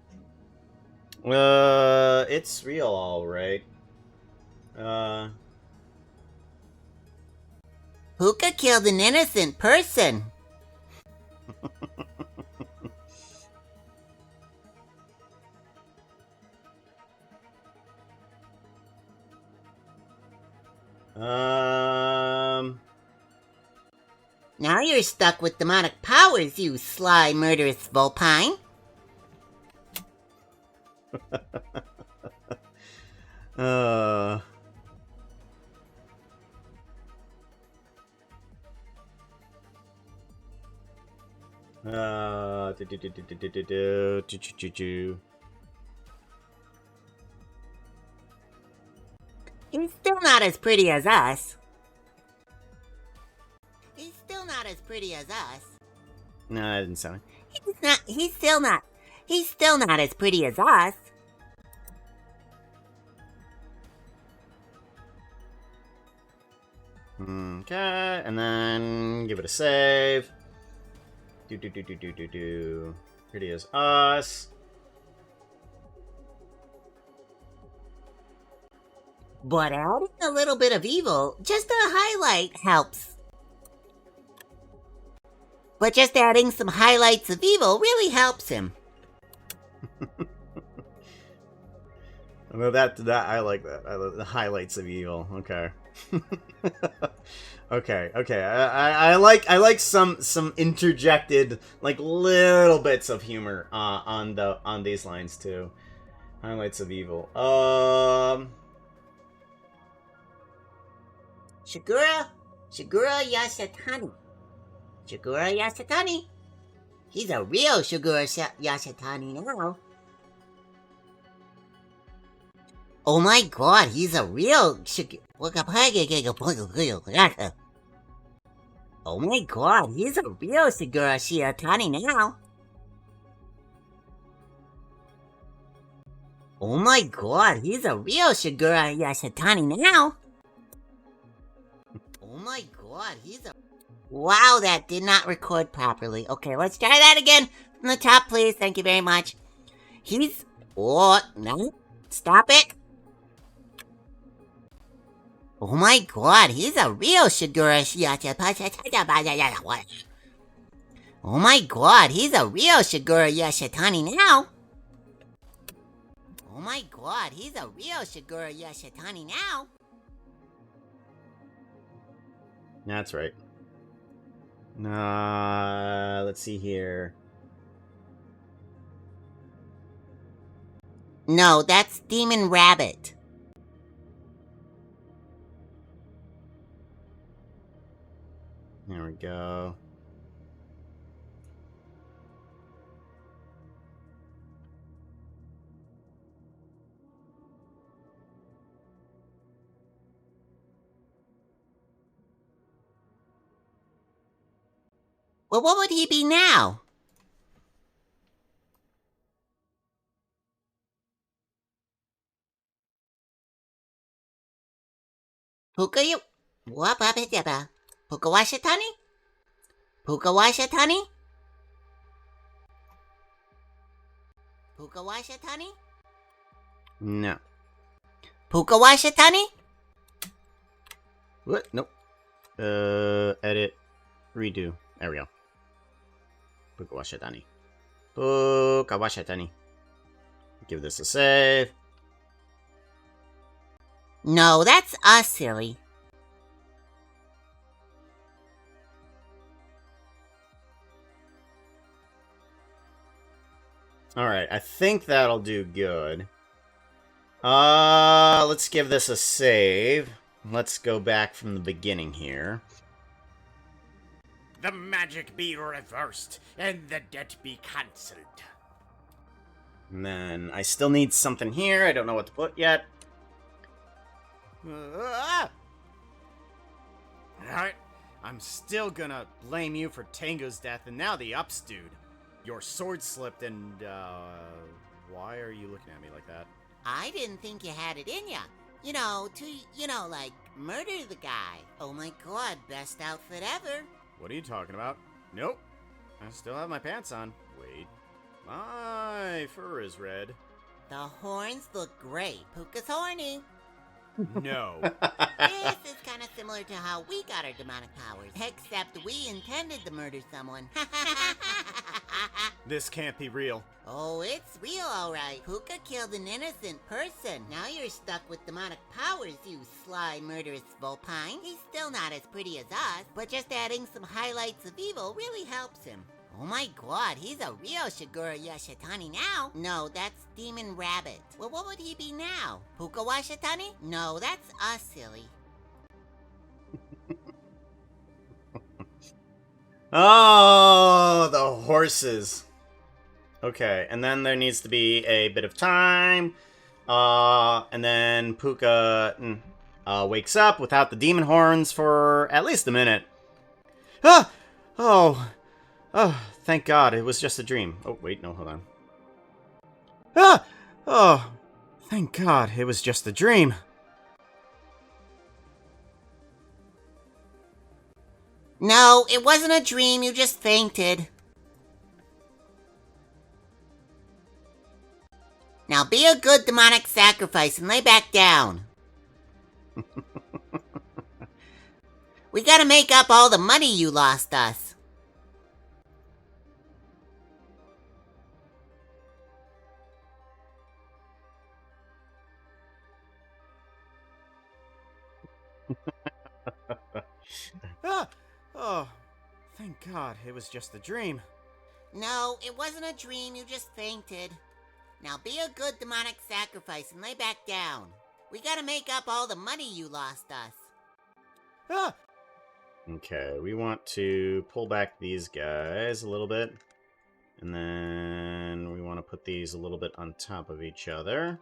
It's real, all right. Puka killed an innocent person. Now you're stuck with demonic powers, you sly, murderous vulpine. uh. He's still not as pretty as us. He's still not as pretty as us. No, that didn't sound. He's still not as pretty as us. Okay, and then give it a save. Pretty as us. But adding a little bit of evil, just a highlight, helps. But just adding some highlights of evil really helps him. Well, that I like that. I love the highlights of evil. Okay. okay. I like some interjected like little bits of humor on these lines too. Highlights of evil. Shigura Yashatani. Shigura Yashatani. He's a real Shigura Yashatani now. Oh my god, he's a real Oh my god, he's a real Shigura Shiatani now. Oh my god, he's a real Shigura Yashatani now. Oh my god, he's a... Wow, that did not record properly. Okay, let's try that again from the top, please. Thank you very much. He's... Oh, no. Stop it. Oh my god, he's a real Shigura Yashatani. Oh my god, he's a real Shigura Yashatani now. Oh my god, he's a real Shigura Yashatani now. That's right. Let's see here. No, that's Demon Rabbit. There we go. Well, what would he be now? Puka you. What, Puka Washatani? Puka Washatani? Puka Washatani? No. Puka Washatani? What? Nope. Edit. Redo. There we go. Puka Washatani. Puka Washatani. Give this a save. No, that's us, silly. Alright, I think that'll do good. Let's give this a save. Let's go back from the beginning here. The magic be reversed, and the debt be cancelled. And then I still need something here. I don't know what to put yet. Alright, I'm still gonna blame you for Tango's death, and now the ups dude. Your sword slipped and, why are you looking at me like that? I didn't think you had it in ya. Like, murder the guy. Oh my god, best outfit ever. What are you talking about? Nope. I still have my pants on. Wait. My fur is red. The horns look great. Puka's horny. No. This is kind of similar to how we got our demonic powers, except we intended to murder someone. This can't be real. Oh, it's real, alright. Puka killed an innocent person. Now you're stuck with demonic powers, you sly, murderous Vulpine. He's still not as pretty as us, but just adding some highlights of evil really helps him. Oh my god, he's a real Shigura Yashatani now. No, that's Demon Rabbit. Well, what would he be now? Puka Washatani? No, that's us, silly. Oh, the horses. Okay, and then there needs to be a bit of time. And then Puka wakes up without the demon horns for at least a minute. Ah! Oh, thank God, it was just a dream. Oh, wait, no, hold on. Ah! Oh, thank God, it was just a dream. No, it wasn't a dream, you just fainted. Now be a good demonic sacrifice and lay back down. We gotta make up all the money you lost us. Ah! Oh, thank God, it was just a dream. No, it wasn't a dream, you just fainted. Now be a good demonic sacrifice and lay back down. We gotta make up all the money you lost us. Ah! Okay, we want to pull back these guys a little bit. And then we want to put these a little bit on top of each other.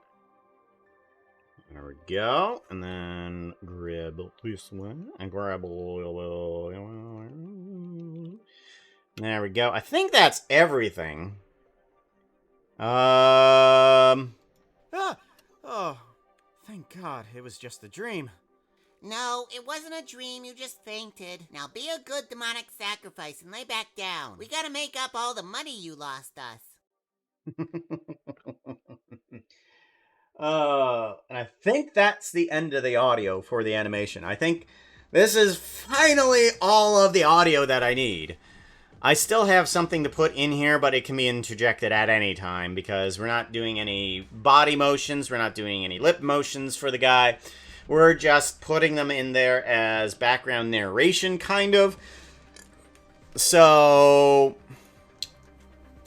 There we go. And then grab this one. And grab... There we go. I think that's everything. Oh, thank God, it was just a dream. No, it wasn't a dream, you just fainted. Now be a good demonic sacrifice and lay back down. We gotta make up all the money you lost us. And I think that's the end of the audio for the animation. I think this is finally all of the audio that I need. I still have something to put in here, but it can be interjected at any time because we're not doing any body motions, we're not doing any lip motions for the guy. We're just putting them in there as background narration, kind of. So,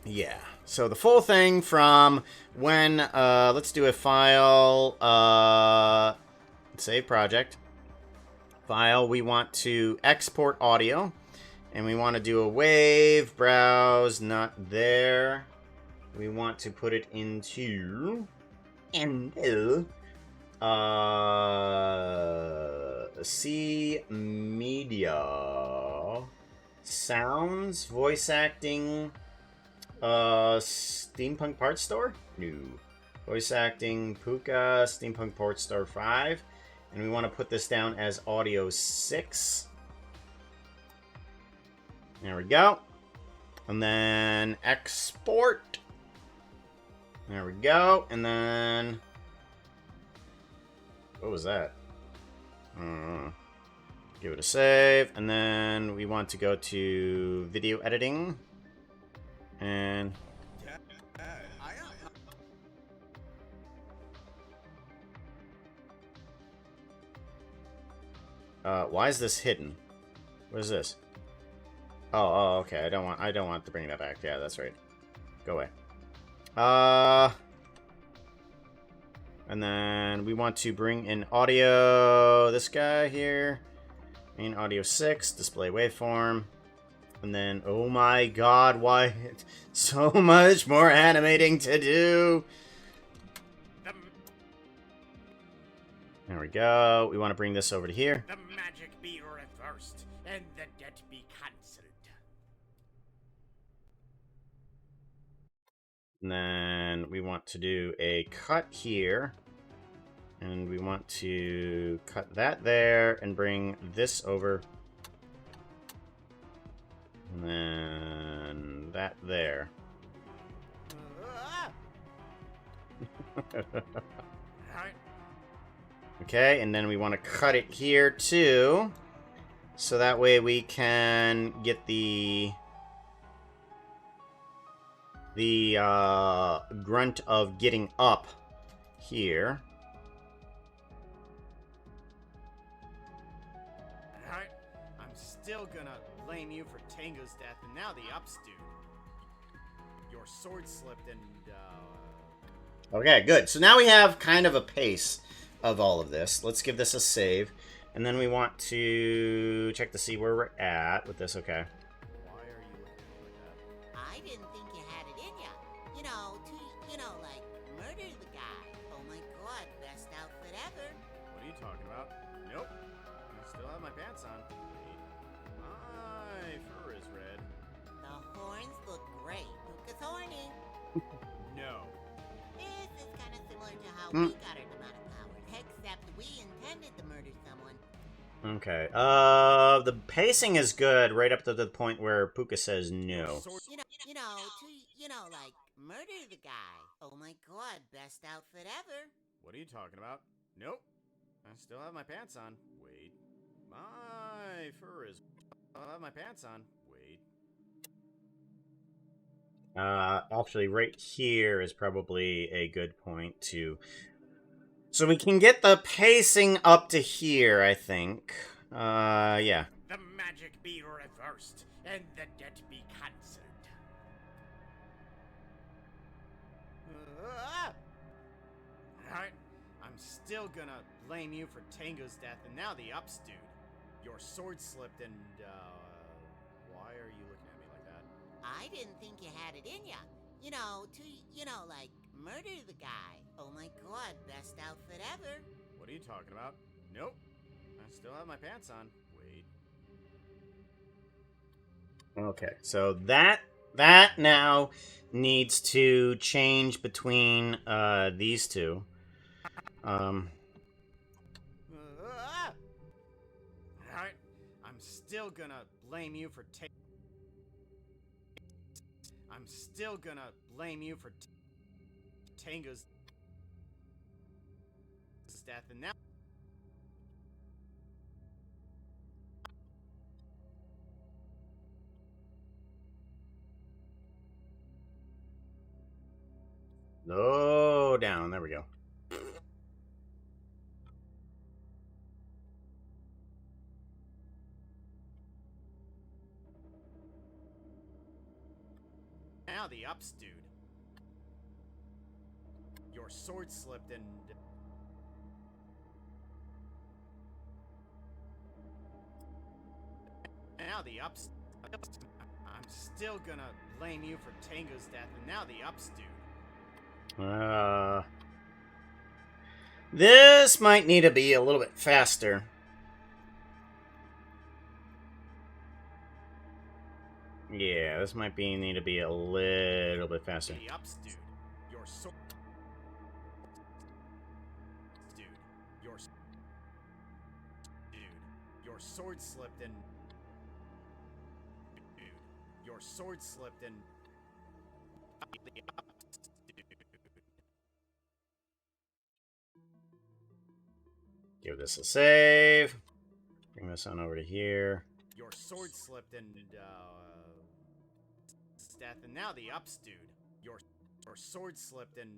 yeah. So the full thing from when, let's do a file, save project. File, we want to export audio. And we want to do a wave, browse, not there. We want to put it into, C media, sounds, voice acting, steampunk parts store? No. Voice acting, Puka, steampunk parts store 5. And we want to put this down as audio 6. There we go. And then export. There we go. And then... what was that? Give it a save. And then we want to go to video editing. And... why is this hidden? What is this? Oh, okay. I don't want to bring that back. Yeah, that's right. Go away. And then we want to bring in audio. This guy here. Main audio 6. Display waveform. And then, oh my god, why? So much more animating to do. There we go. We want to bring this over to here. The magic be reversed, and the debt be cancelled. And then we want to do a cut here. And we want to cut that there and bring this over. And then that there. Okay, and then we want to cut it here too. So that way we can get the grunt of getting up here. I'm still gonna blame you for Tango's death, and now the ups dude. Your sword slipped and, Okay, good. So now we have kind of a pace of all of this. Let's give this a save. And then we want to check to see where we're at with this. Okay. why are you looking at me like that? I didn't think you had it in ya. You know, to, like, murder the guy. Oh my god, best outfit ever. What are you talking about? Nope. I still have my pants on. Wait. My fur is red. The horns look great. Puka's horny. No. This is kind of similar to how we got our demonic powers, except we intended to murder someone. Okay. The pacing is good right up to the point where Puka says no. Like, murder the guy. Oh my god, best outfit ever. What are you talking about? Nope. I still have my pants on. Wait. My fur is... I have my pants on. Wait. Actually, right here is probably a good point to... So we can get the pacing up to here, I think. Yeah. The magic be reversed, and the debt be cancelled. I'm still gonna blame you for Tango's death, and now the ups dude. Your sword slipped and, why are you looking at me like that? I didn't think you had it in ya. You know, to, like, murder the guy. Oh my god, best outfit ever. What are you talking about? Nope. I still have my pants on. Wait. Okay, so that now needs to change between these two. I'm still gonna blame you for Tango's death, and now Low down. There we go. the ups dude. Your sword slipped and... Now the ups... I'm still gonna blame you for Tango's death, and now the ups dude. This might need to be a little bit faster. Yeah, this might need to be a little bit faster. The ups dude. Your sword... Dude. Your... sword slipped and... Dude, your sword slipped and... Give this a save. Bring this on over to here. Your sword slipped and, death, and now the ups, dude. Your sword slipped and,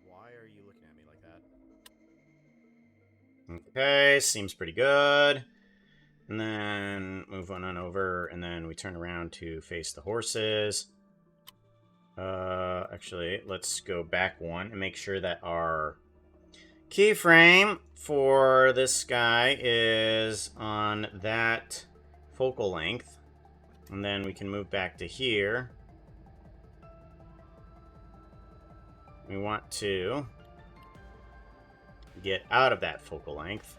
why are you looking at me like that? Okay, seems pretty good. And then move on over, and then we turn around to face the horses. Actually, let's go back one and make sure that our keyframe for this guy is on that focal length. And then we can move back to here. We want to get out of that focal length.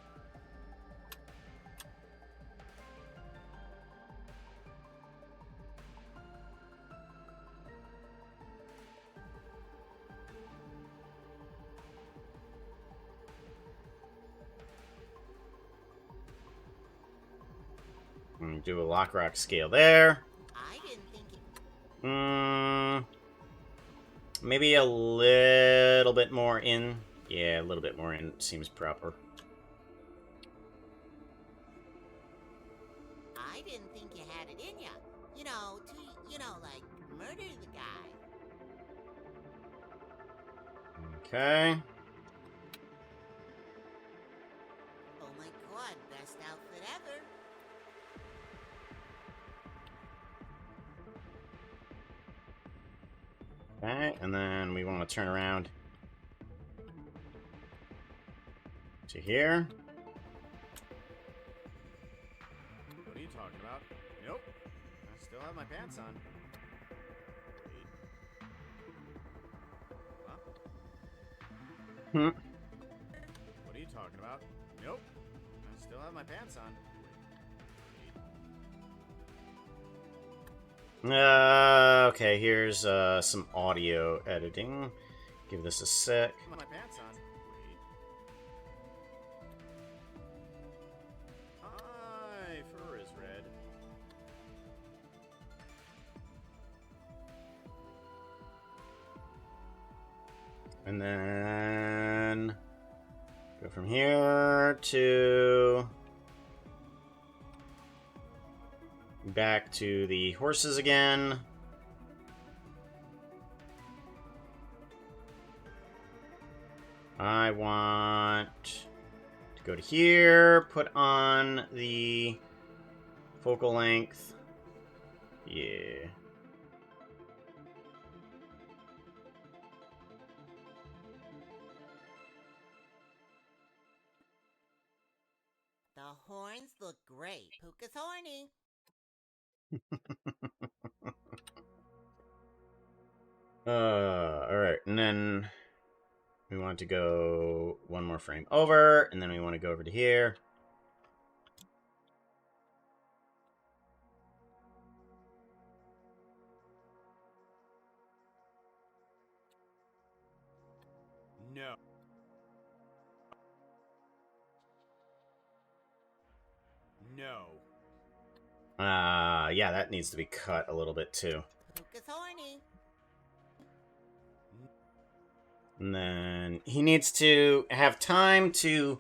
And do a lock rock scale there. I didn't think it. Maybe a little bit more in. Yeah, a little bit more in seems proper. I didn't think you had it in ya. Like, murder the guy. Okay. Oh my god, best outfit ever. Okay, and then we want to turn around to here. What are you talking about? Nope. I still have my pants on. Wait. Huh? Hmm. What are you talking about? Nope. I still have my pants on. Okay, here's some audio editing. Give this a sec. My pants on. Wait. My fur is red. And then go from here to back to the horses again. I want to go to here, put on the focal length. Yeah. The horns look great. Puka's horny. Alright, and then we want to go one more frame over, and then we want to go over to here. No. No. Yeah, that needs to be cut a little bit too. Puka's horny. And then he needs to have time to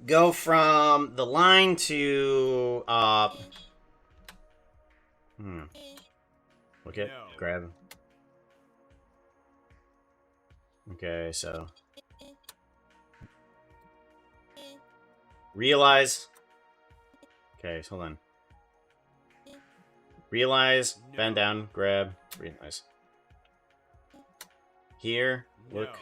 go from the line to look at No. grab. Okay, so realize. Okay, so hold on. Realize, No. bend down, grab, realize. Here, look. No.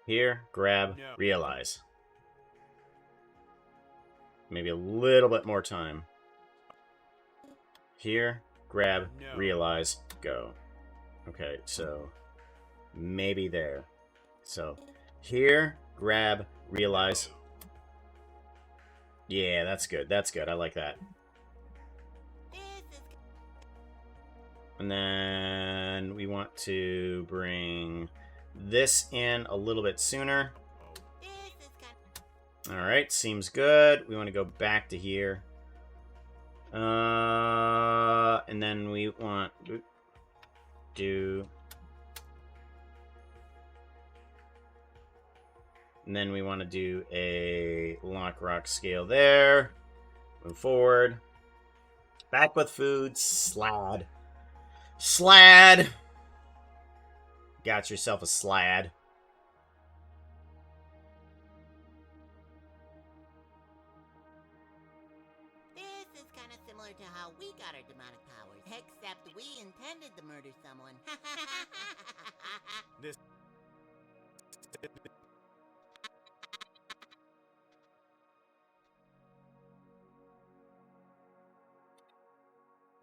Here, grab, No. realize. Maybe a little bit more time. Here, grab, No. realize, go. Okay, so maybe there. So here, grab, realize. Yeah, that's good. That's good. I like that. And then we want to bring this in a little bit sooner. Alright, seems good. We want to go back to here. And then we want do. And then we want to do a lock rock scale there. Move forward. Back with food. Slad. Slad. Got yourself a slad. This is kind of similar to how we got our demonic powers, except we intended to murder someone. This.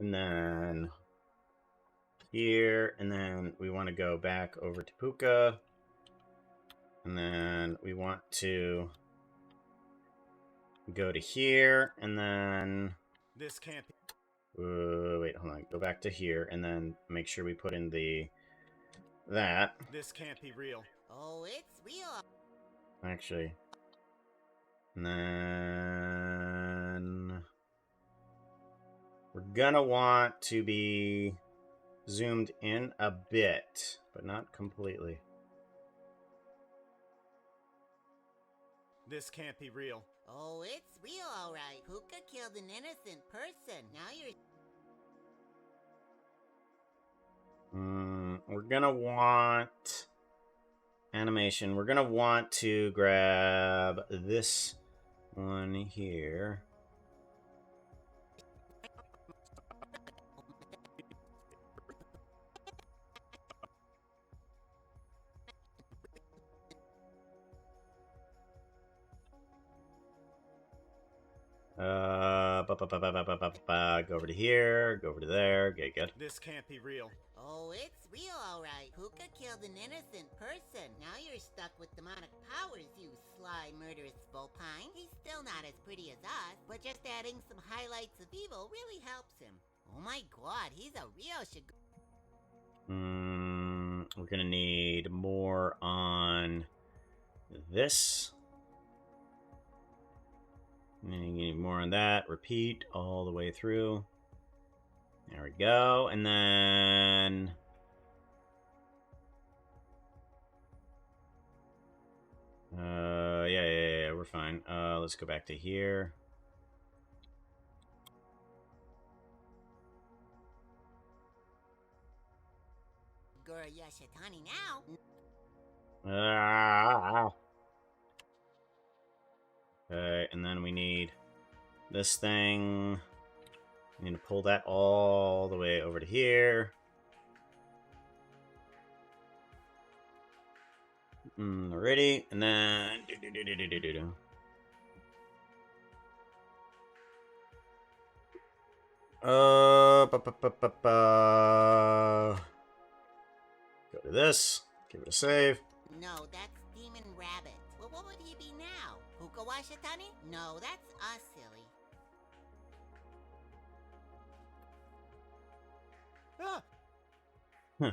And then here, and then we want to go back over to Puka. And then we want to go to here, and then This can't be. wait, hold on. Go back to here, and then make sure we put in that. This can't be real. Oh, it's real. Actually. And then we're gonna want to be zoomed in a bit, but not completely. This can't be real. Oh, it's real, all right. Puka killed an innocent person. Now you're... We're gonna want animation. We're gonna want to grab this one here. Go over to here, go over to there. Okay, good. This can't be real. Oh, it's real, all right. Puka killed an innocent person. Now you're stuck with demonic powers, you sly, murderous Vulpine. He's still not as pretty as us, but just adding some highlights of evil really helps him. Oh my god, he's a real We're gonna need more on this. And then you need more on that. Repeat all the way through. There we go. And then yeah, we're fine. Let's go back to here. Gura Yashatani now. Okay, and then we need this thing. We need to pull that all the way over to here. Ready, and then go to this. Give it a save. No, that's Demon Rabbit. Well, what would he be now? Puka Washatani? No, that's us, silly. Ah! Huh.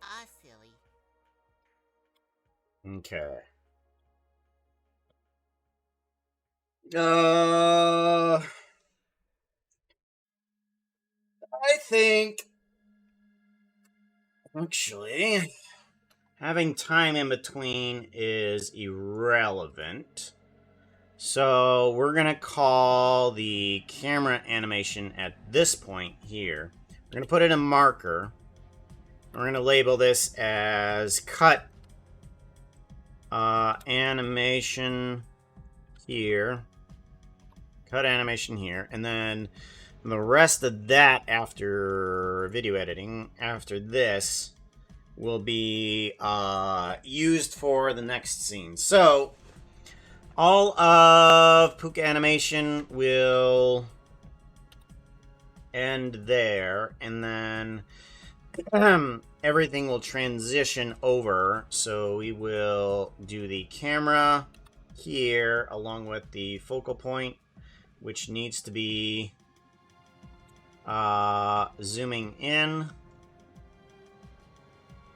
Us, silly. Okay. I think actually having time in between is irrelevant. So we're gonna call the camera animation at this point here. We're gonna put it in marker. We're gonna label this as cut animation here. Cut animation here, and then the rest of that after video editing, after this, will be used for the next scene. So all of Puka animation will end there, and then everything will transition over. So we will do the camera here along with the focal point, which needs to be zooming in.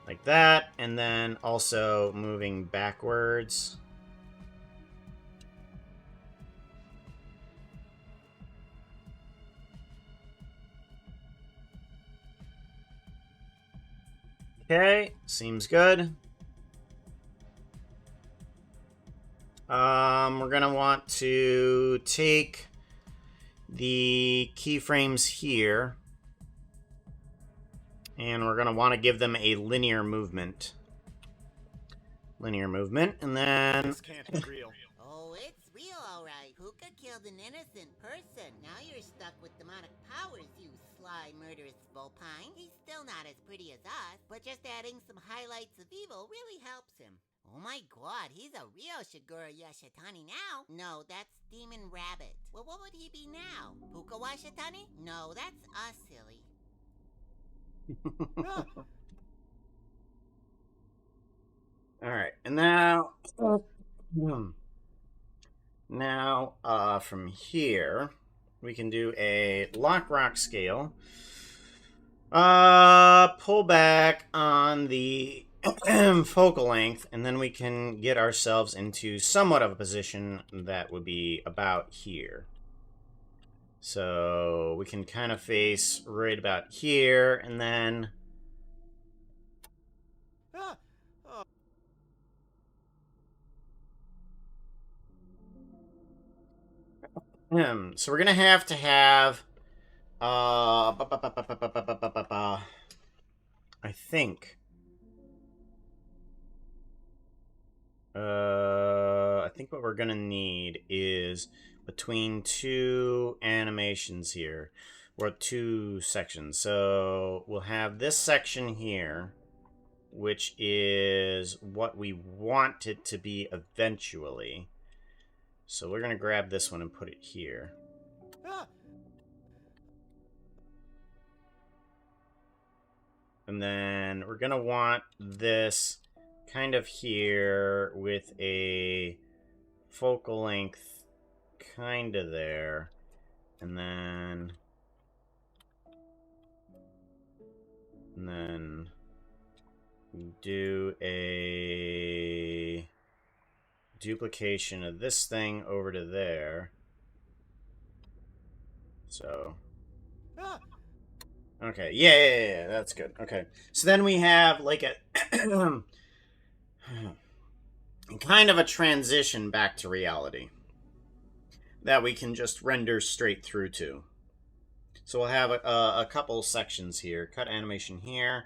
like that, and then also moving backwards. Okay, seems good. We're gonna want to take the keyframes here, and we're gonna want to give them a linear movement. And then This can't be real. Oh, it's real, alright. Puka killed an innocent person. Now you're stuck with demonic powers, you sly, murderous Vulpine. He's still not as pretty as us, but just adding some highlights of evil really helps him. Oh my god, he's a real Shigura Yashatani now. No, that's Demon Rabbit. Well, what would he be now? Puka Washatani? No, that's us, silly. Alright, and now from here we can do a lock rock scale. Pull back on the focal length, and then we can get ourselves into somewhat of a position that would be about here. So we can kind of face right about here, and then so we're gonna have I think what we're gonna need is between two animations here, or two sections. So we'll have this section here, which is what we want it to be eventually. So we're gonna grab this one and put it here. And then we're gonna want this kind of here with a focal length kind of there. And then do a duplication of this thing over to there. So okay, yeah, that's good. Okay, so then we have like a kind of a transition back to reality that we can just render straight through to. So we'll have a couple sections here. Cut animation here,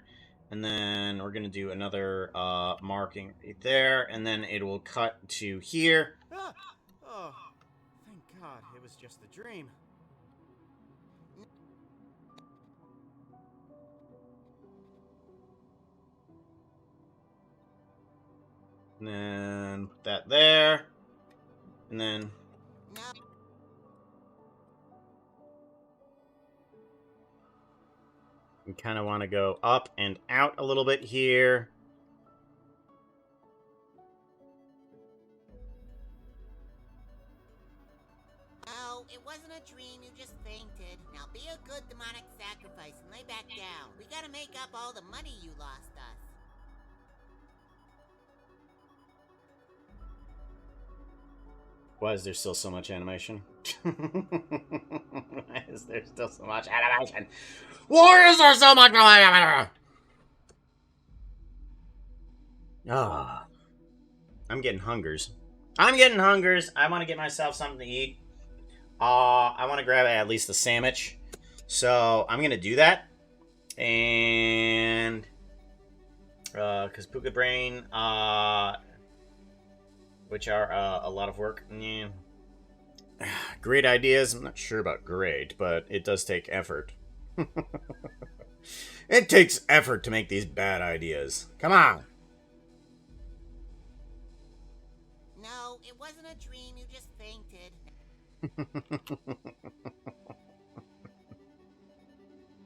and then we're going to do another marking right there, and then it will cut to here. Oh, thank God it was just a dream. And then put that there, and then No. we kind of want to go up and out a little bit here. No, it wasn't a dream, you just fainted. Now be a good demonic sacrifice and lay back down. We gotta make up all the money you lost us. Why is there still so much animation? Why is there still so much animation? Why is there so much animation? Ah, I'm getting hungers. I want to get myself something to eat. I want to grab at least a sandwich. So I'm gonna do that. And because Puka Brain, which are a lot of work. Yeah. Great ideas. I'm not sure about great, but it does take effort. It takes effort to make these bad ideas. Come on. No, it wasn't a dream, you just fainted.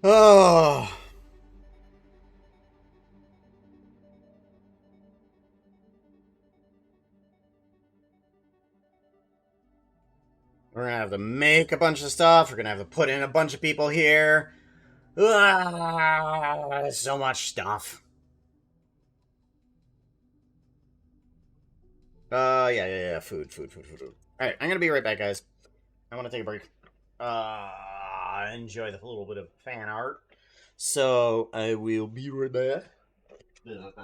Oh. We're gonna have to make a bunch of stuff. We're gonna have to put in a bunch of people here. So much stuff. Yeah. Food. All right, I'm gonna be right back, guys. I want to take a break. Enjoy the little bit of fan art. So I will be right back. Yep.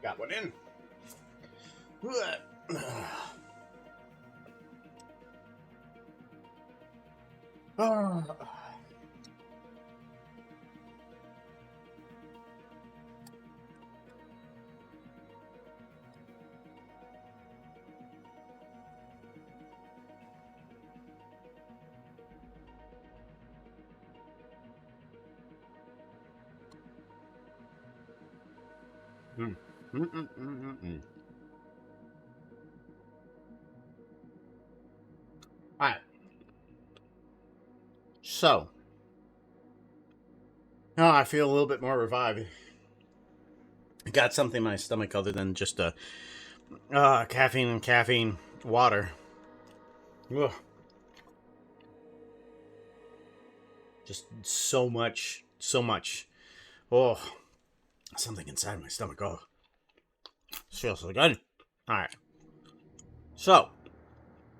Got one in. Mm. Alright. So. Oh, I feel a little bit more revived. I got something in my stomach other than just caffeine water. Ugh. Just so much. Oh, something inside my stomach. Oh, this feels so good. Alright. So,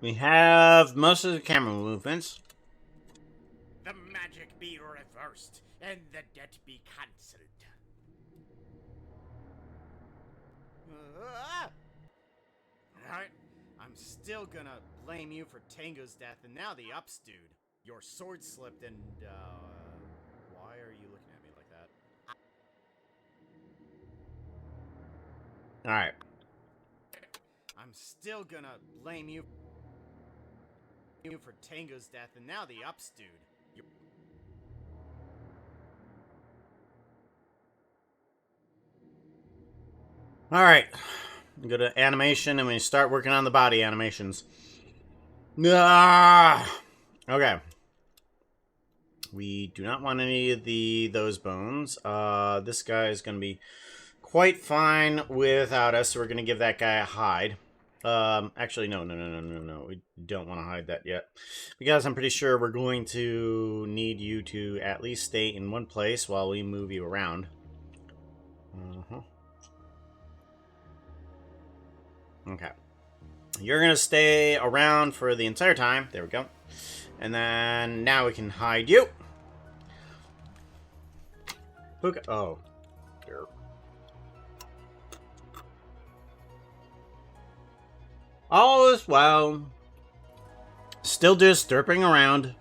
we have most of the camera movements. The magic be reversed, and the debt be cancelled. Alright, I'm still gonna blame you for Tango's death, and now the ups dude. Your sword slipped, and, why are you looking at me like that? Alright. I'm still gonna blame you for Tango's death, and now the ups dude. Alright. Go to animation and we start working on the body animations. Ah! Okay. We do not want any of those bones. This guy is going to be quite fine without us, so we're going to give that guy a hide. Actually, no. We don't want to hide that yet. Because I'm pretty sure we're going to need you to at least stay in one place while we move you around. Okay. You're going to stay around for the entire time. There we go. And then now we can hide you. Look. Oh. Here. All is well. Still just derping around.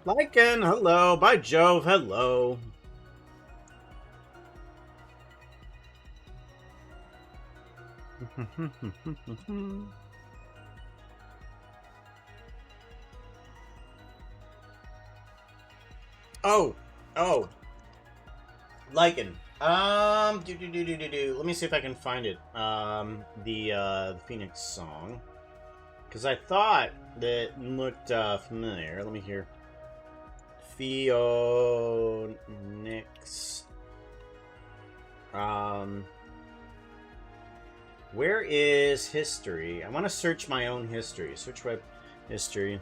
Lycan, hello. By Jove, hello. Oh. Lycan. Let me see if I can find it. The Phoenix song. Because I thought that looked familiar. Let me hear. Phoenix. Where is history? I want to search my own history. Search web history.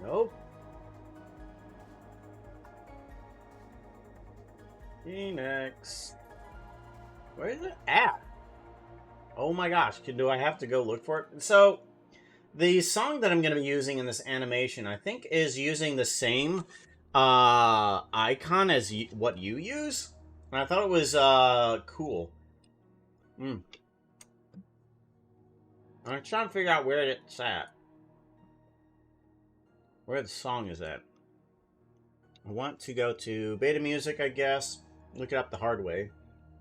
Nope. Phoenix. Where is it at? Oh my gosh, do I have to go look for it? So, the song that I'm going to be using in this animation, I think, is using the same icon as what you use. And I thought it was cool. I'm trying to figure out where it's at. Where the song is at. I want to go to beta music, I guess. Look it up the hard way.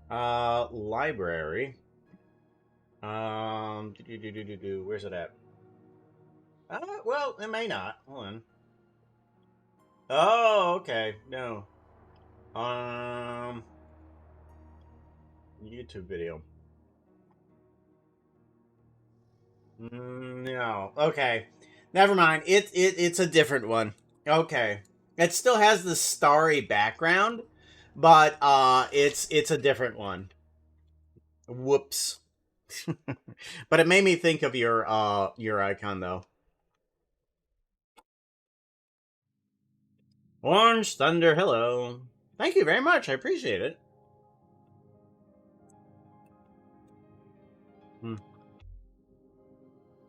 Library. Where's it at? Well, it may not. Hold on. Oh, okay. No. YouTube video. No. Okay. Never mind. It's a different one. Okay. It still has the starry background, but it's a different one. Whoops. But it made me think of your icon though. Orange Thunder, hello. Thank you very much. I appreciate it. All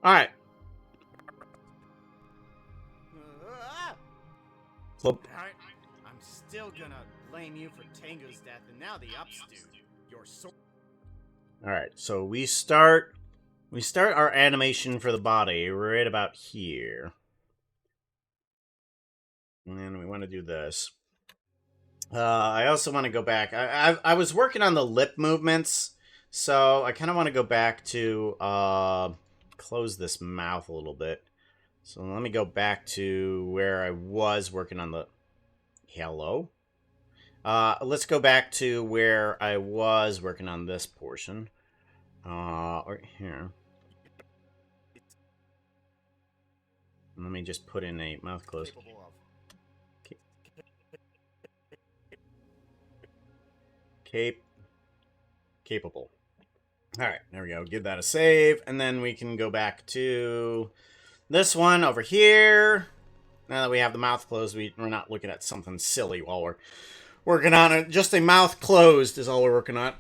right. Alright, I'm still gonna blame you for Tango's death, and now the ups dude. Your sword. All right. So we start our animation for the body right about here. And then we want to do this. I also want to go back. I was working on the lip movements, so I kind of want to go back to close this mouth a little bit. So let me go back to where I was working on the... Hello? Let's go back to where I was working on this portion. Right here. Let me just put in a mouth close. Capable. Alright, there we go. Give that a save, and then we can go back to this one over here. Now that we have the mouth closed, we're not looking at something silly while we're working on it. Just a mouth closed is all we're working on.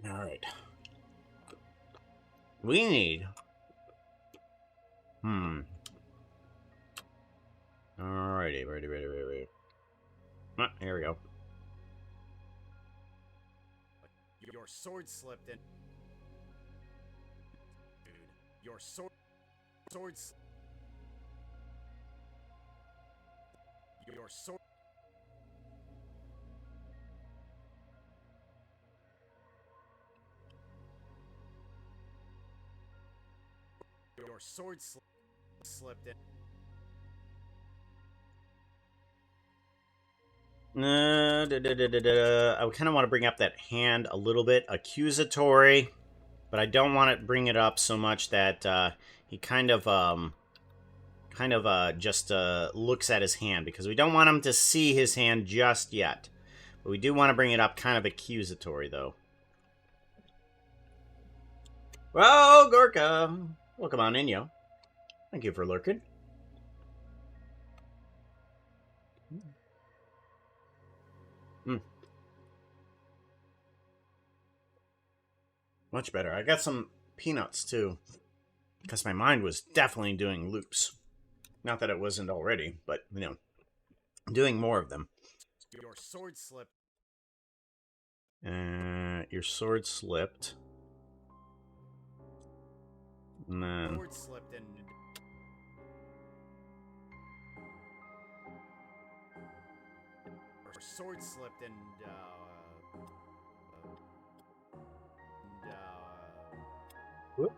Alright. We need... Alrighty, ready. Ah, here we go. Your sword slipped and... Dude, your sword... Your sword... Your sword slipped in... I kind of want to bring up that hand a little bit, accusatory, but I don't want to bring it up so much that he kind of just looks at his hand, because we don't want him to see his hand just yet. But we do want to bring it up kind of accusatory, though. Well, Gorka, welcome on in, yo. Thank you for lurking. Much better. I got some peanuts, too. Because my mind was definitely doing loops. Not that it wasn't already, but, you know, doing more of them. Your sword slipped. Your sword slipped. And then... Sword slipped and... Your sword slipped and, Whoop.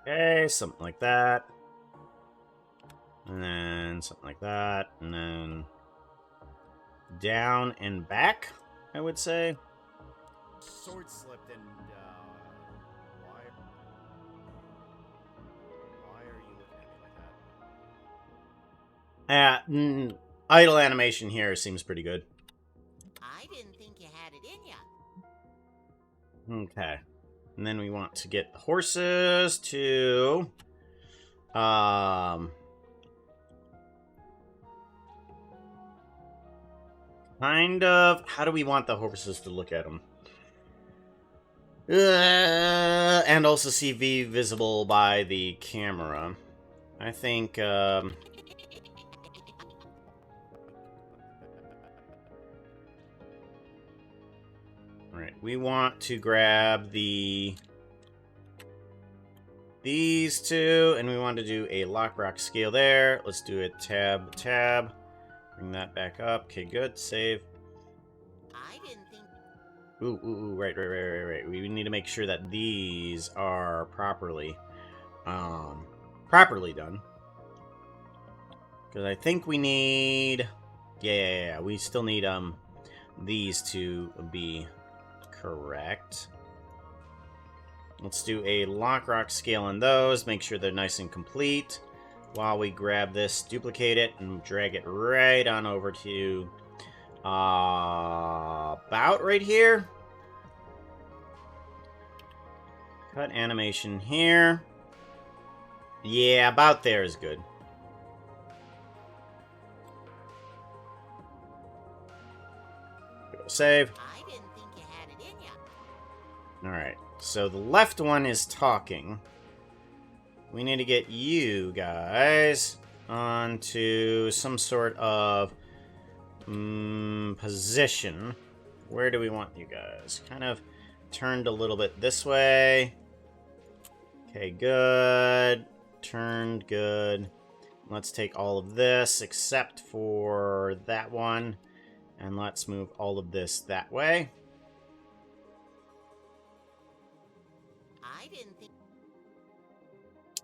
Okay, something like that. And then something like that. And then down and back, I would say. Sword slipped and, why are you looking at me like that? Idle animation here seems pretty good. I didn't think you had it in ya. Okay. And then we want to get the horses to... kind of... How do we want the horses to look at them? And also see V visible by the camera. I think... Alright, we want to grab these two, and we want to do a lock rock scale there. Let's do it tab. Bring that back up. Okay, good. Save. I didn't think... Ooh, right. We need to make sure that these are properly done. Because I think we need... Yeah, we still need, these to be correct. Let's do a lock rock scale on those. Make sure they're nice and complete. while we grab this, duplicate it, and drag it right on over to about right here. Cut animation here. Yeah, about there is good. Go save. I didn't think you had it in ya. Alright, so the left one is talking. We need to get you guys onto some sort of position. Where do we want you guys? Kind of turned a little bit this way. Okay, good. Turned, good. Let's take all of this except for that one. And let's move all of this that way.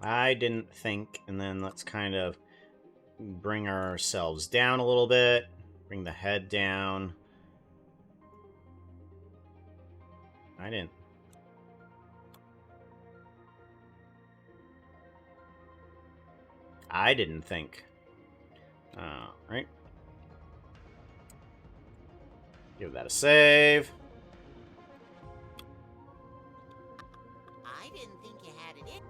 I didn't think. And then let's kind of bring ourselves down a little bit. Bring the head down. I didn't. I didn't think. Right. Give that a save. I didn't think you had it in.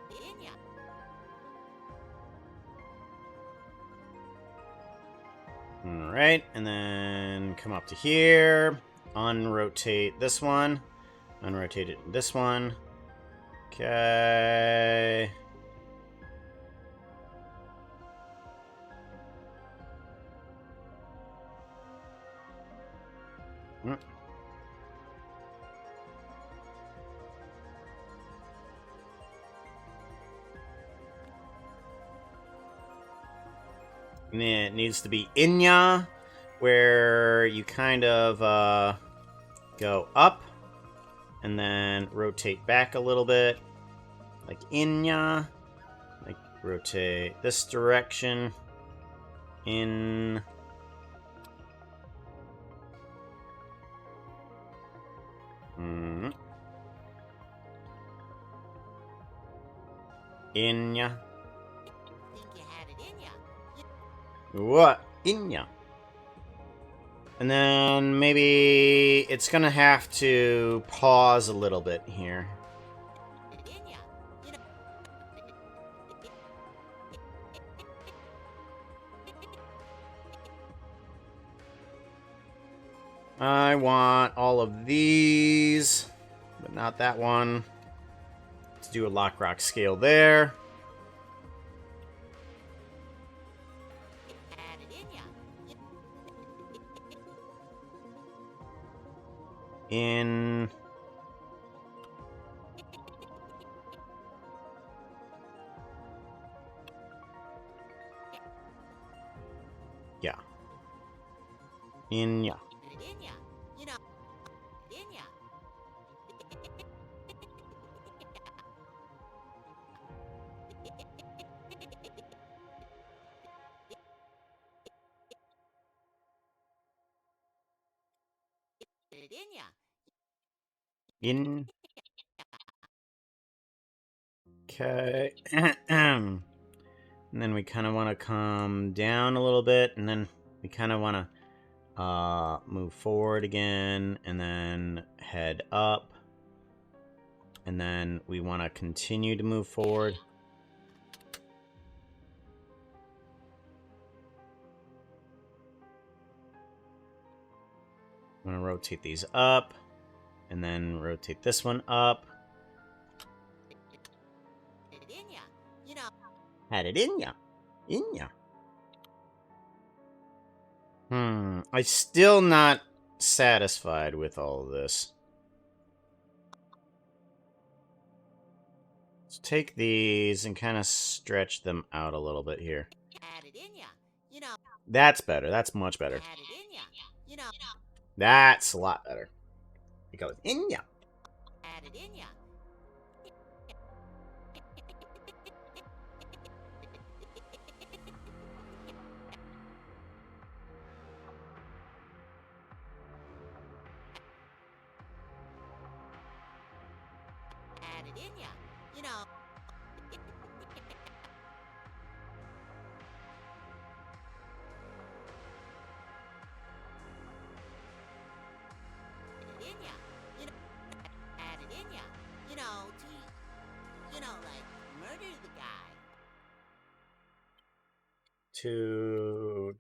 In ya. Alright, and then come up to here. Unrotate this one. Unrotate it this one. Okay. And it needs to be Inya, where you kind of go up and then rotate back a little bit, like Inya. Like rotate this direction. In. Inya. Think you had it in ya. What? Inya. And then maybe it's gonna have to pause a little bit here. In ya. You know. I want all of these, but not that one. Let's do a lock rock scale there. Had it in ya. In. Yeah. In, yeah. In ya. You know. In ya. In ya. In. Okay. And then we kind of want to come down a little bit, and then we kind of want to move forward again, and then head up. And then we want to continue to move forward. I'm going to rotate these up, and then rotate this one up. In ya. You know. Had it in ya. In ya. I'm still not satisfied with all of this. Let's take these and kind of stretch them out a little bit here. Had it in ya. You know. That's better. That's much better. Had it in ya. You know. That's a lot better. It goes in ya. Had it in ya. it in ya. You know. In ya. You know. Had it in ya. You know, like, murder the guy. To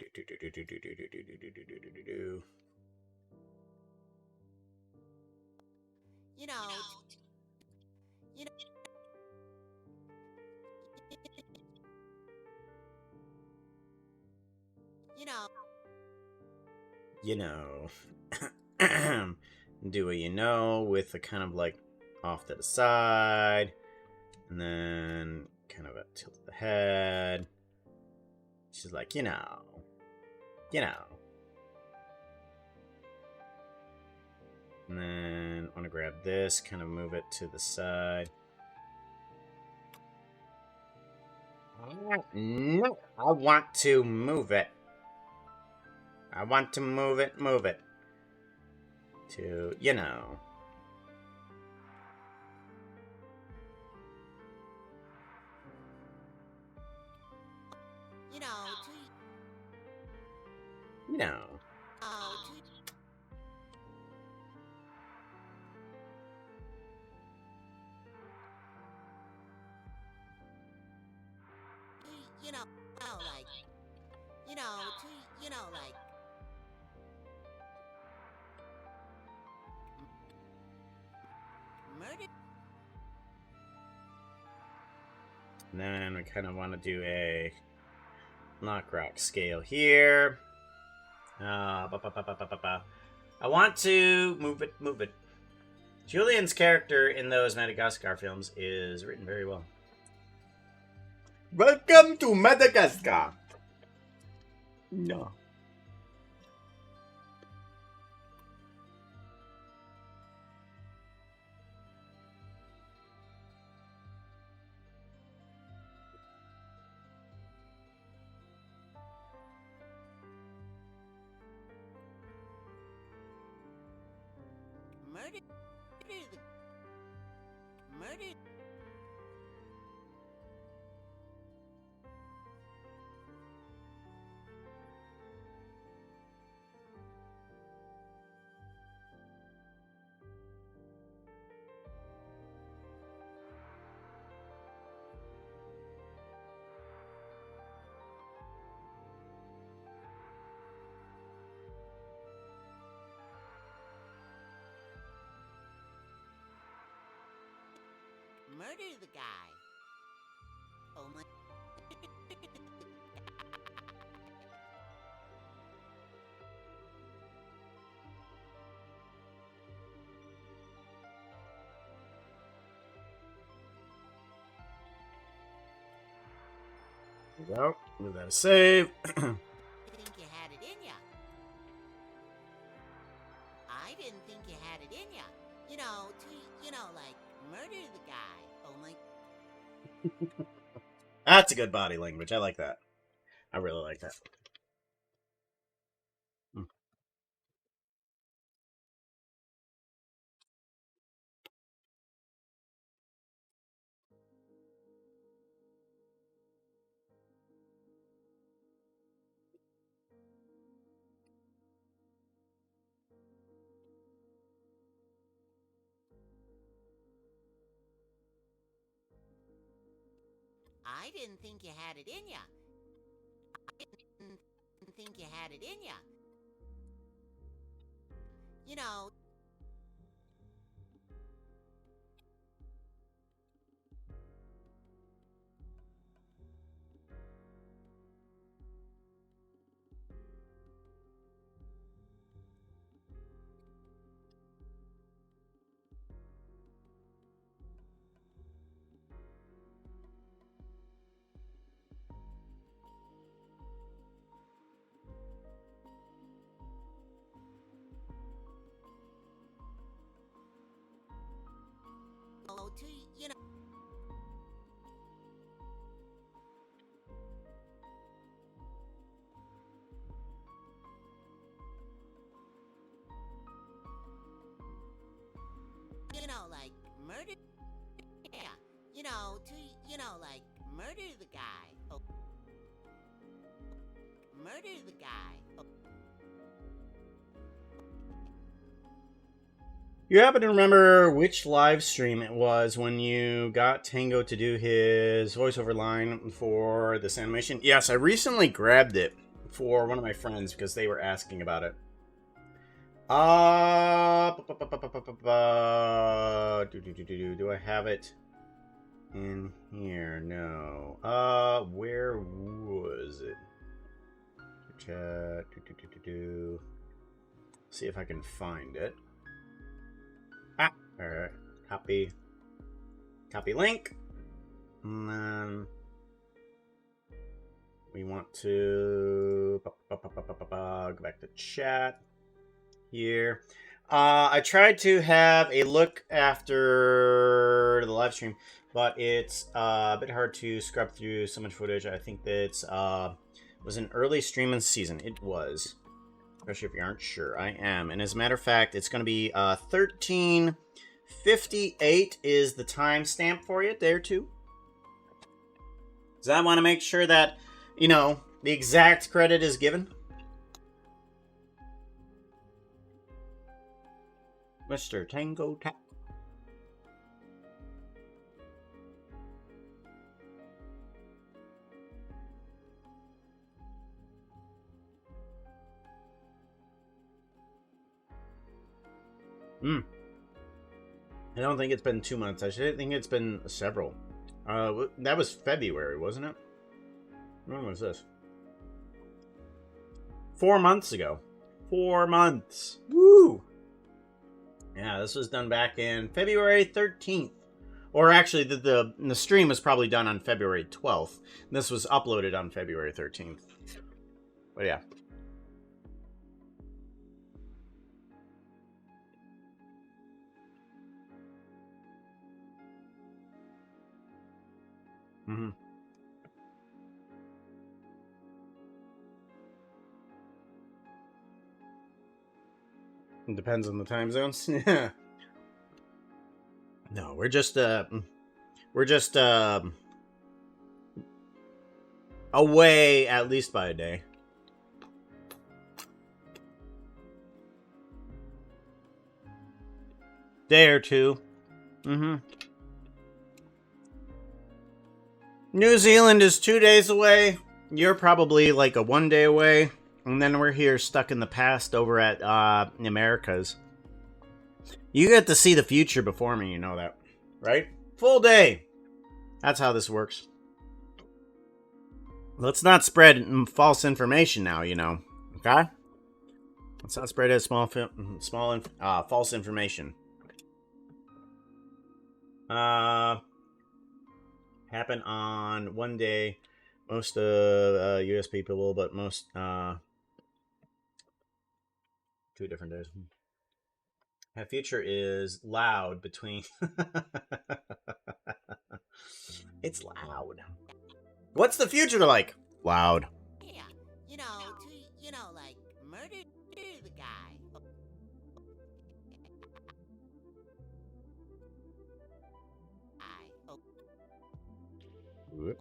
You know. You know. You know. you know, do a with a kind of like off to the side, and then kind of a tilt of the head. She's like, you know. And then I want to grab this, kind of move it to the side. No, I want to move it. I want to move it. To, You know, you know, like, like, murder. And then we kind of want to do a knock rock scale here. I want to move it. Julian's character in those Madagascar films is written very well. Welcome to Madagascar. No. Murder. Murder. Murder the guy. Oh my. There we go. Move that a save. Think you had it in ya. I didn't think you had it in ya. You know, like, murder the guy. Oh my. That's a good body language. I like that. I really like that. I didn't think you had it in ya. I didn't think you had it in ya. You know. You know. You know, like, murder. like, murder the guy. Oh. Murder the guy. Oh. You happen to remember which live stream it was when you got Tango to do his voiceover line for this animation? Yes, I recently grabbed it for one of my friends because they were asking about it. Do I have it in here? No. Where was it? Chat. See if I can find it. Alright. Copy link. And then we want to go back to chat here. I tried to have a look after the live stream, but it's a bit hard to scrub through so much footage. I think that it's was an early stream in the season. It was. Especially if you aren't sure. I am. And as a matter of fact, it's going to be 13:58 is the timestamp for you there too. So I want to make sure that, you know, the exact credit is given. Mr. Tango Tap. I don't think it's been 2 months. I think it's been several. That was February, wasn't it? When was this? 4 months ago. 4 months. Woo! Yeah, this was done back in February 13th. Or actually, the stream was probably done on February 12th. This was uploaded on February 13th. But yeah. Mm-hmm. It depends on the time zones. No, we're just away at least by a day. Day or two. Mm-hmm. New Zealand is 2 days away. You're probably like a 1 day away. And then we're here stuck in the past over at the Americas. You get to see the future before me, you know that. Right? Full day. That's how this works. Let's not spread false information now, you know. Okay? Let's not spread false information. Happen on 1 day. Most US people, but most 2 different days. My future is loud between. It's loud. What's the future like? Loud. Yeah, like, murder the guy. Oh. Whoop.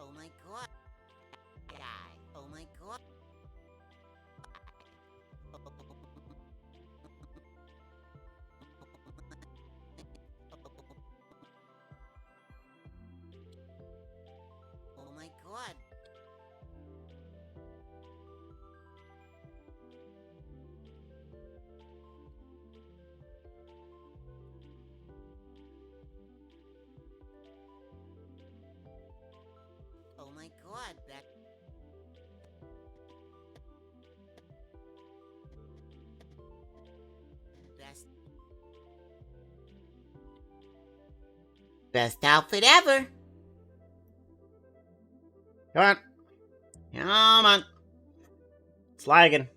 Oh my god. Guy. Oh my god. Oh my god. Oh my god, that... Best outfit ever! Come on. Come on. It's lagging.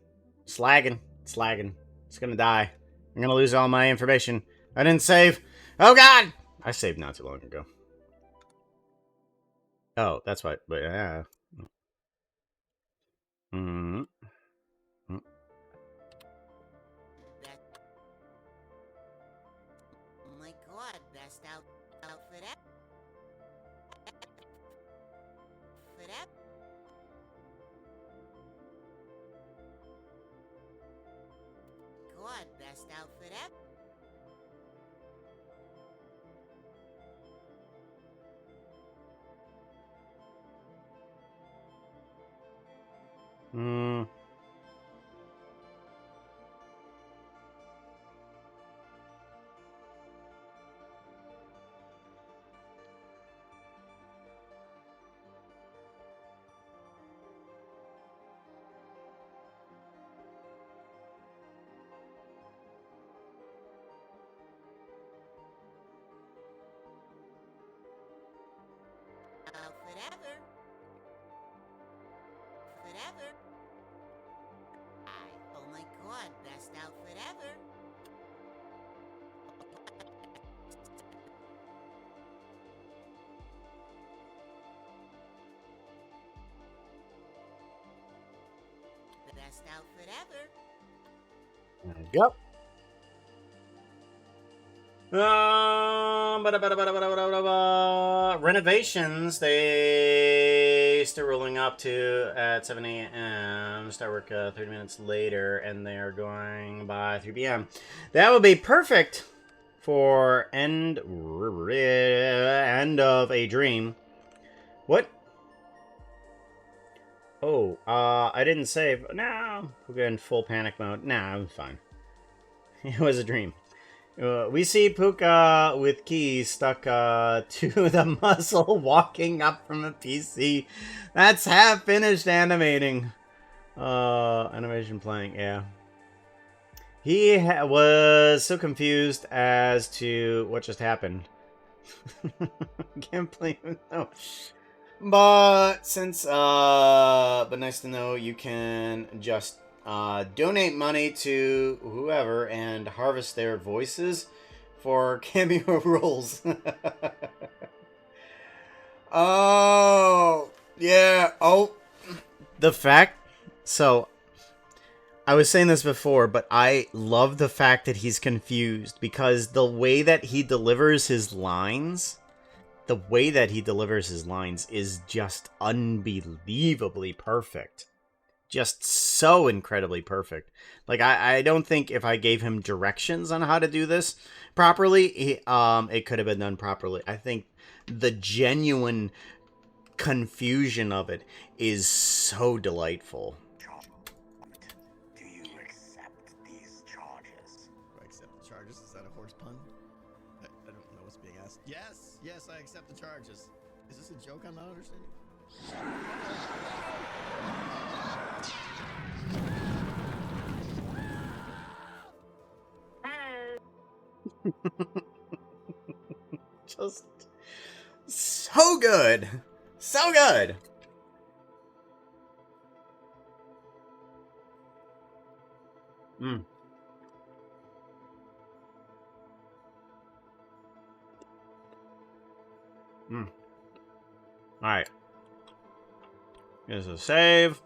It's lagging. It's lagging. It's gonna die. I'm gonna lose all my information. I didn't save. Oh god! I saved not too long ago. Oh, that's why. But yeah. Mm-hmm. Oh my god, best outfit ever. God, best outfit ever. Mm. Outfit ever. Outfit ever. Oh my god, best outfit ever. Best outfit ever. There you go. Renovations, they still rolling up to at 7 a.m. Start work 30 minutes later, and they are going by 3 p.m. That would be perfect for end of a dream. What? Oh, I didn't save. No, we're in full panic mode. Nah, I'm fine. It was a dream. We see Puka with keys stuck to the muzzle walking up from a PC. That's half finished animating. Animation playing, yeah. He was so confused as to what just happened. Can't blame him, no. But since, but nice to know you can just donate money to whoever and harvest their voices for cameo roles. Oh, yeah. Oh, the fact. So, I was saying this before, but I love the fact that he's confused because the way that he delivers his lines. The way that he delivers his lines is just unbelievably perfect. Just so incredibly perfect. Like, I don't think if I gave him directions on how to do this properly, it could have been done properly. I think the genuine confusion of it is so delightful. Do you accept these charges? Do I accept the charges? Is that a horse pun? I don't know what's being asked. Yes, yes, I accept the charges. Is this a joke I'm not understanding? Just so good. So good. Mm. Mm. Alright. Here's a save.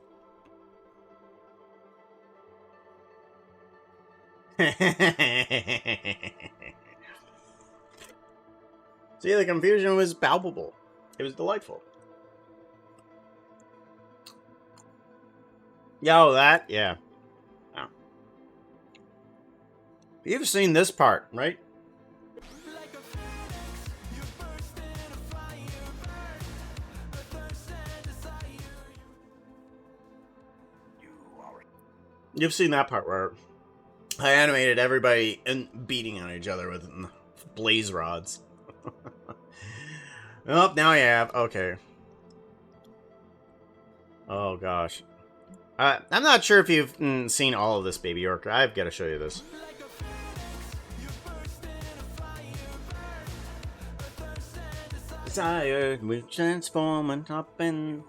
See, the confusion was palpable. It was delightful. Yo, that? Yeah. Oh. You've seen this part, right? You've seen that part where I animated everybody beating on each other with blaze rods. Oh, now I have. Okay. Oh, gosh. I'm not sure if you've seen all of this, Baby Orca. I've got to show you this. Desired, we transform and hop in.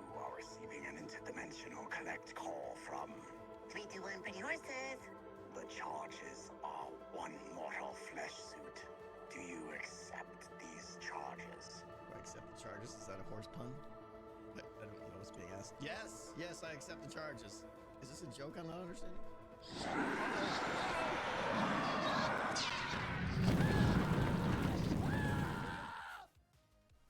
I don't know what's being asked. Yes, yes, I accept the charges. Is this a joke I'm not understanding?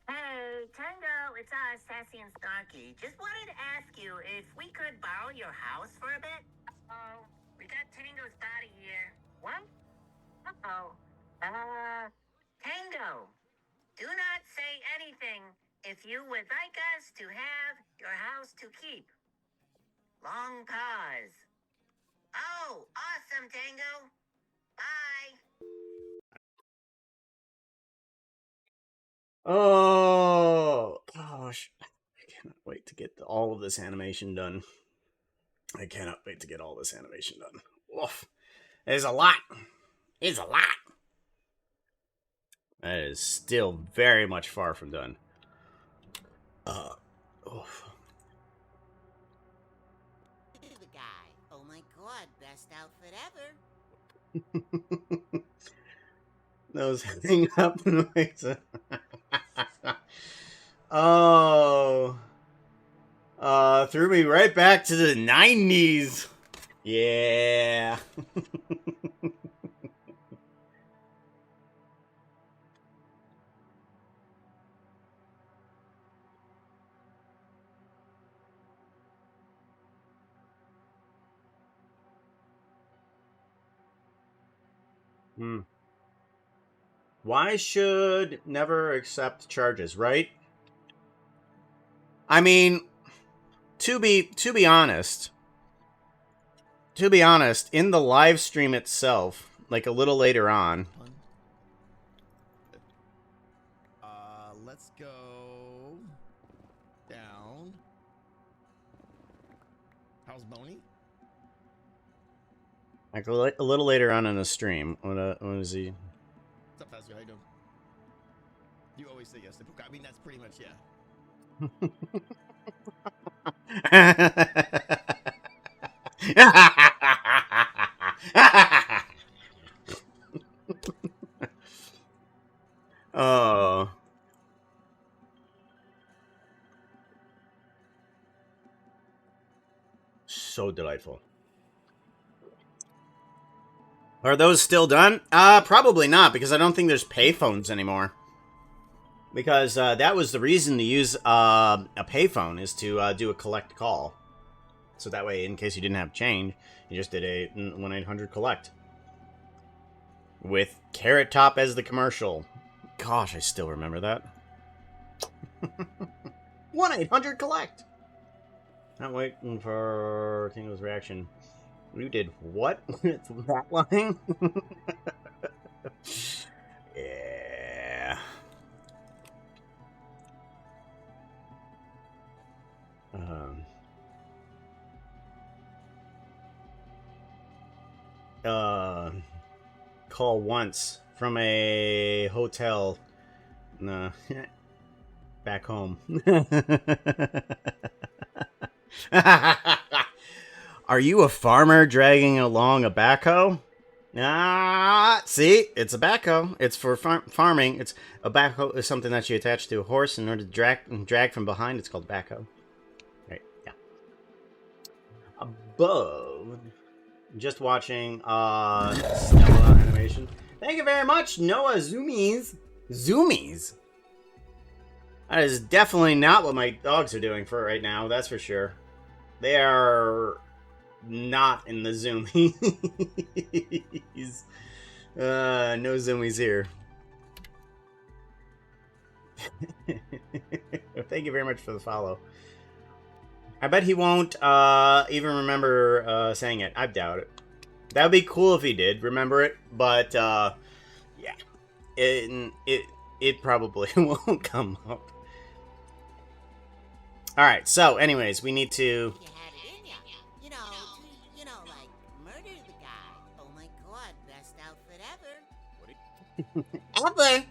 Hey, Tango, it's us, Sassy and Snarky. Just wanted to ask you if we could borrow your house for a bit. Oh, we got Tango's body here. What? Uh-oh. Tango, do not say anything if you would like us to have your house to keep. Long pause. Oh, awesome, Tango. Bye. Oh, gosh. I cannot wait to get all of this animation done. I cannot wait to get all this animation done. Woof. There's a lot. It's a lot. That is still very much far from done. Oof. The guy. Oh my god, best outfit ever. Those hang up noises. Oh. Threw me right back to the 90s. Yeah. Why should never accept charges, right? I mean, to be honest, in the live stream itself, like a little later on. Let's go down. How's Boney? Like a little later on in the stream. What is he? What's up, Pastor? How you doing? You always say yes to Puka. I mean, that's pretty much, yeah. Oh. So delightful. Are those still done? Probably not, because I don't think there's payphones anymore. Because that was the reason to use a payphone, is to do a collect call. So that way, in case you didn't have change, you just did a 1-800-COLLECT. With Carrot Top as the commercial. Gosh, I still remember that. 1-800-COLLECT! Not waiting for Tango's reaction. You did what with that line? Yeah. Call once from a hotel. Nah. Back home. Are you a farmer dragging along a backhoe? Ah, see, it's a backhoe. It's for farming. It's a backhoe is something that you attach to a horse in order to drag from behind. It's called backhoe. Right? Yeah. Above, just watching Stella animation. Thank you very much, Noah Zoomies. Zoomies. That is definitely not what my dogs are doing for right now. That's for sure. They are not in the zoomies. No zoomies here. Thank you very much for the follow. I bet he won't even remember saying it. I doubt it. That would be cool if he did remember it, but yeah, it probably won't come up. All right. So, anyways, we need to. You had it in ya. You know, like, murder the guy. Oh my god, best outfit ever. Ever?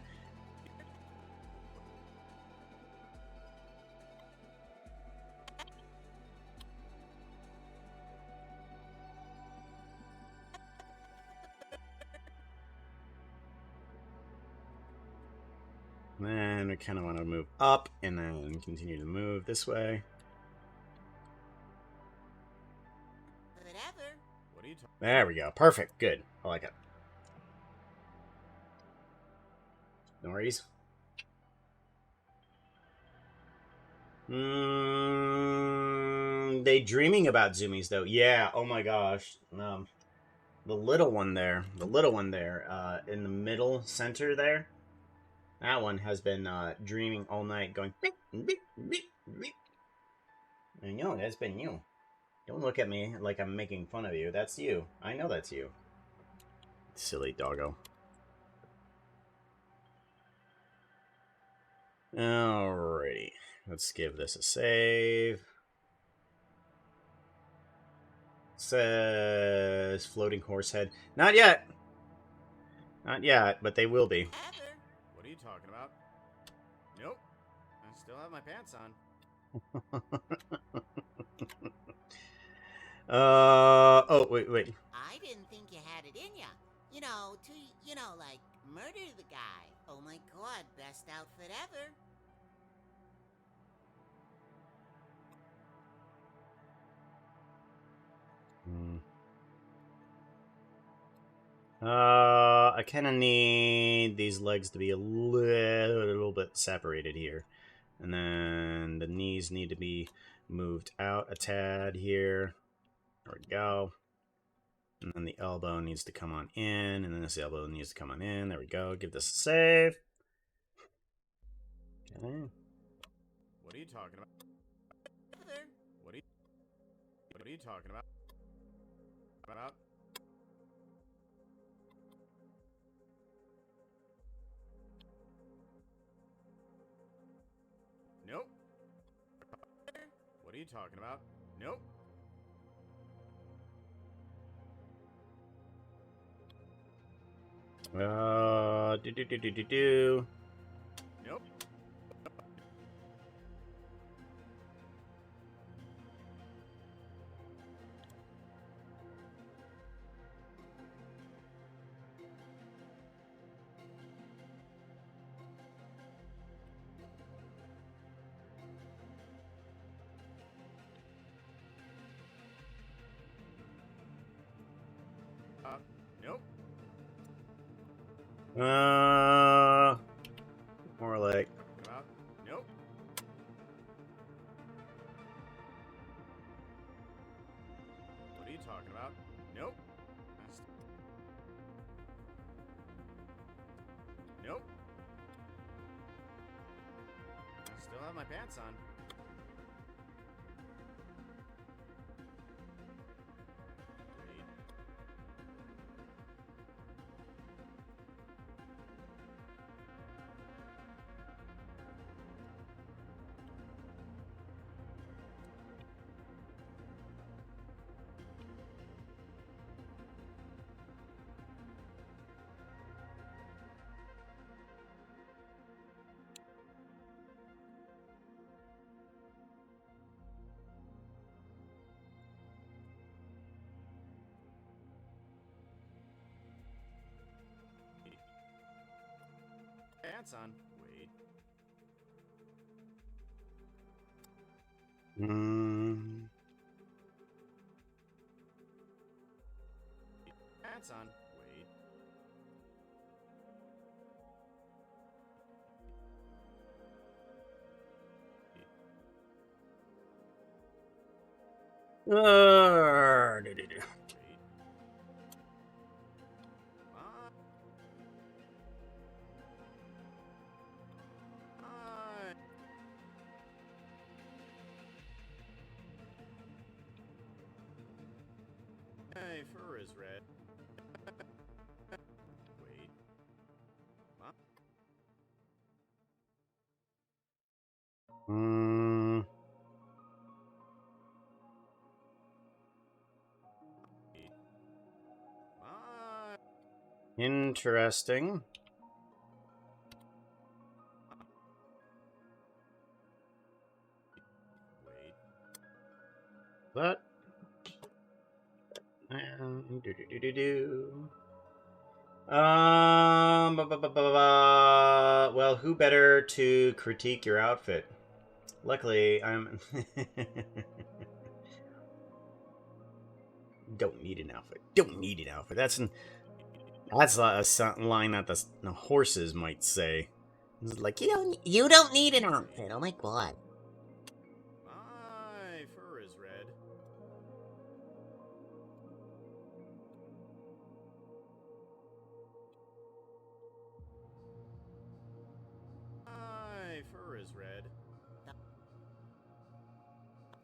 then we kind of want to move up and then continue to move this way. Whatever. What are you talking? There we go. Perfect. Good. I like it. No worries. They dreaming about zoomies though. Yeah. Oh my gosh. The little one there. The little one there. In the middle center there. That one has been dreaming all night, going. Beep, beep, beep, beep. I know that's been you. Don't look at me like I'm making fun of you. That's you. I know that's you. Silly doggo. Alrighty. Let's give this a save. Says floating horse head. Not yet. Not yet, but they will be. Whatever. What are you talking about? Nope. I still have my pants on. Oh, wait. I didn't think you had it in ya. Like, murder the guy. Oh my god, best outfit ever. I kind of need these legs to be a little bit separated here. And then the knees need to be moved out a tad here. There we go. And then the elbow needs to come on in. And then this elbow needs to come on in. There we go. Give this a save. Okay. What are you talking about? What are you talking about? About? Nope. What are you talking about? Nope. Do. Nope. Nope. More like. About? Nope. What are you talking about? Nope. Nope. I still have my pants on. Wait. Pants on. Wait. Pants on. Wait. Do. Wait. Hey, fur is red. Wait. Wait. Interesting. Wait. But. Do. Well, who better to critique your outfit? Luckily, I'm... Don't need an outfit. Don't need an outfit. That's a line that the horses might say. It's like, You don't need an outfit. Oh my god. My fur is red. My fur is red.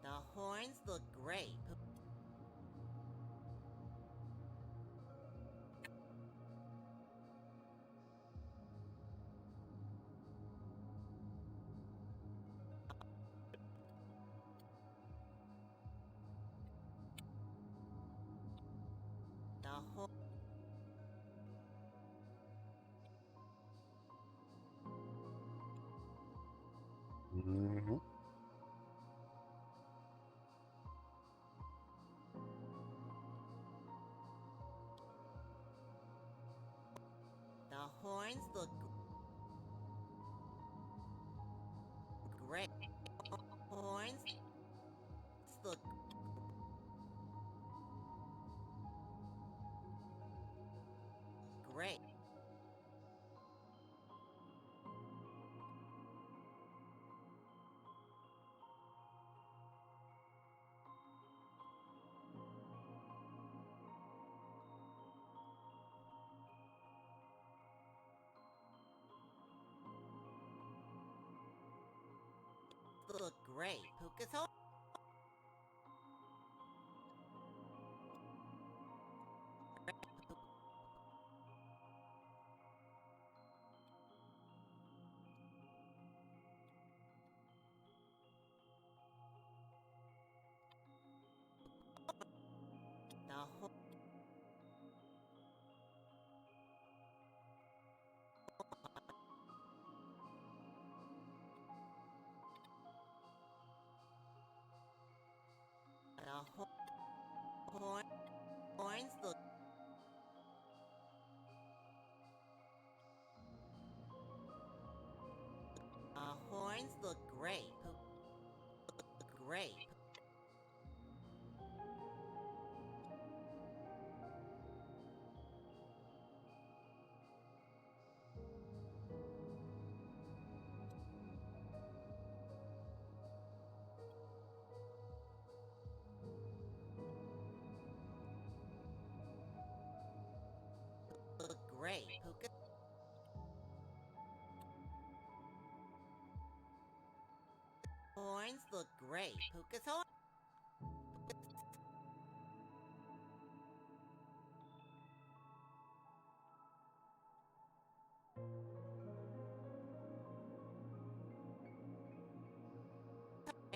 The horns look great. The ho- Mhm. The horns look great. Horns look great. Look great. Puka's horn. The ho- horn horns look horns look great. Great. Look great. Puka horns look great. Puka's horn.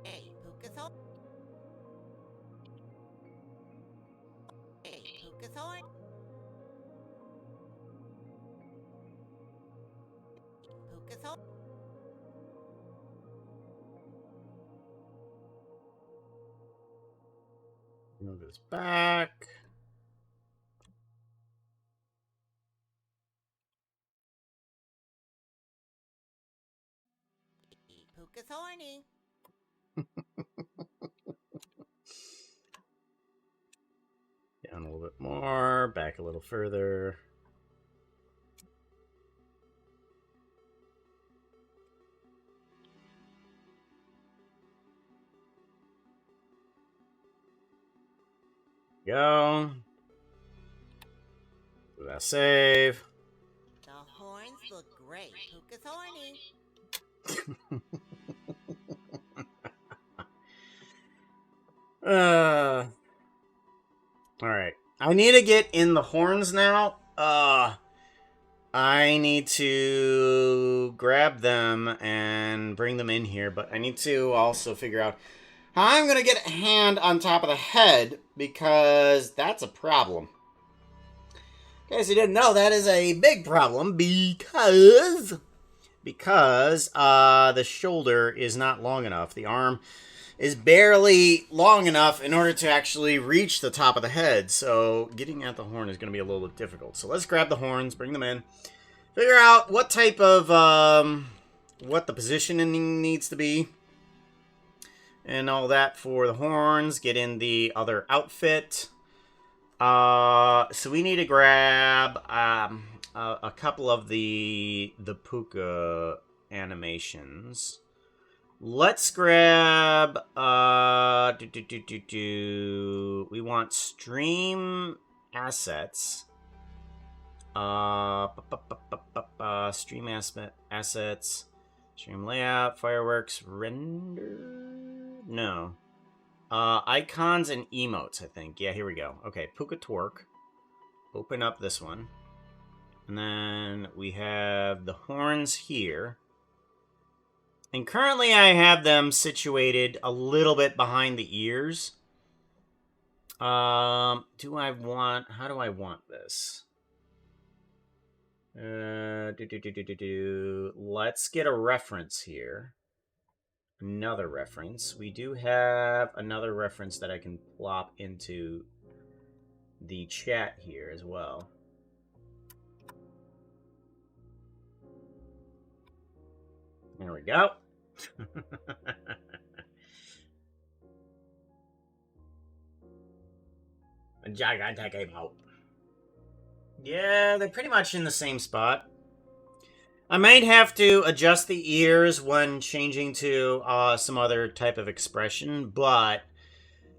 Hey, Puka's horn. Hey, Puka's horn. Puka's horn. Move this back. Puka's horny. Down a little bit more. Back a little further. Go. Do that save. The horns look great. Puka's horny. Alright. I need to get in the horns now. I need to grab them and bring them in here, but I need to also figure out how I'm going to get a hand on top of the head, because that's a problem. In case you didn't know, that is a big problem, because because the shoulder is not long enough. The arm is barely long enough in order to actually reach the top of the head. So getting at the horn is going to be a little bit difficult. So let's grab the horns, bring them in, figure out what type of, what the positioning needs to be, and all that for the horns. Get in the other outfit. So we need to grab a couple of the Puka animations. Let's grab we want stream assets. Stream assets. Stream layout, fireworks, render. No. Icons and emotes, I think. Yeah, here we go. Okay, Puka Twerk. Open up this one. And then we have the horns here. And currently I have them situated a little bit behind the ears. How do I want this? Let's get a reference here. Another reference. We do have another reference that I can plop into the chat here as well. There we go. Yeah, they're pretty much in the same spot. I might have to adjust the ears when changing to some other type of expression, but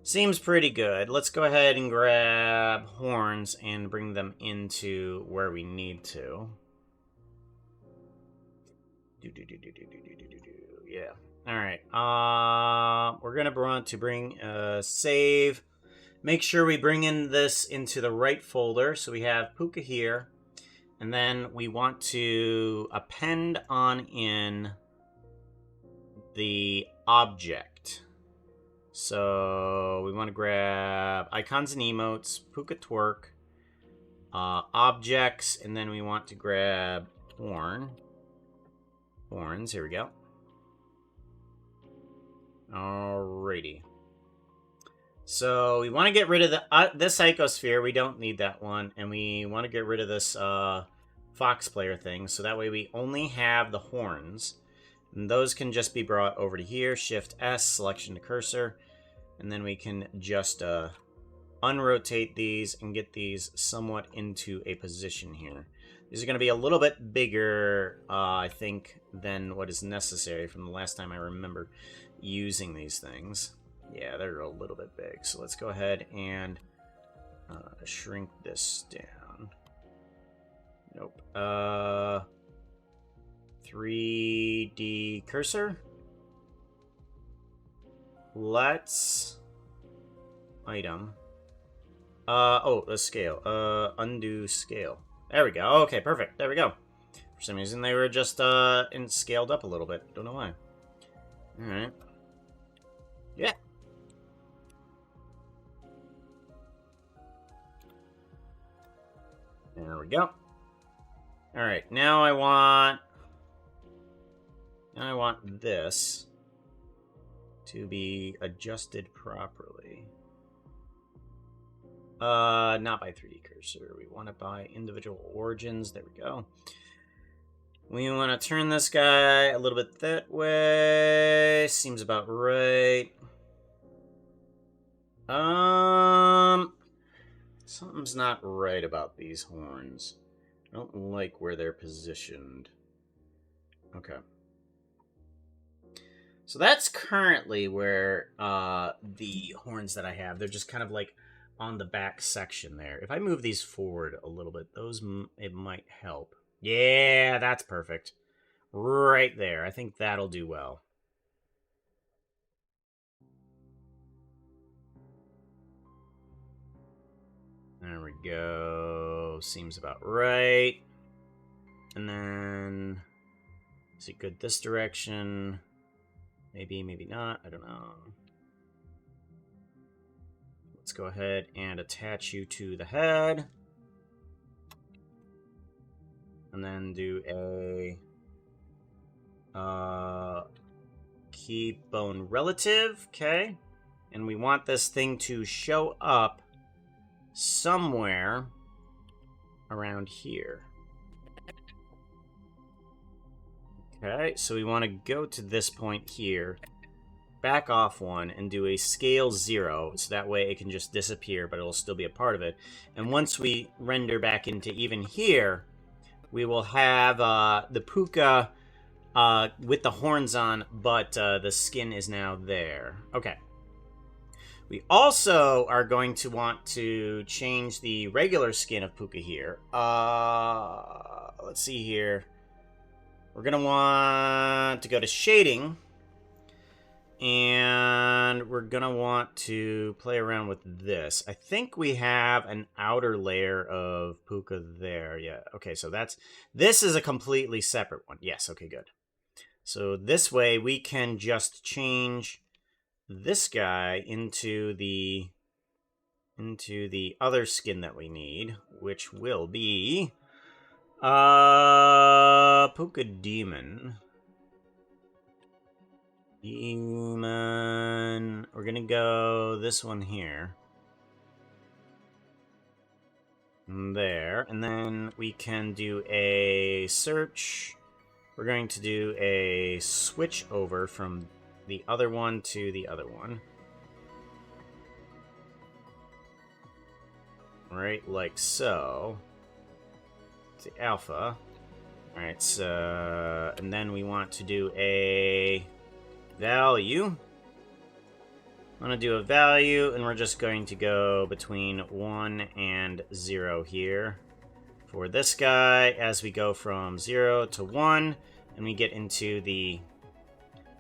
seems pretty good. Let's go ahead and grab horns and bring them into where we need to. Yeah. All right. We're gonna want to bring save. Make sure we bring in this into the right folder. So we have Puka here, and then we want to append on in the object. So we want to grab icons and emotes, Puka Twerk, objects, and then we want to grab horns. Here we go. Alrighty. So we want to get rid of this icosphere. We don't need that one, and we want to get rid of this fox player thing. So that way we only have the horns, and those can just be brought over to here. Shift S, selection to cursor, and then we can just unrotate these and get these somewhat into a position here. These are going to be a little bit bigger, I think, than what is necessary from the last time I remember using these things. Yeah, they're a little bit big. So let's go ahead and shrink this down. Nope. 3D cursor. Let's item. The scale. Undo scale. There we go. Okay, perfect. There we go. For some reason, they were just scaled up a little bit. Don't know why. Alright. Yeah. There we go. Alright, now I want this to be adjusted properly. Not by 3D cursor. We want it by individual origins. There we go. We want to turn this guy a little bit that way. Seems about right. Something's not right about these horns. I don't like where they're positioned. Okay. So that's currently where the horns that I have, they're just kind of like on the back section there. If I move these forward a little bit, it might help. Yeah, that's perfect. Right there. I think that'll do well. There we go. Seems about right. And then, is it good this direction? Maybe, maybe not. I don't know. Let's go ahead and attach you to the head. And then do a Keep bone relative, okay. And we want this thing to show up somewhere around here. Okay, so we want to go to this point here, back off one, and do a scale 0, so that way it can just disappear, but it'll still be a part of it. And once we render back into even here, we will have the puka with the horns on, but the skin is now there. Okay. We also are going to want to change the regular skin of puka here. Let's see here. We're going to want to go to shading. And we're going to want to play around with this. I think we have an outer layer of puka there. Yeah, okay, so this is a completely separate one. Yes, okay, good. So this way we can just change this guy into the other skin that we need, which will be puka demon. Demon. We're gonna go this one here. There. And then we can do a search. We're going to do a switch over from the other one to the other one. Right, like so. To alpha. Alright, so... And then we want to do a value. I'm going to do a value, and we're just going to go between 1 and 0 here. For this guy, as we go from 0 to 1, and we get into the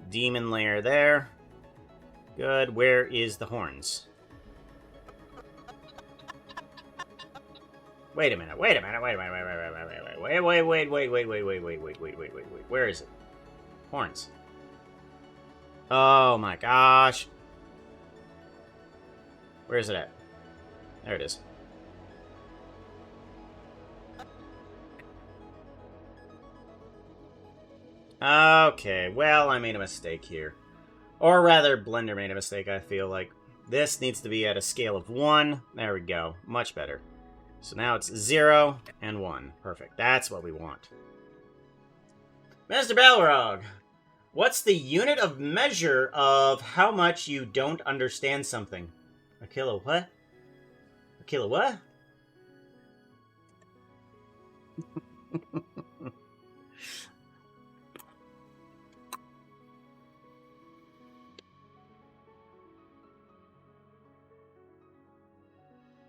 demon layer there. Good. Where is the horns? Wait a minute. Wait. Where is it? Horns. Oh my gosh. Where is it at? There it is. Okay, well, I made a mistake here. Or rather, Blender made a mistake, I feel like. This needs to be at a scale of 1. There we go. Much better. So now it's 0 and 1. Perfect. That's what we want. Master Balrog, what's the unit of measure of how much you don't understand something? A kilo what? A kilo what?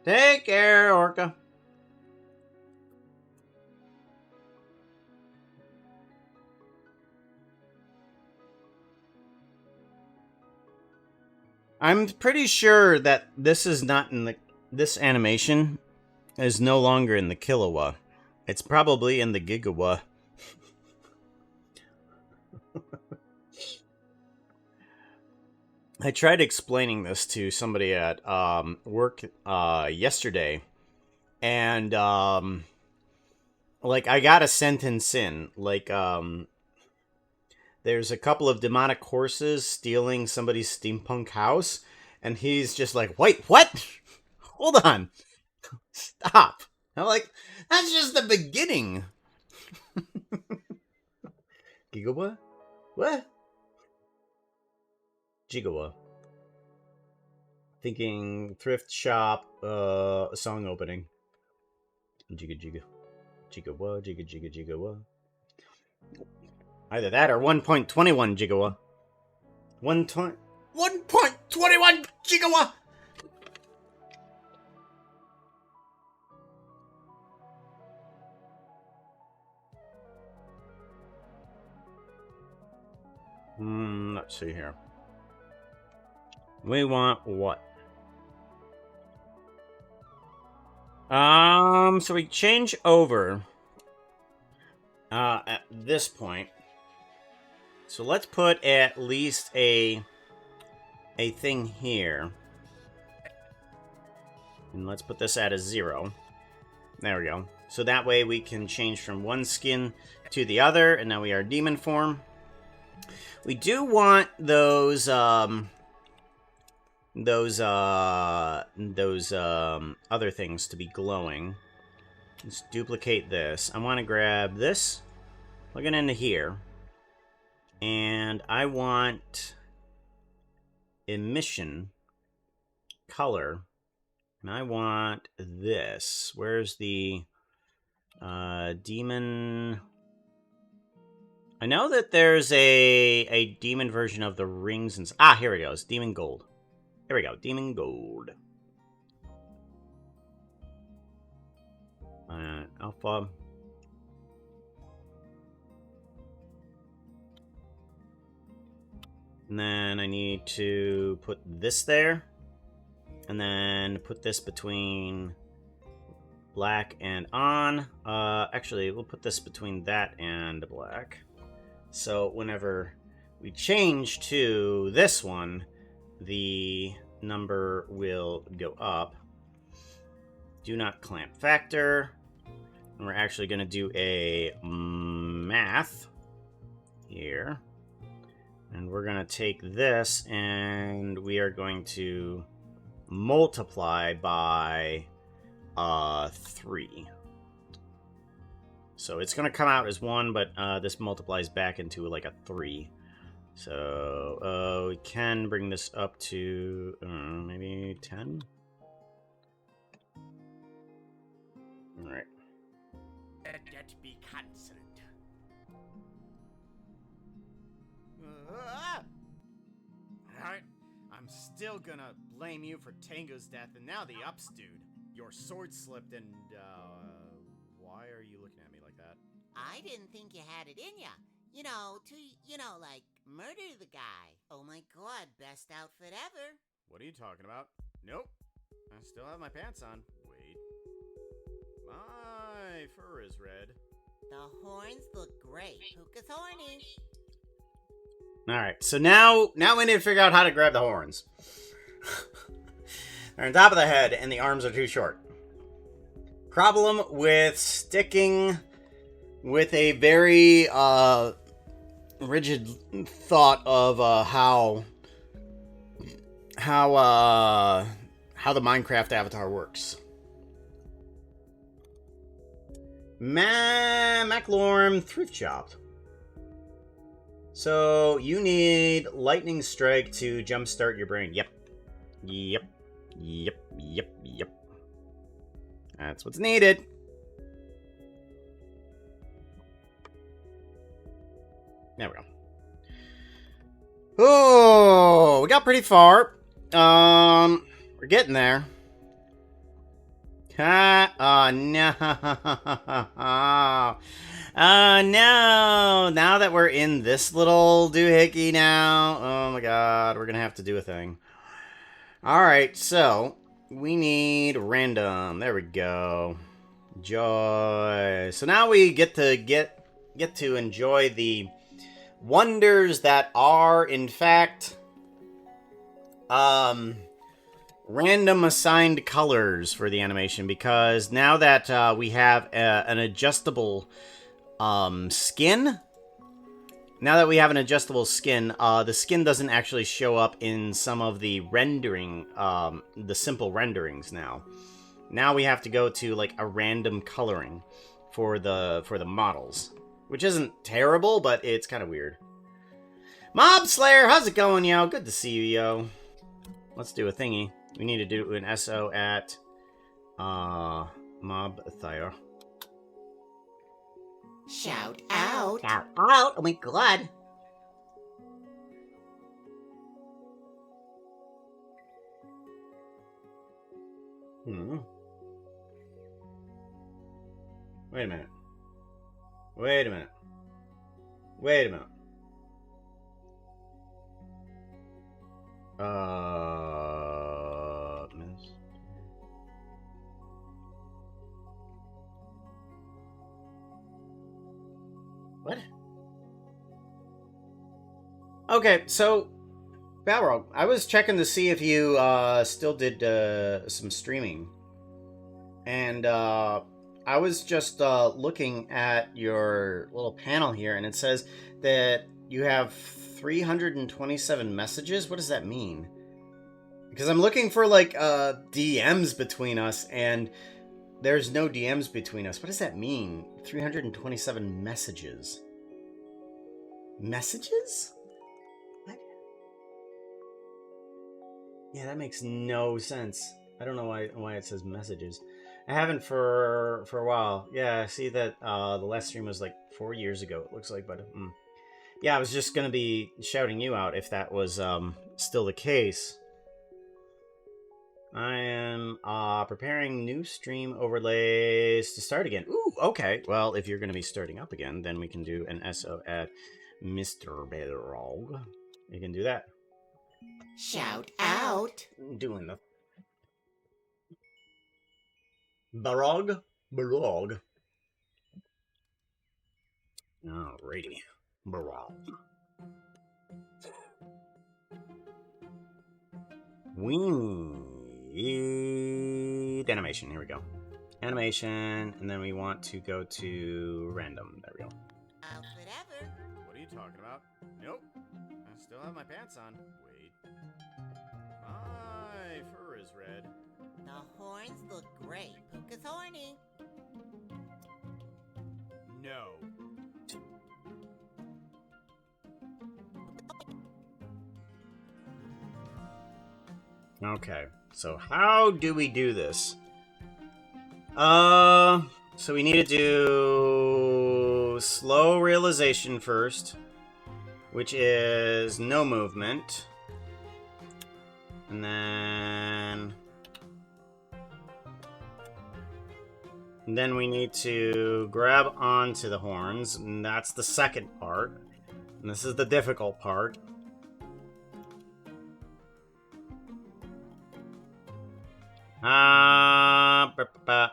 Take care, Orca. I'm pretty sure that this is not in the... This animation is no longer in the kilowatt. It's probably in the gigawatt. I tried explaining this to somebody at work yesterday, and like I got a sentence in, like there's a couple of demonic horses stealing somebody's steampunk house, and he's just like, wait, what? Hold on. Stop. I'm like, that's just the beginning. Gigawa? What? Gigawa. Thinking thrift shop, song opening. Giga Giga. Gigawa, Giga Giga Gigawa. Either that or 1.21 gigawa. 1.21 gigawa! Let's see here. We want what? So we change over at this point. So let's put at least a thing here. And let's put this at a 0. There we go. So that way we can change from one skin to the other, and now we are demon form. We do want those other things to be glowing. Let's duplicate this. I want to grab this, plug it into here, and I want emission color, and I want this. Where's the demon? I know that there's a demon version of the rings and... Ah, here it goes. Demon gold. Here we go. Demon gold. Alpha. And then I need to put this there. And then put this between black and on. Actually, we'll put this between that and black. So whenever we change to this one, the number will go up. Do not clamp factor. And we're actually going to do a math here. And we're going to take this and we are going to multiply by 3. So it's going to come out as 1, but this multiplies back into like a 3. So we can bring this up to maybe 10. All right. Let that be cancelled. Alright, I'm still gonna blame you for Tango's death, and now the ups dude. Your sword slipped and, why are you looking at me like that? I didn't think you had it in ya. Like, murder the guy. Oh my god, best outfit ever. What are you talking about? Nope. I still have my pants on. Wait. My fur is red. The horns look great. Puka's horny. Alright, so now we need to figure out how to grab the horns. They're on top of the head, and the arms are too short. Problem with sticking with a very rigid thought of how the Minecraft avatar works. Maclorm Thrift Shop. So you need Lightning Strike to jumpstart your brain. Yep. That's what's needed. There we go. Oh, we got pretty far. We're getting there. Oh, no. Oh, no. Now that we're in this little doohickey now, oh my god, we're gonna have to do a thing. Alright, so we need random. There we go. Joy. So now we get to enjoy the wonders that are, in fact, random assigned colors for the animation, because now that we have an adjustable skin, the skin doesn't actually show up in some of the rendering, the simple renderings now. Now we have to go to like a random coloring for the models, which isn't terrible, but it's kind of weird. Mob Slayer, how's it going, yo? Good to see you, yo. Let's do a thingy. We need to do an SO at Mob Slayer. Shout out. Shout out. Oh my god. Wait a minute. Wait a minute. Wait a minute. Miss. What? Okay, so Balrog, I was checking to see if you still did some streaming, and I was just looking at your little panel here, and it says that you have 327 messages? What does that mean? Because I'm looking for, like, DMs between us, and there's no DMs between us. What does that mean? 327 messages. Messages? What? Yeah, that makes no sense. I don't know why it says messages. I haven't for a while. Yeah, I see that the last stream was like 4 years ago, it looks like, but yeah, I was just gonna be shouting you out if that was still the case. I am preparing new stream overlays to start again. Ooh, okay. Well, if you're gonna be starting up again, then we can do an SO at Mr. Bedrog. You can do that. Shout out. Doing the Barog? Barog. Alrighty. Barog. We need animation. Here we go. Animation, and then we want to go to random. There we go. Outfit ever. What are you talking about? Nope. I still have my pants on. Wait. My fur is red. The horns look great. Puka's horny. No. Okay, so how do we do this? So we need to do slow realization first, which is no movement. And then we need to grab onto the horns, and that's the second part. And this is the difficult part.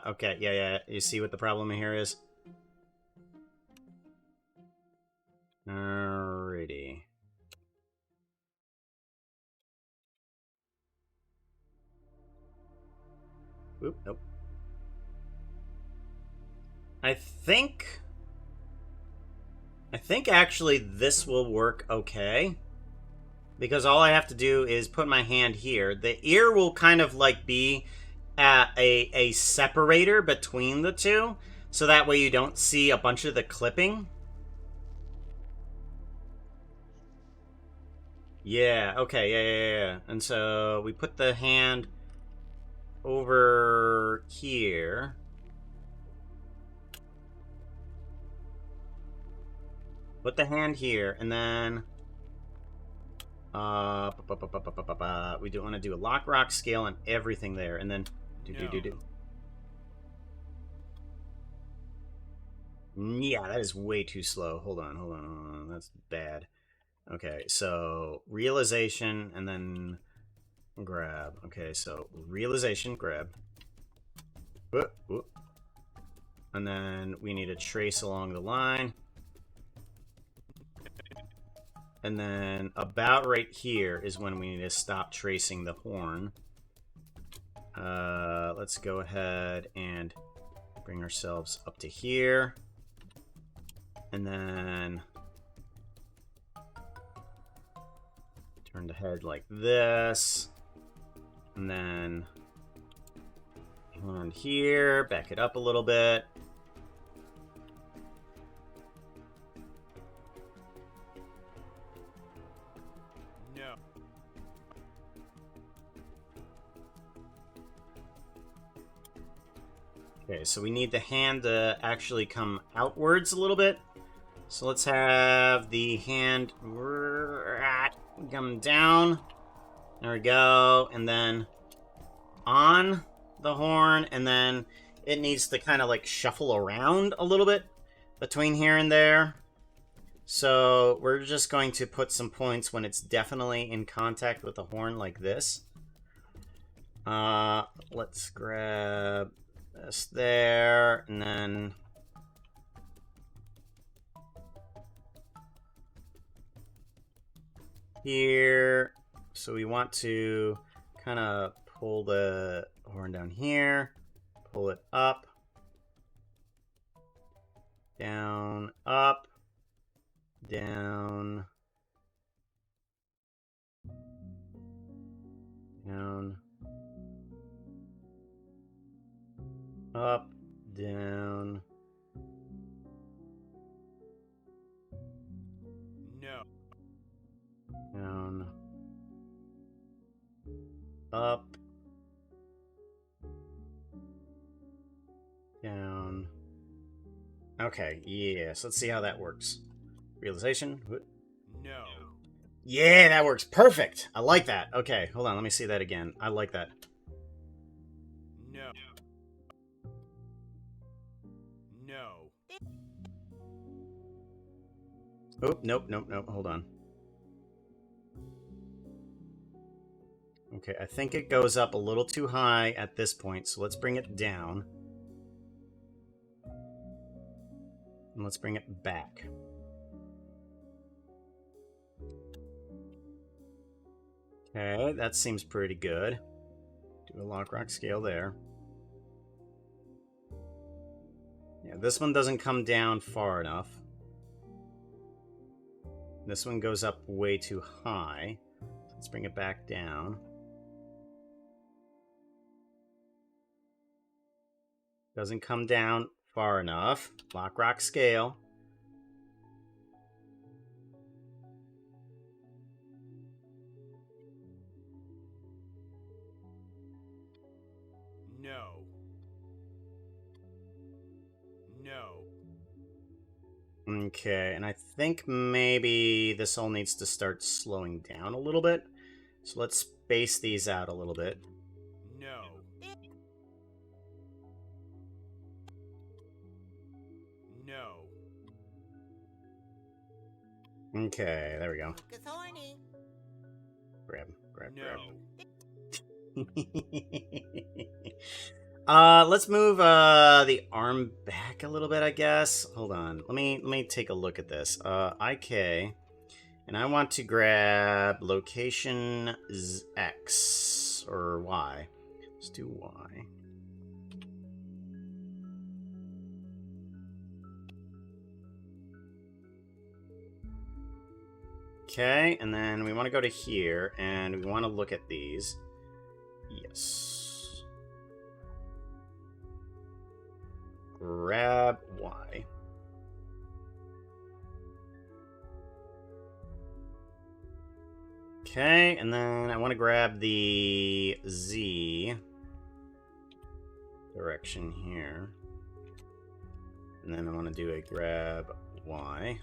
Okay, yeah. You see what the problem here is? Alrighty. Oop, nope. I think actually this will work okay. Because all I have to do is put my hand here. The ear will kind of like be at a separator between the two. So that way you don't see a bunch of the clipping. Yeah, okay, yeah. And so we put the hand over here. Put the hand here, and then we do want to do a lock, rock, scale, and everything there, and then do. Yeah, that is way too slow. Hold on. That's bad. Okay, so realization, and then grab. Okay, so realization, grab. And then we need to trace along the line. And then about right here is when we need to stop tracing the horn. Let's go ahead and bring ourselves up to here. And then turn the head like this. And then hand here, back it up a little bit. Okay, so we need the hand to actually come outwards a little bit. So let's have the hand come down. There we go. And then on the horn. And then it needs to kind of like shuffle around a little bit between here and there. So we're just going to put some points when it's definitely in contact with the horn like this. Let's grab this there, and then here. So we want to kind of pull the horn down here, pull it up, down, up, down, down, up, down. No. Down, up, down. Okay, yes, let's see how that works. Realization. No. Yeah, that works perfect. I like that. Okay, hold on, let me see that again. I like that. No. No. Oh, nope, hold on. Okay, I think it goes up a little too high at this point, so let's bring it down. And let's bring it back. Okay, that seems pretty good. Do a lock rock scale there. Yeah, this one doesn't come down far enough. This one goes up way too high. Let's bring it back down. Doesn't come down far enough. Lock rock scale. No. No. Okay, and I think maybe this all needs to start slowing down a little bit. So let's space these out a little bit. No. No. Okay, there we go. Lucas horny. Grab. No. Let's move the arm back a little bit, I guess. Hold on. Let me take a look at this. IK, and I want to grab location X or Y. Let's do Y. Okay, and then we want to go to here, and we want to look at these. Yes. Grab Y. Okay, and then I want to grab the Z direction here. And then I want to do a grab Y.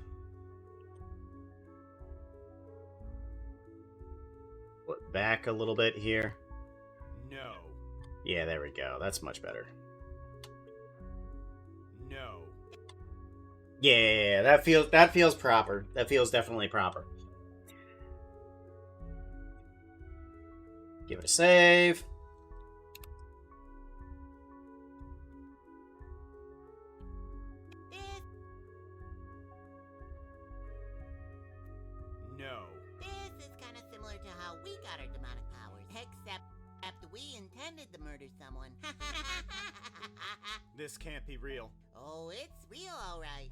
Flip back a little bit here. No. Yeah, there we go. That's much better. No. Yeah, that feels proper. That feels definitely proper. Give it a save. No. This is kind of similar to how we got our demonic powers, except we intended to murder someone. This can't be real. Oh, it's real, all right.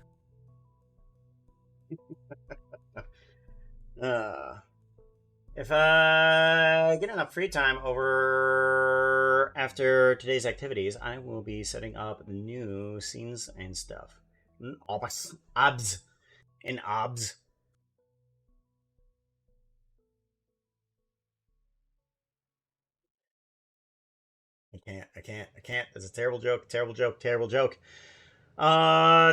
If I get enough free time over after today's activities, I will be setting up new scenes and stuff. Obs. And obs. I can't. It's a terrible joke.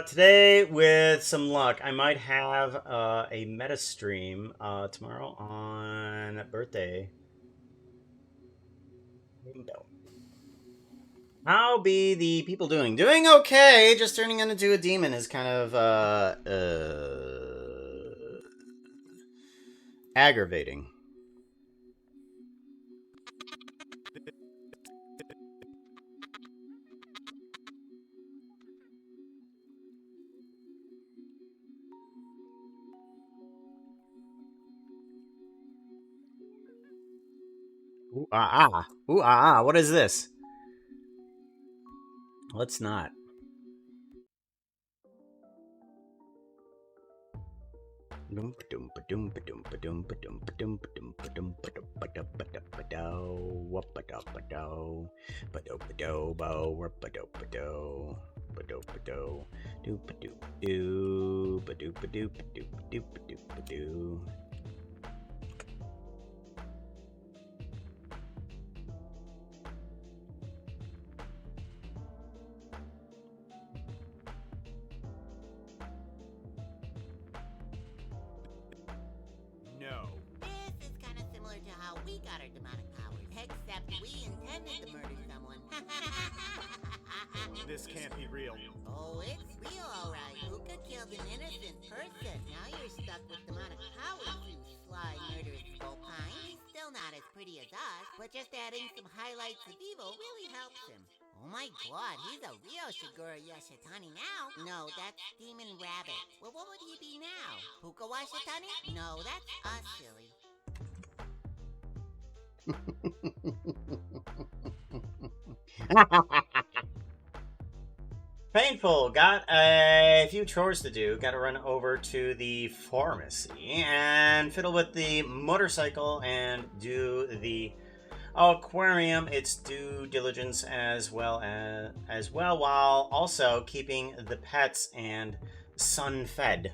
Today, with some luck, I might have a meta stream tomorrow on birthday. How be the people doing? Doing okay. Just turning into a demon is kind of aggravating. Ooh, Ooh, what is this? Let's not. No. This is kind of similar to how we got our demonic powers, except we intended to murder someone. This can't be real. Oh, it's real, all right. Puka killed an innocent person. Now you're stuck with demonic powers, you sly, murderous Volpine. He's still not as pretty as us, but just adding some highlights of evil really helps him. Oh my god, he's a real Shigura Yashatani now. No, that's Demon Rabbit. Well, what would he be now? Puka Washatani? No, that's us, silly. Painful. Got a few chores to do. Got to run over to the pharmacy and fiddle with the motorcycle and do the aquarium. Its due diligence as well, while also keeping the pets and son fed.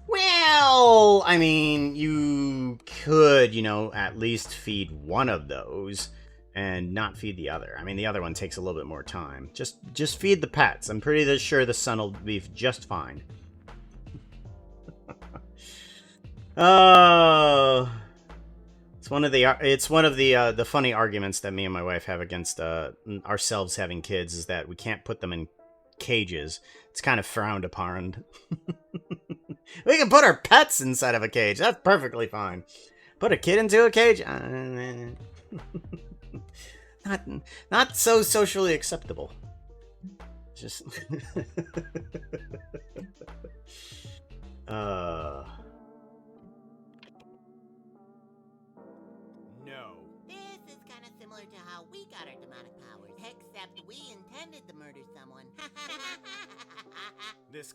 Well, I mean, you could, at least feed one of those and not feed the other. I mean, the other one takes a little bit more time. Just feed the pets. I'm pretty sure the son will be just fine. Oh, it's one of the funny arguments that me and my wife have against ourselves having kids is that we can't put them in cages. It's kind of frowned upon. We can put our pets inside of a cage. That's perfectly fine. Put a kid into a cage? Not so socially acceptable. Just No. This is kind of similar to how we got our demonic powers, except we intended to murder someone. This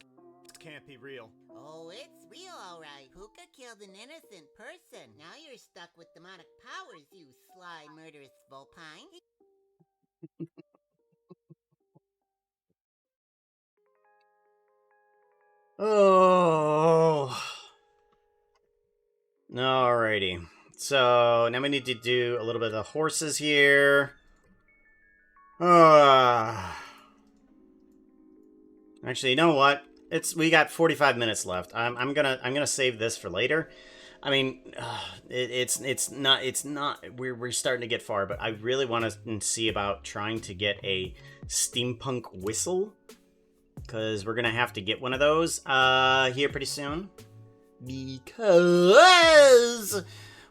can't be real. Oh, it's real, all right. Puka killed an innocent person. Now you're stuck with demonic powers, you sly, murderous Volpine. Oh. Alrighty. So now we need to do a little bit of the horses here. Actually, you know what? We got 45 minutes left. I'm gonna save this for later. I mean, it's not. We're starting to get far, but I really want to see about trying to get a steampunk whistle, because we're gonna have to get one of those here pretty soon, because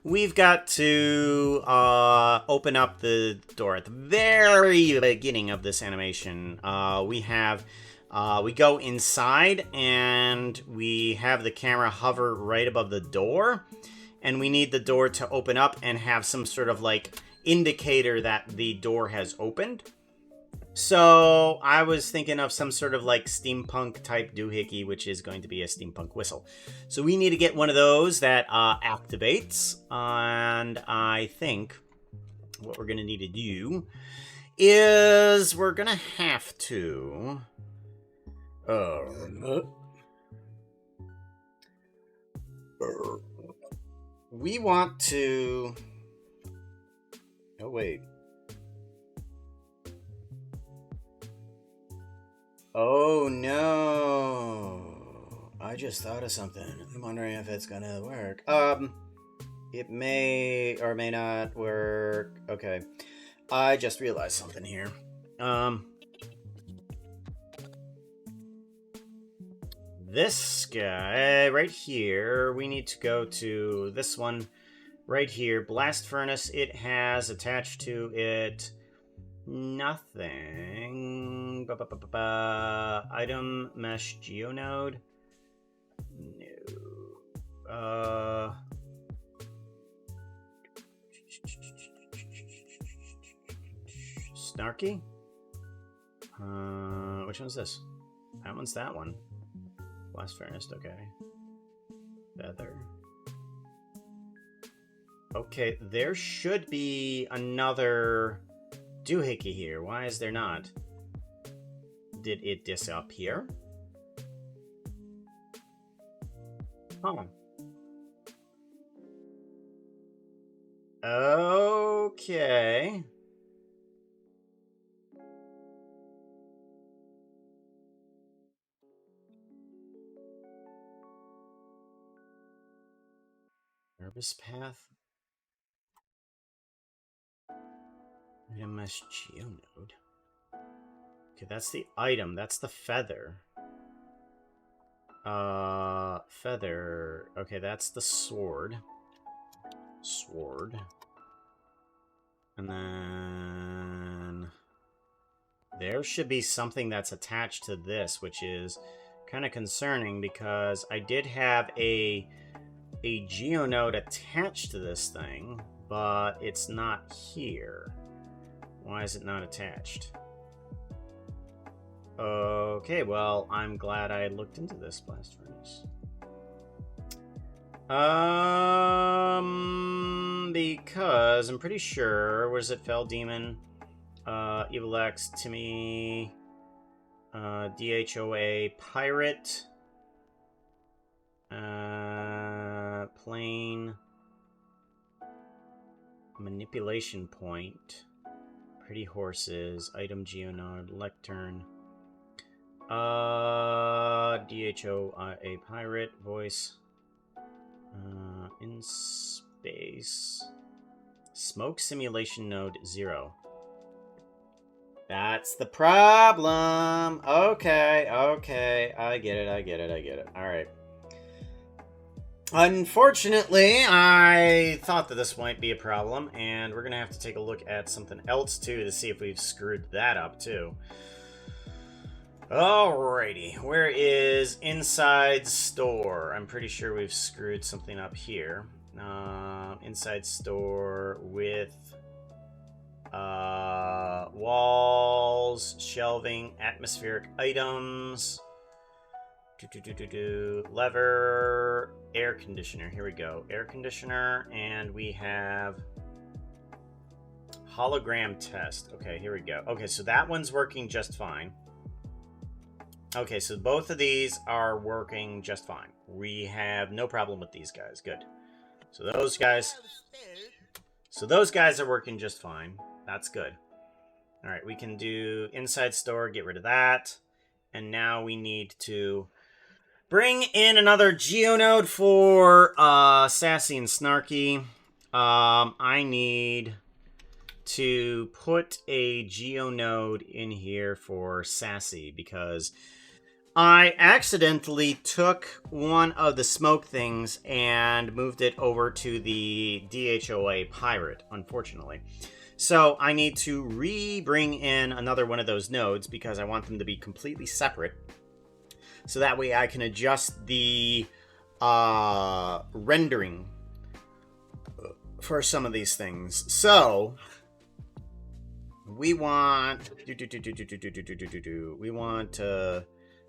we've got to open up the door at the very beginning of this animation. We go inside, and we have the camera hover right above the door, and we need the door to open up and have some sort of, indicator that the door has opened. So, I was thinking of some sort of, steampunk-type doohickey, which is going to be a steampunk whistle. So, we need to get one of those that activates, and I think what we're going to need to do is we're going to have to... we want to... Oh, wait. Oh, no. I just thought of something. I'm wondering if it's gonna work. It may or may not work. Okay. I just realized something here. This guy right here, we need to go to this one right here. Blast Furnace, it has attached to it nothing. Item Mesh Geonode. No. Snarky? Which one's this? That one's that one. Blast Furnace, okay. Feather. Okay, there should be another doohickey here. Why is there not? Did it disappear? Huh. Okay. Nervous path. MS Geonode. Okay, that's the item. That's the feather. Feather. Okay, that's the sword. Sword. And then there should be something that's attached to this, which is kind of concerning because I did have a geonode attached to this thing, but it's not here. Why is it not attached? Okay, well, I'm glad I looked into this blast furnace. Because I'm pretty sure, was it Fell Demon, Evil X, Timmy, DHOA, Pirate, Plane, Manipulation Point, Pretty Horses, Item Geonode, Lectern, DHOA, Pirate, Voice, In Space, Smoke Simulation Node 0. That's the problem. Okay, I get it. Alright. Unfortunately, I thought that this might be a problem, and we're gonna have to take a look at something else, too, to see if we've screwed that up, too. Alrighty, where is Inside Store? I'm pretty sure we've screwed something up here. Inside Store with walls, shelving, atmospheric items, lever, air conditioner. Here we go, air conditioner, and we have hologram test. Okay, here we go. Okay, so that one's working just fine. Okay, so both of these are working just fine. We have no problem with these guys. Good. So those guys are working just fine. That's good. All right, we can do Inside Store, get rid of that. And now we need to bring in another Geonode for Sassy and Snarky. I need to put a Geonode in here for Sassy because I accidentally took one of the smoke things and moved it over to the DHOA Pirate, unfortunately. So I need to bring in another one of those nodes because I want them to be completely separate. So that way I can adjust the rendering for some of these things. So we want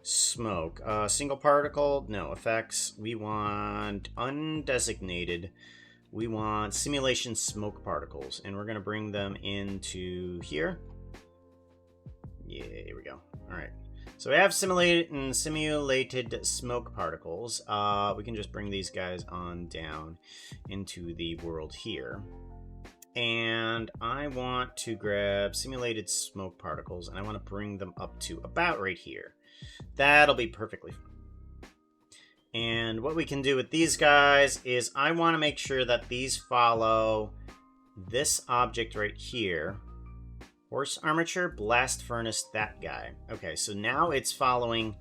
smoke. Single particle, no effects. We want undesignated. We want simulation smoke particles, and we're going to bring them into here. Yeah, here we go. All right. So we have simulated smoke particles. We can just bring these guys on down into the world here. And I want to grab simulated smoke particles, and I want to bring them up to about right here. That'll be perfectly fine. And what we can do with these guys is I want to make sure that these follow this object right here. Horse armature, blast furnace, that guy. Okay, so now it's following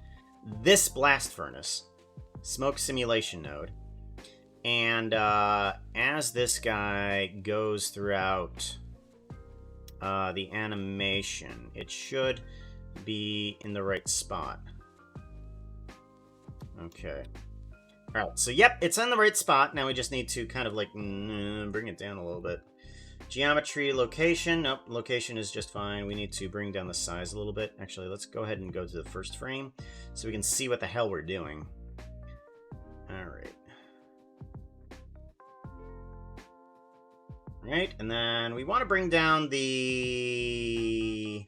this blast furnace, smoke simulation node. And as this guy goes throughout the animation, it should be in the right spot. Okay. Alright, so yep, it's in the right spot. Now we just need to kind of like bring it down a little bit. Geometry, location. Nope, location is just fine. We need to bring down the size a little bit. Actually, let's go ahead and go to the first frame so we can see what the hell we're doing. Alright. Right, and then we want to bring down the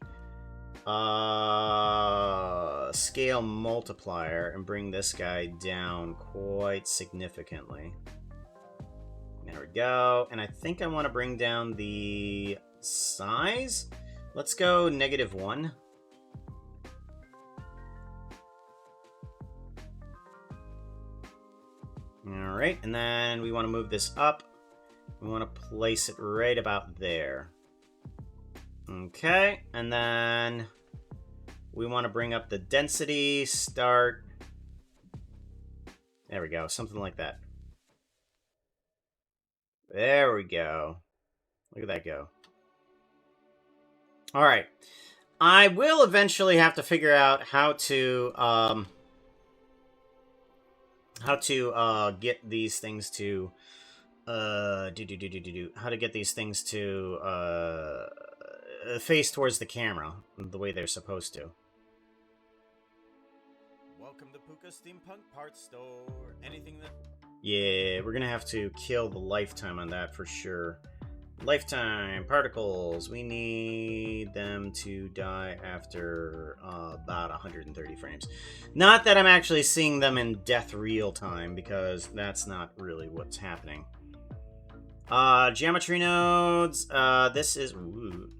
scale multiplier and bring this guy down quite significantly. There we go. And I think I want to bring down the size. Let's go -1. All right, and then we want to move this up. We want to place it right about there. Okay, and then we want to bring up the density, start. There we go, something like that. There we go. Look at that go. All right. I will eventually have to figure out how to get these things to how to get these things to face towards the camera the way they're supposed to. Welcome to Puka Steampunk Parts Store. Anything that... Yeah, we're gonna have to kill the lifetime on that for sure. Lifetime particles. We need them to die after about 130 frames. Not that I'm actually seeing them in death real time, because that's not really what's happening. Geometry nodes. This is... Ooh.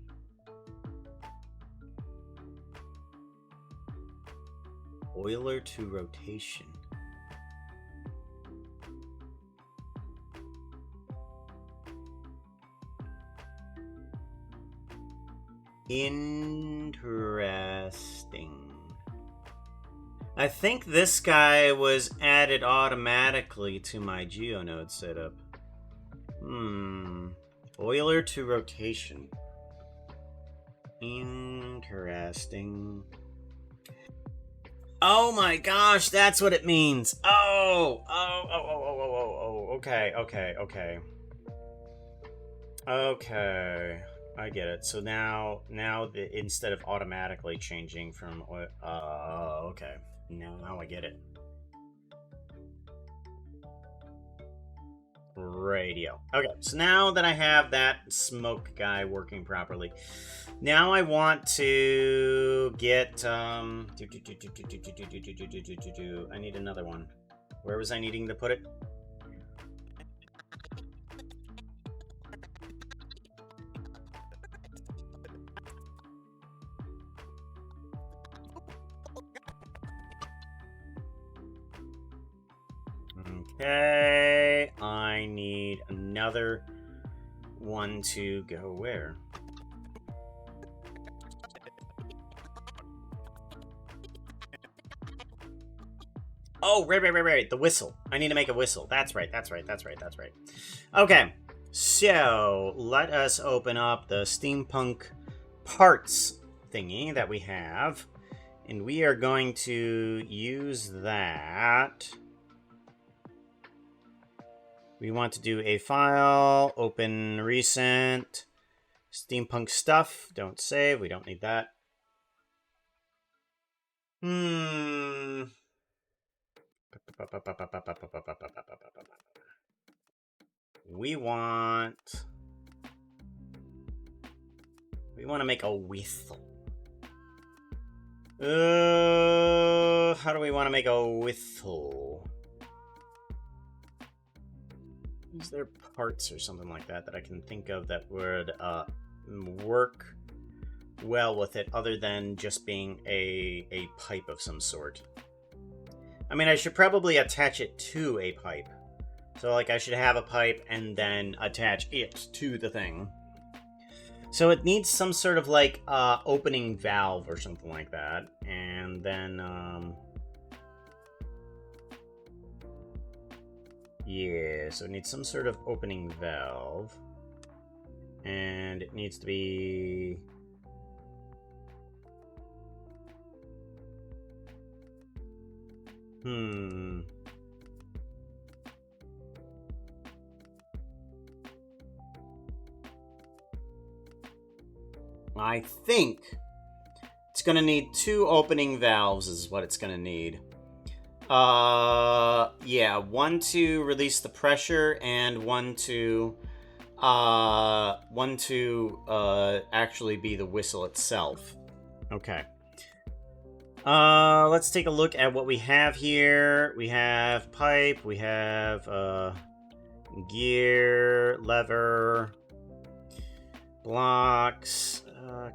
Euler to rotation. Interesting. I think this guy was added automatically to my GeoNode setup. Euler to rotation. Interesting. Oh my gosh, that's what it means. Oh, okay. Okay, I get it. So now instead of automatically changing from, okay, now I get it. Radio. Okay, so now that I have that smoke guy working properly, now I want to get I need another one. Where was I needing to put it? Okay, I need another one to go where? Oh, right. The whistle. I need to make a whistle. That's right. Okay, so let us open up the steampunk parts thingy that we have. And we are going to use that. We want to do a file, open recent, steampunk stuff, don't save, we don't need that. We want to make a whistle. How do we want to make a whistle? Is there parts or something like that that I can think of that would work well with it, other than just being a pipe of some sort? I mean, I should probably attach it to a pipe. So, like, I should have a pipe and then attach it to the thing. So it needs some sort of, like, opening valve or something like that. And then, yeah, so it needs some sort of opening valve. And it needs to be... I think it's going to need 2 opening valves is what it's going to need. Yeah, one to release the pressure and one to one to actually be the whistle itself. Okay. Let's take a look at what we have here. We have pipe, we have gear, lever, blocks,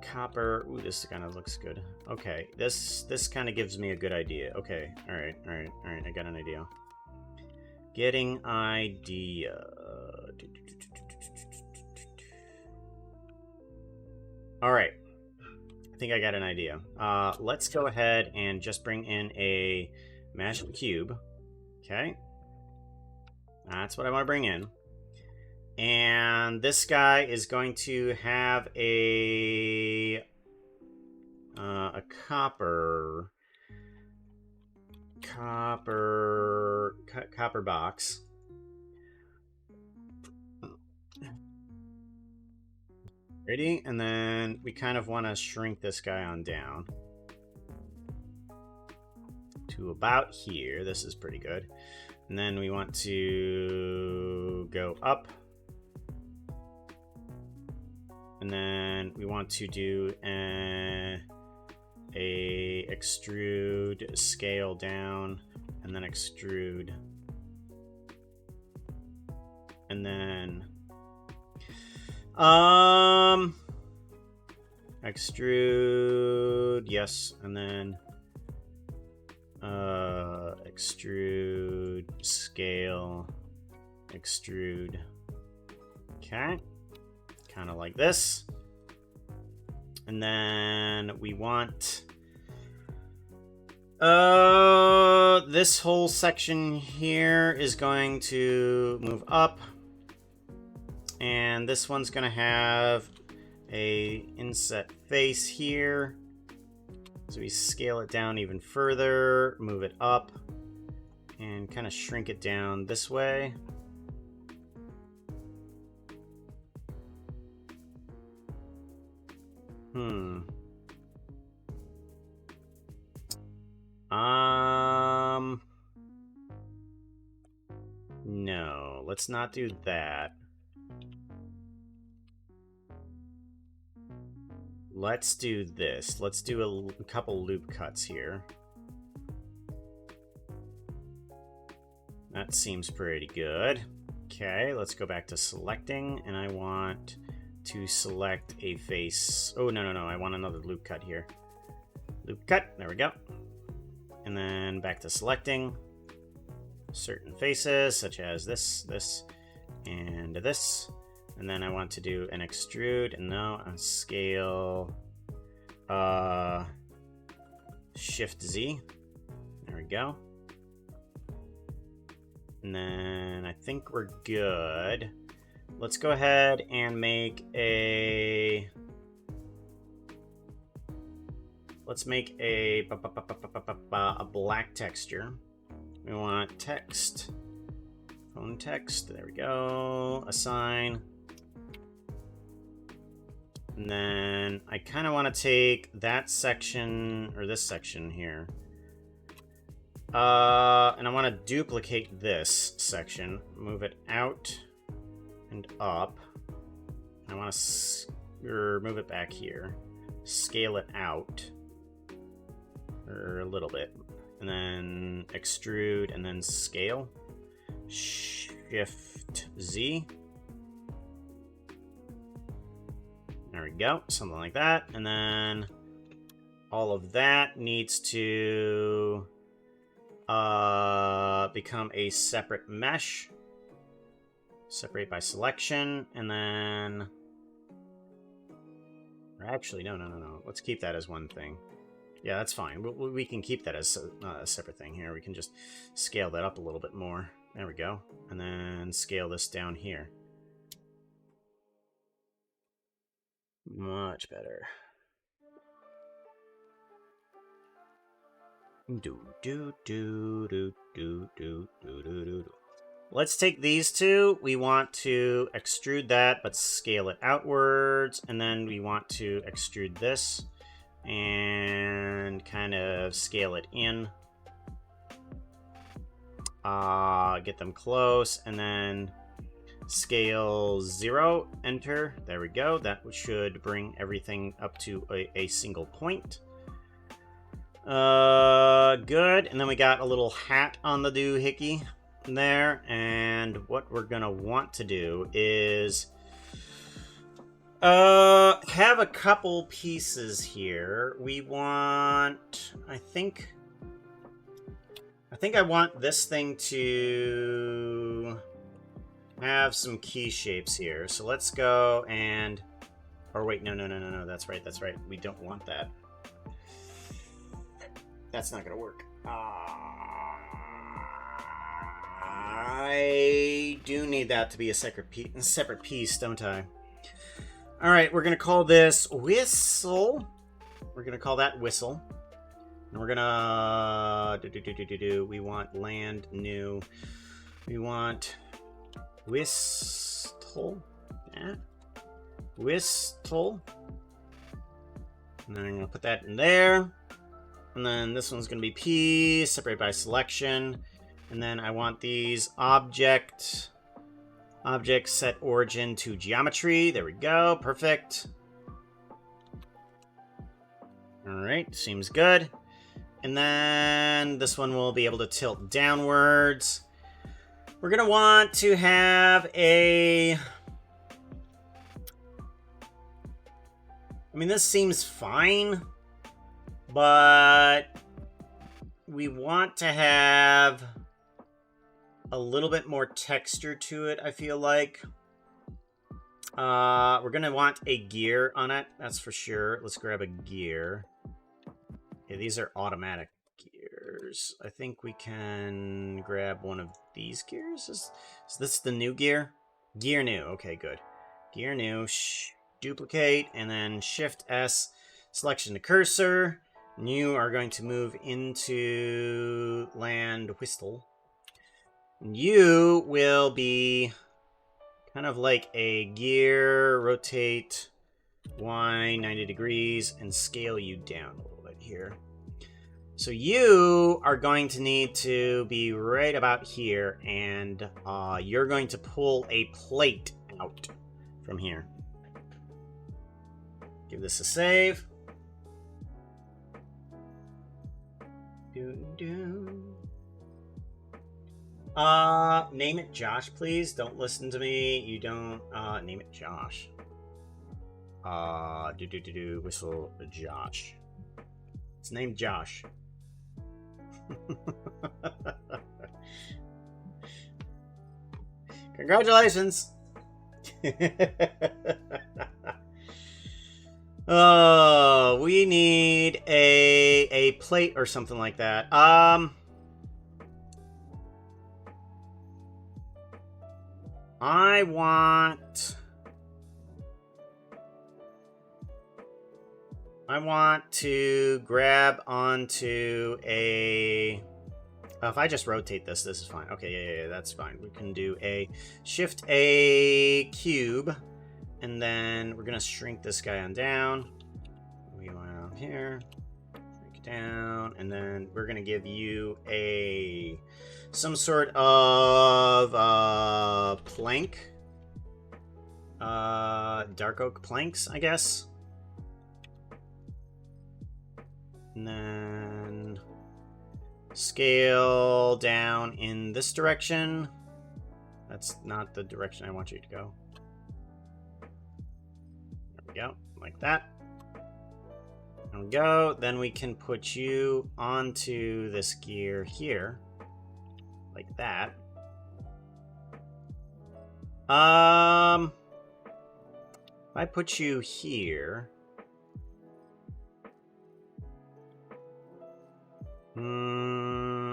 copper. Ooh, this kind of looks good. Okay, this kind of gives me a good idea. Okay, all right, I got an idea. Getting idea. All right, I think I got an idea. Let's go ahead and just bring in a magic cube. Okay, that's what I want to bring in. And this guy is going to have a copper box. Ready? And then we kind of want to shrink this guy on down to about here. This is pretty good. And then we want to go up. And then we want to do a extrude, scale down, and then extrude. And then extrude, yes, and then extrude, scale, extrude. Okay, kind of like this. And then we want this whole section here is going to move up, and this one's gonna have a inset face here. So we scale it down even further, move it up, and kind of shrink it down this way. No, let's not do that. Let's do this. Let's do a couple loop cuts here. That seems pretty good. Okay, let's go back to selecting, and I want to select a face. Oh, no, I want another loop cut here. Loop cut, there we go. And then back to selecting certain faces, such as this, and this. And then I want to do an extrude, and now a scale, Shift Z. There we go. And then I think we're good. Let's go ahead and make a... Let's make a black texture. We want text. Phone text. There we go. Assign. And then I kind of want to take that section, or this section here. And I want to duplicate this section. Move it out and up. I want to move it back here. Scale it out. Or a little bit. And then extrude and then scale. Shift Z. There we go. Something like that. And then all of that needs to become a separate mesh. Separate by selection. And then... Or actually, no. Let's keep that as one thing. Yeah, that's fine. We can keep that as a separate thing here. We can just scale that up a little bit more. There we go. And then scale this down here. Much better. Let's take these two. We want to extrude that, but scale it outwards. And then we want to extrude this and kind of scale it in. Get them close, and then Scale 0, enter. There we go. That should bring everything up to a single point. Good. And then we got a little hat on the doohickey there. And what we're going to want to do is have a couple pieces here. We want, I think I want this thing to have some key shapes here. So let's go and, or wait, no, that's right. We don't want that. That's not gonna work. I do need that to be a separate piece, don't I? All right, we're gonna call this whistle. We're gonna call that whistle. And we're gonna we want land new. We want whistle. Yeah. Whistle. And then I'm gonna put that in there. And then this one's gonna be P, separated by selection. And then I want these object set origin to geometry. There we go. Perfect. All right, seems good. And then this one will be able to tilt downwards. We're going to want to have a... I mean, this seems fine, but we want to have a little bit more texture to it, I feel like. We're going to want a gear on it, that's for sure. Let's grab a gear. Okay, these are automatic gears. I think we can grab one of these gears. Is this the new gear? Gear new. Okay, good. Gear new. Duplicate, and then Shift S, selection to cursor. And you are going to move into land whistle. And you will be kind of like a gear, rotate Y 90 degrees, and scale you down a little bit here. So you are going to need to be right about here, and you're going to pull a plate out from here. Give this a save. Name it Josh, please. Don't listen to me. You don't, name it Josh. Whistle Josh. It's named Josh. Congratulations. Oh, we need a plate or something like that. I want to grab onto a... if I just rotate this is fine. Okay, yeah, that's fine. We can do a Shift A cube, and then we're gonna shrink this guy on down. We want here, shrink it down, and then we're gonna give you some sort of plank, dark oak planks, I guess. And then scale down in this direction. That's not the direction I want you to go. There we go, like that. There we go. Then we can put you onto this gear here, like that. If I put you here.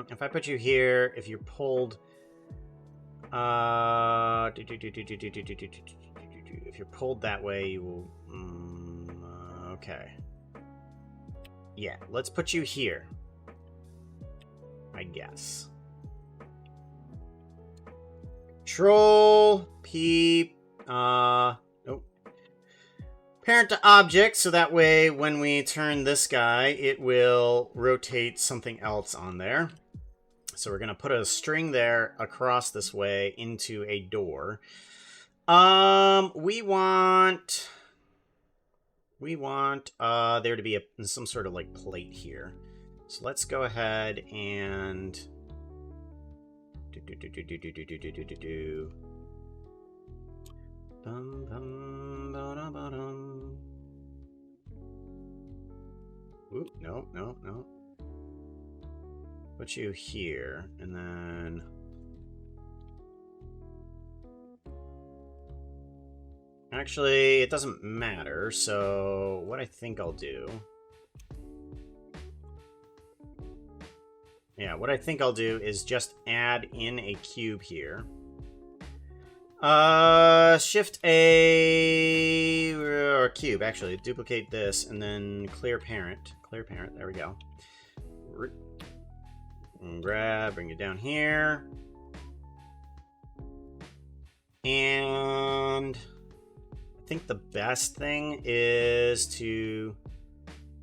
If I put you here, if you're pulled, if you're pulled that way, you will. Okay. Yeah, let's put you here, I guess. Control P. Parent to object, so that way when we turn this guy, it will rotate something else on there. So we're going to put a string there across this way into a door. We want there to be some sort of like plate here. So let's go ahead and Oop, no. Put you here, and then actually, it doesn't matter, so what I think I'll do... Yeah, what I think I'll do is just add in a cube here. Shift A... or cube, actually. Duplicate this, and then clear parent. Clear parent, there we go. And grab, bring it down here. And... I think the best thing is to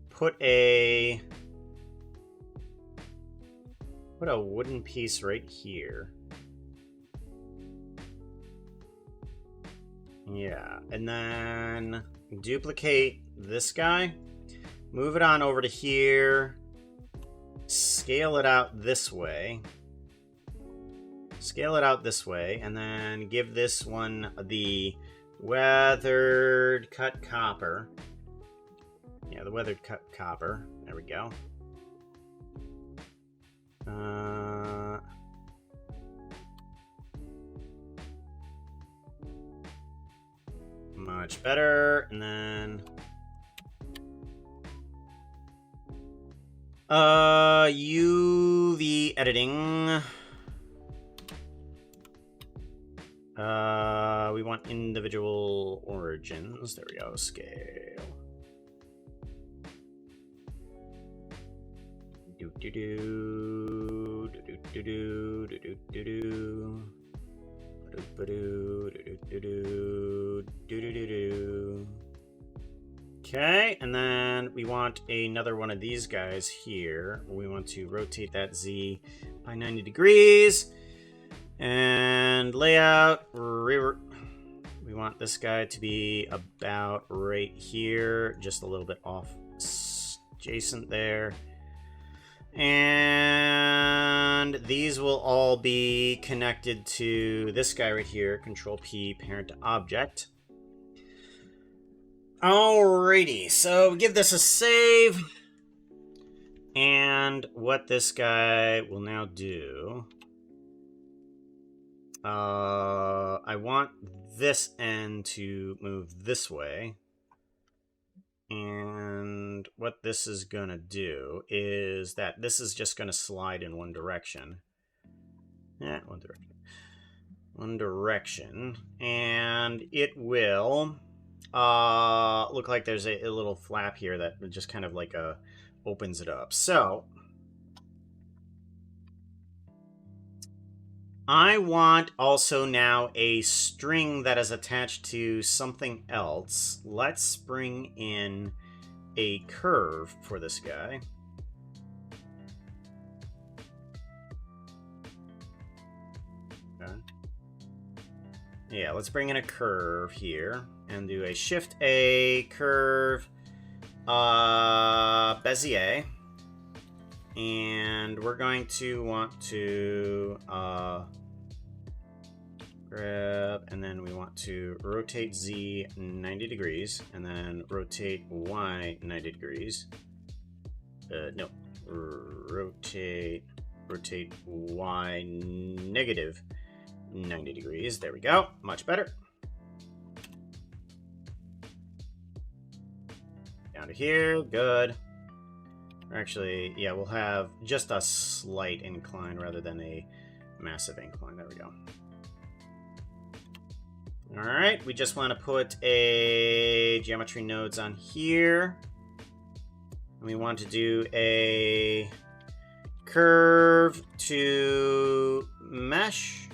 put a wooden piece right here. Yeah, and then duplicate this guy, move it on over to here, scale it out this way. Scale it out this way, and then give this one the weathered cut copper. Yeah, the weathered cut copper. There we go. Much better. And then UV editing. We want individual origins. There we go. Scale. Okay, and then we want another one of these guys here. We want to rotate that Z by 90 degrees. And layout, we want this guy to be about right here, just a little bit off adjacent there. And these will all be connected to this guy right here, Control P, parent to object. Alrighty, so give this a save. And what this guy will now do... I want this end to move this way. And what this is going to do is that this is just going to slide in one direction. Yeah, one direction. One direction. And it will look like there's a little flap here that just kind of like opens it up. So I want also now a string that is attached to something else. Let's bring in a curve for this guy. Okay. Yeah, let's bring in a curve here and do a Shift A curve Bezier. And we're going to want to grab, and then we want to rotate Z 90 degrees, and then rotate Y 90 degrees. No, rotate Y negative 90 degrees. There we go. Much better. Down to here. Good. Actually, yeah, we'll have just a slight incline rather than a massive incline. There we go. All right, we just want to put a geometry nodes on here. And we want to do a curve to mesh.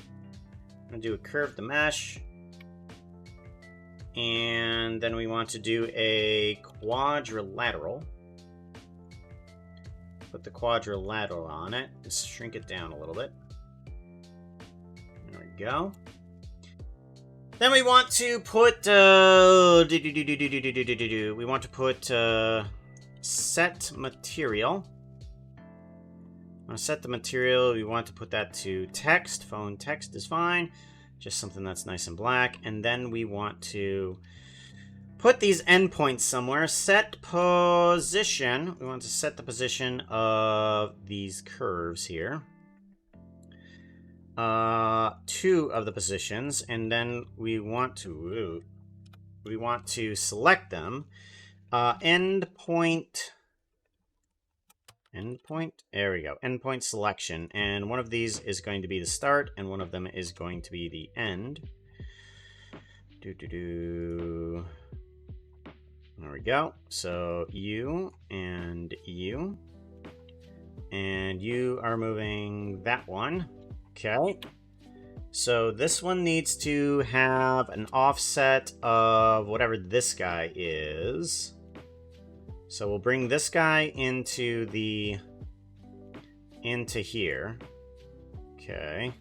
I'm going to do a curve to mesh. And then we want to do a quadrilateral. Put the quadrilateral on it and shrink it down a little bit. There we go. Then we want to put we want to put set material. On set the material, we want to put that to text. Phone text is fine. Just something that's nice and black. And then we want to put these endpoints somewhere. Set position. We want to set the position of these curves here. 2 of the positions, and then we want to select them. Endpoint. There we go. Endpoint selection, and one of these is going to be the start, and one of them is going to be the end. There we go. So you and you are moving that one. Okay. So this one needs to have an offset of whatever this guy is. So we'll bring this guy into here. Okay.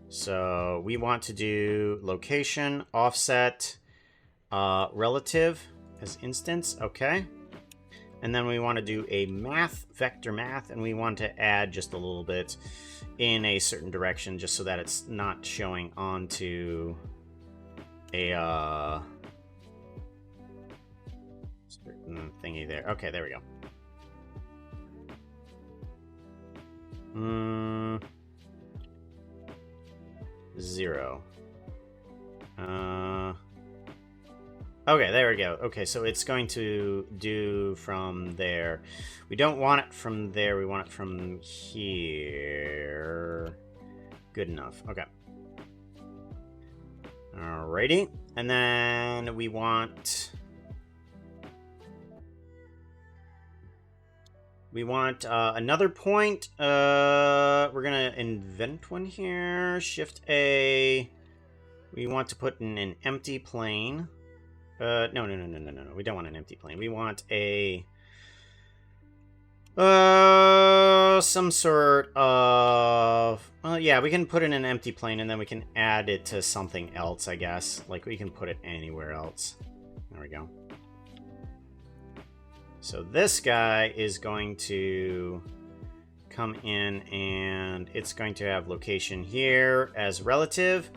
So we want to do location, offset, relative as instance. Okay. And then we want to do a vector math, and we want to add just a little bit in a certain direction just so that it's not showing onto a certain thingy there. Okay, there we go. 0. Okay, there we go. Okay, so it's going to do from there. We don't want it from there. We want it from here. Good enough. Okay. Alrighty. And then we want... another point. We're going to invent one here. Shift A. We want to put in an empty plane. No. We don't want an empty plane. We want a... some sort of... Well, yeah, we can put in an empty plane, and then we can add it to something else, I guess. Like, we can put it anywhere else. There we go. So this guy is going to come in, and it's going to have location here as relative.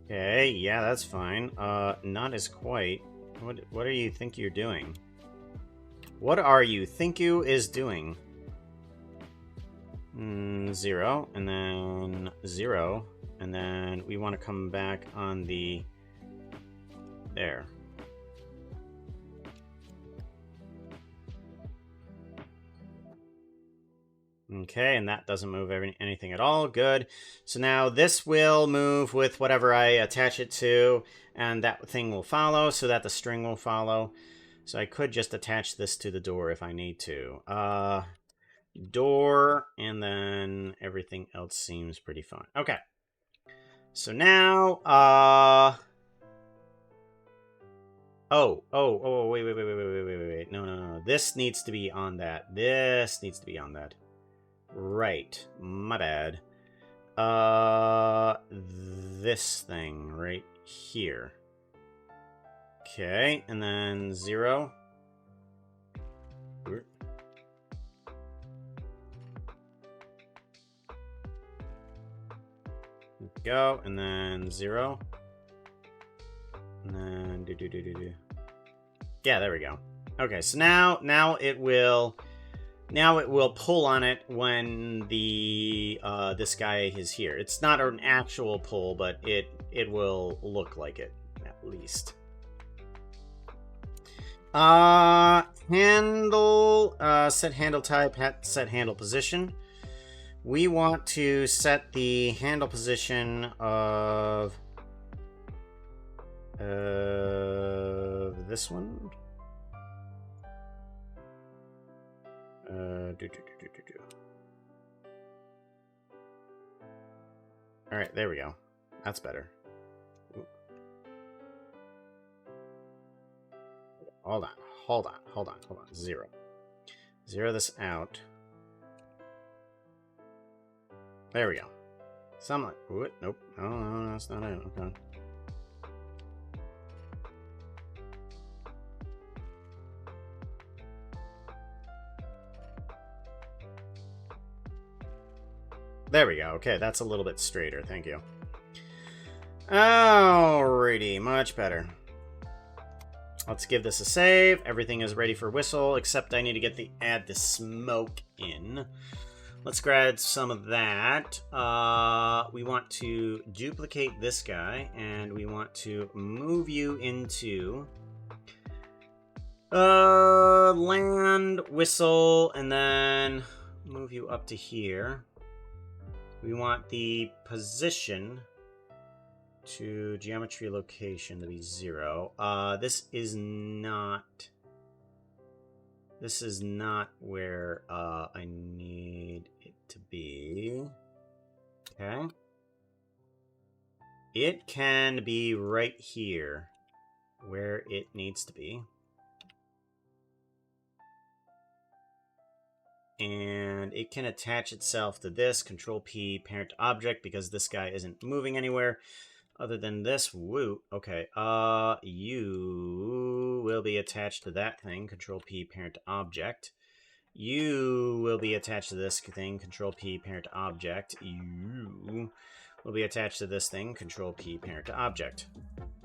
Okay, yeah, that's fine. Not as quite. What do you think you're doing? What are you think you is doing? 0, and then 0, and then we want to come back on the... there. Okay, and that doesn't move anything at all. Good. So now this will move with whatever I attach it to, and that thing will follow, so that the string will follow. So I could just attach this to the door if I need to. Door, and then everything else seems pretty fine. Okay. So now, wait. No. This needs to be on that. This needs to be on that. Right. My bad. This thing right here. Okay, and then 0. Go, and then 0. And then do. Yeah, there we go. Okay, so now it will pull on it when the this guy is here. It's not an actual pull, but it will look like it at least. Handle set handle type, set handle position. We want to set the handle position of this one. All right, there we go. That's better. Hold on. 0. Zero this out. There we go. Something like... What? Nope. Oh, no, that's not it. Okay. There we go. Okay, that's a little bit straighter. Thank you. Alrighty, much better. Let's give this a save. Everything is ready for whistle, except I need to add the smoke in. Let's grab some of that. We want to duplicate this guy, and we want to move you into land, whistle, and then move you up to here. We want the position to geometry location to be 0. This is not where I need it to be. Okay. It can be right here where it needs to be. And it can attach itself to this, Control P, parent object, because this guy isn't moving anywhere other than this. Woo. Okay. You will be attached to that thing, Control P, parent object. You will be attached to this thing, Control P, parent object. You will be attached to this thing, Control P, parent object.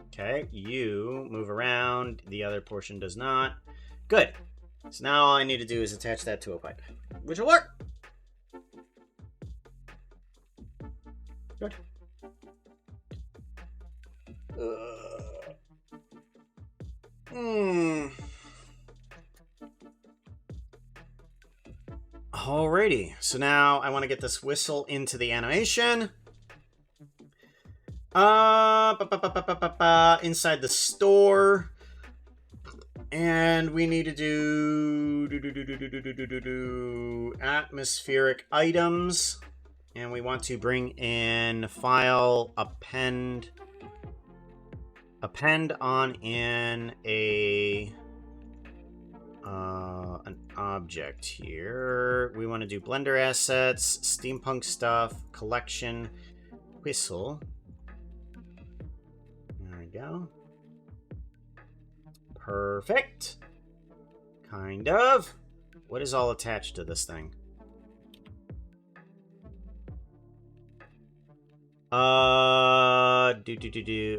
Okay. You move around. The other portion does not. Good. So now all I need to do is attach that to a pipe, which will work. Good. Alrighty, so now I want to get this whistle into the animation. Inside the store. And we need to do atmospheric items. And we want to bring in file append on in an object here. We want to do Blender assets, steampunk stuff, collection, whistle. There we go. Perfect. Kind of. What is all attached to this thing?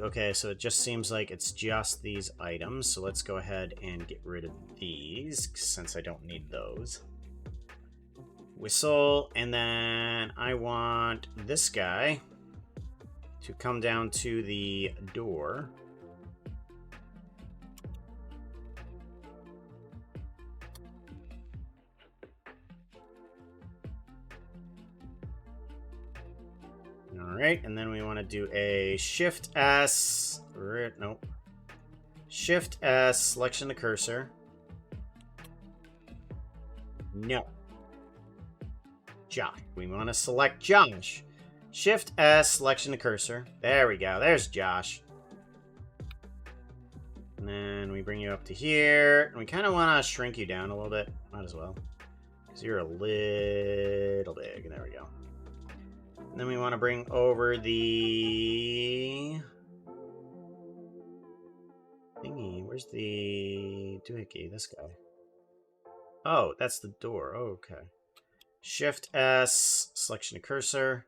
Okay, so it just seems like it's just these items. So let's go ahead and get rid of these, since I don't need those. Whistle, and then I want this guy to come down to the door. Alright, and then we want to do a Shift S. Nope. Shift S, selection of cursor. No. Josh. We want to select Josh. Shift S, selection of cursor. There we go. There's Josh. And then we bring you up to here. And we kind of want to shrink you down a little bit. Might as well. Because you're a little big. There we go. And then we want to bring over the thingy. Where's the doohickey? This guy. Oh, that's the door. Oh, okay. Shift S, selection of cursor.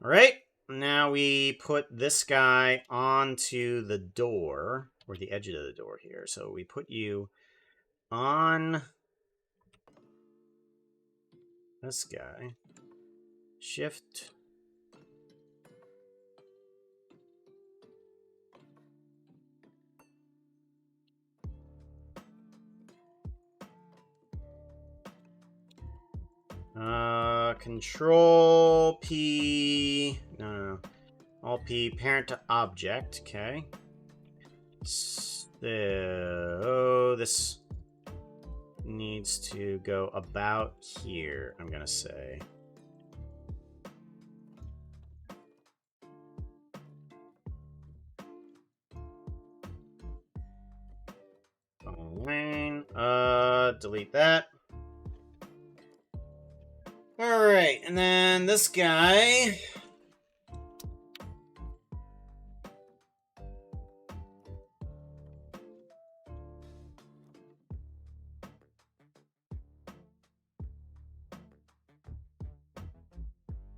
All right. Now we put this guy onto the door, or the edge of the door here. So we put you on this guy. Shift. Control P. No. Alt P. Parent to object. Okay. So this needs to go about here, I'm gonna say. Fine. Delete that. and then this guy.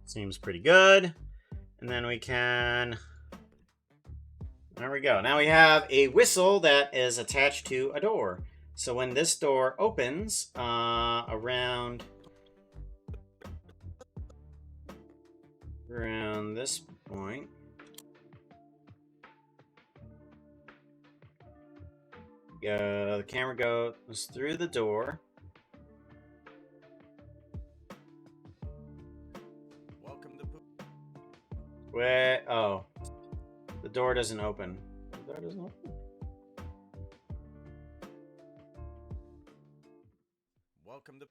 Seems pretty good. And then we can... There we go. Now we have a whistle that is attached to a door. So when this door opens, around this point, the camera goes through the door. Wait, oh. The door doesn't open. The door doesn't open? Welcome to...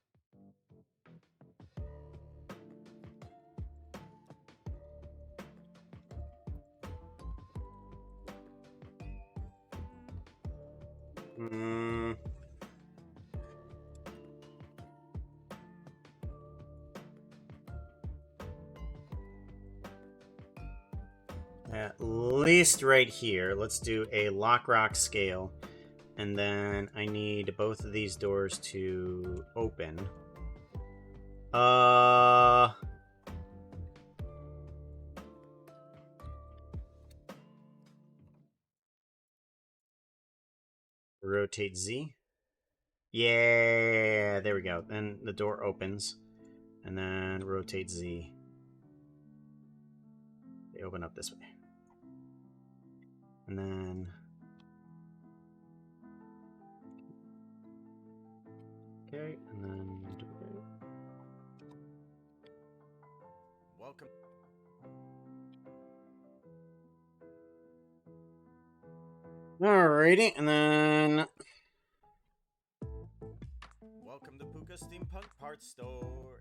At least right here. Let's do a lock rock scale. And then I need both of these doors to open. Rotate Z. Yeah, there we go. Then the door opens. And then rotate Z. They open up this way. And then... Okay, and then... Welcome. Alrighty, and then... Welcome to Puka Steampunk Parts Store.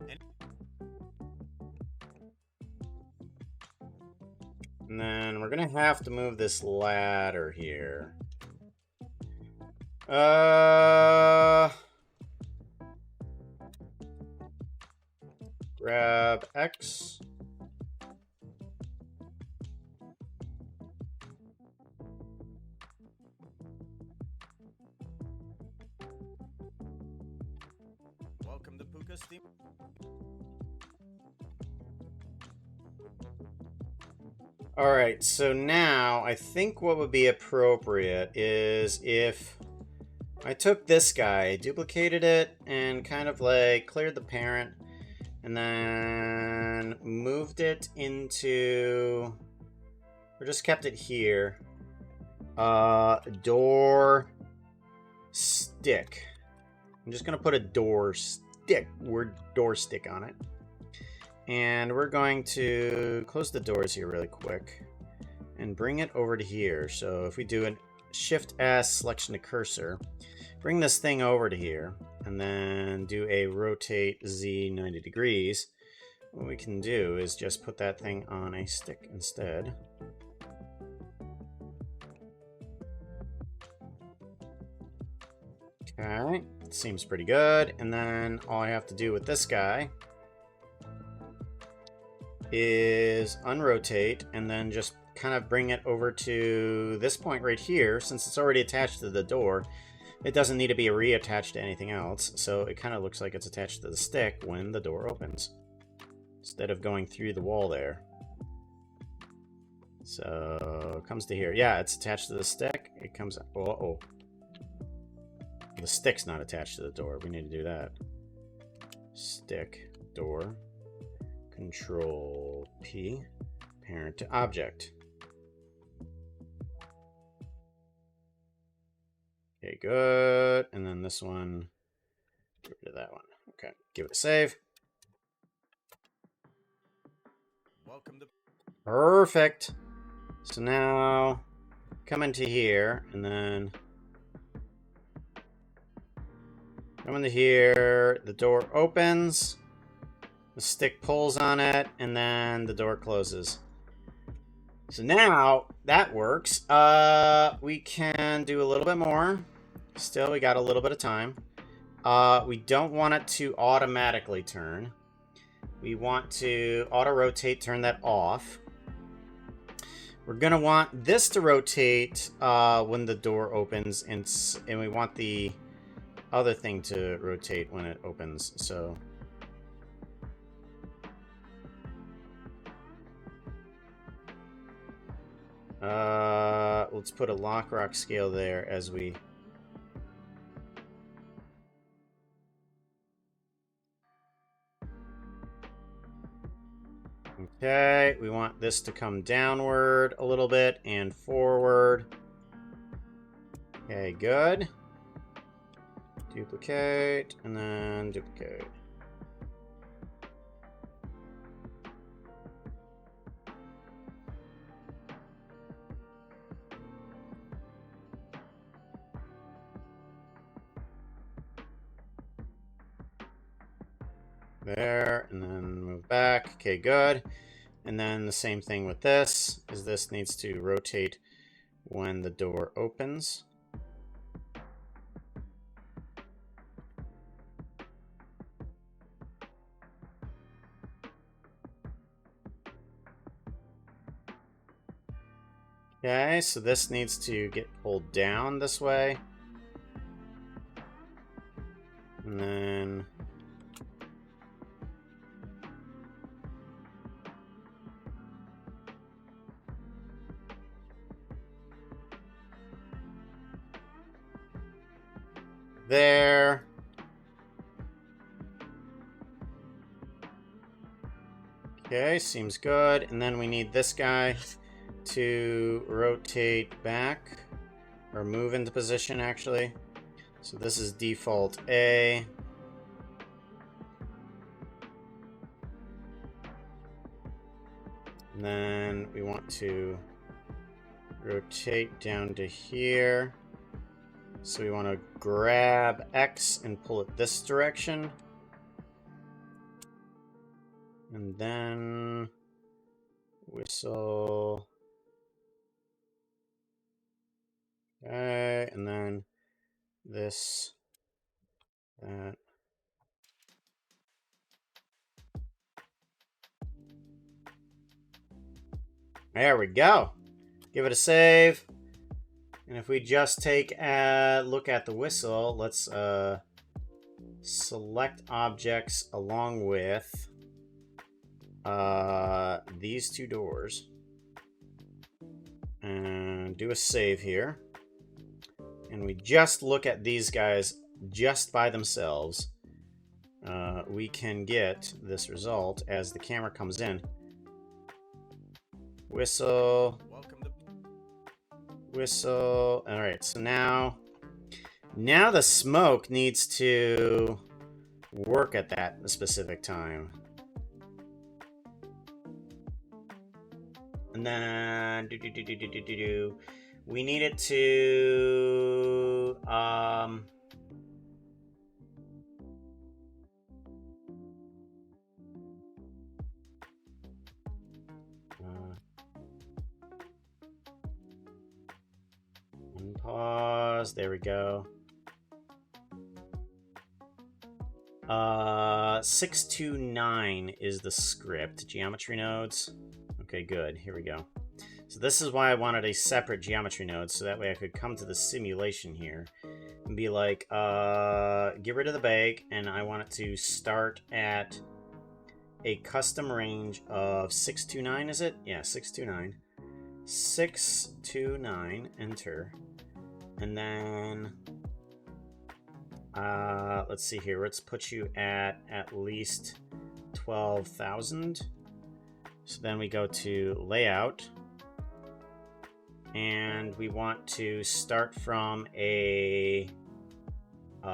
And then we're gonna have to move this ladder here. Grab X. Welcome to Puka Steam. Alright, so now I think what would be appropriate is if I took this guy, duplicated it, and kind of like cleared the parent, and then moved it into, or just kept it here, door stick. I'm just going to put a door stick on it. And we're going to close the doors here really quick and bring it over to here. So if we do a Shift S selection to cursor, bring this thing over to here, and then do a rotate Z 90 degrees. What we can do is just put that thing on a stick instead. Okay, seems pretty good. And then all I have to do with this guy is unrotate and then just kind of bring it over to this point right here. Since it's already attached to the door, it doesn't need to be reattached to anything else, so it kind of looks like it's attached to the stick when the door opens instead of going through the wall there. So it comes to here. Yeah, it's attached to the stick. It comes... Uh-oh. The stick's not attached to the door. We need to do that. Stick, door, Control P, parent to object. Okay, good. And then this one, get rid of that one. Okay, give it a save. Welcome to... Perfect. So now come into here and then come into here. The door opens. The stick pulls on it, and then the door closes. So now that works. We can do a little bit more. Still, we got a little bit of time. We don't want it to automatically turn. we want to auto-rotate, turn that off. We're going to want this to rotate when the door opens, and we want the other thing to rotate when it opens, so... let's put a lock rock scale there as we... Okay, we want this to come downward a little bit and forward. Okay, good. Duplicate, and then duplicate. There, and then move back. Okay, good. And then the same thing with this, is this needs to rotate when the door opens. Okay, so this needs to get pulled down this way. And then... there. Okay, seems good. And then we need this guy to rotate back, or move into position, actually. So this is default A. And then we want to rotate down to here. So we want to grab X and pull it this direction. And then whistle. Okay, and then this, that. There we go. Give it a save. And if we just take a look at the whistle, let's select objects along with these two doors. And do a save here. And we just look at these guys just by themselves. We can get this result as the camera comes in. Whistle. Welcome to... Whistle. All right, so now the smoke needs to work at that specific time. And then we need it to pause. There we go. 629 is the script. Geometry nodes. Okay, good. Here we go. So this is why I wanted a separate geometry node, so that way I could come to the simulation here and be like, get rid of the bake, and I want it to start at a custom range of 629, is it? Yeah, 629. 629, enter. And then, let's see here. Let's put you at least 12,000. So then we go to layout. And we want to start from a... we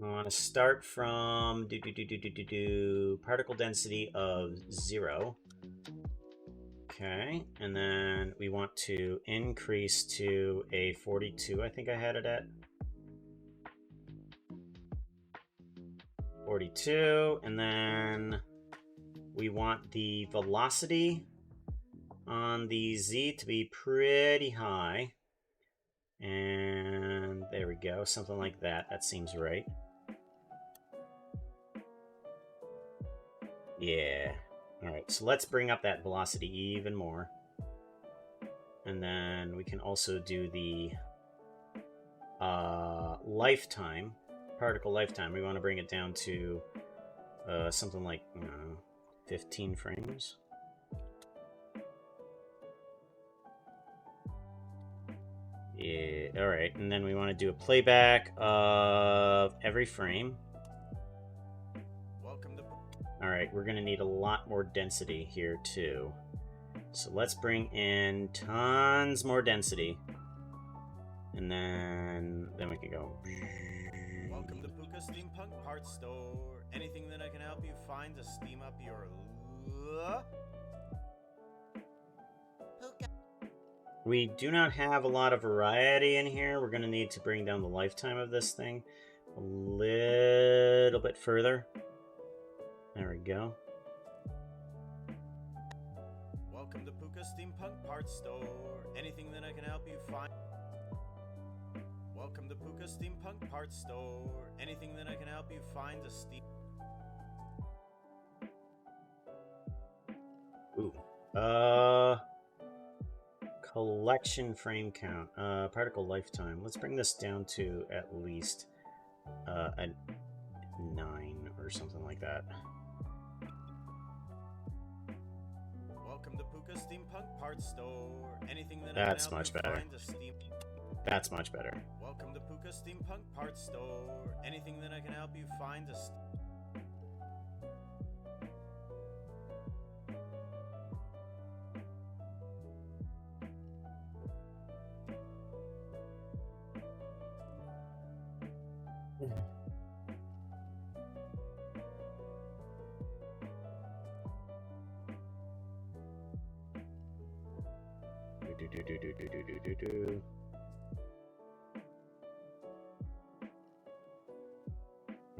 want to start from particle density of 0. Okay, and then we want to increase to a 42, I think I had it at. 42, and then we want the velocity on the Z to be pretty high. And there we go, something like that. That seems right. Yeah. Alright, so let's bring up that velocity even more. And then we can also do the lifetime, particle lifetime. We want to bring it down to something like, 15 frames. Yeah, alright, and then we want to do a playback of every frame. Welcome to. Alright, we're going to need a lot more density here, too. So let's bring in tons more density. And then we can go. Welcome to Puka Steampunk Parts Store. Anything that I can help you find to steam up your. Puka. We do not have a lot of variety in here. We're going to need to bring down the lifetime of this thing a little bit further. There we go. Welcome to Puka Steampunk Parts Store. Anything that I can help you find. Welcome to Puka Steampunk Parts Store. Anything that I can help you find to steam. Ooh. Collection frame count. Particle lifetime. Let's bring this down to at least a 9 or something like that. Welcome to Puka Steampunk Parts Store. Anything that That's I can help much you better. find to steam. That's much better. Welcome to Puka Steampunk Parts Store. Anything that I can help you find to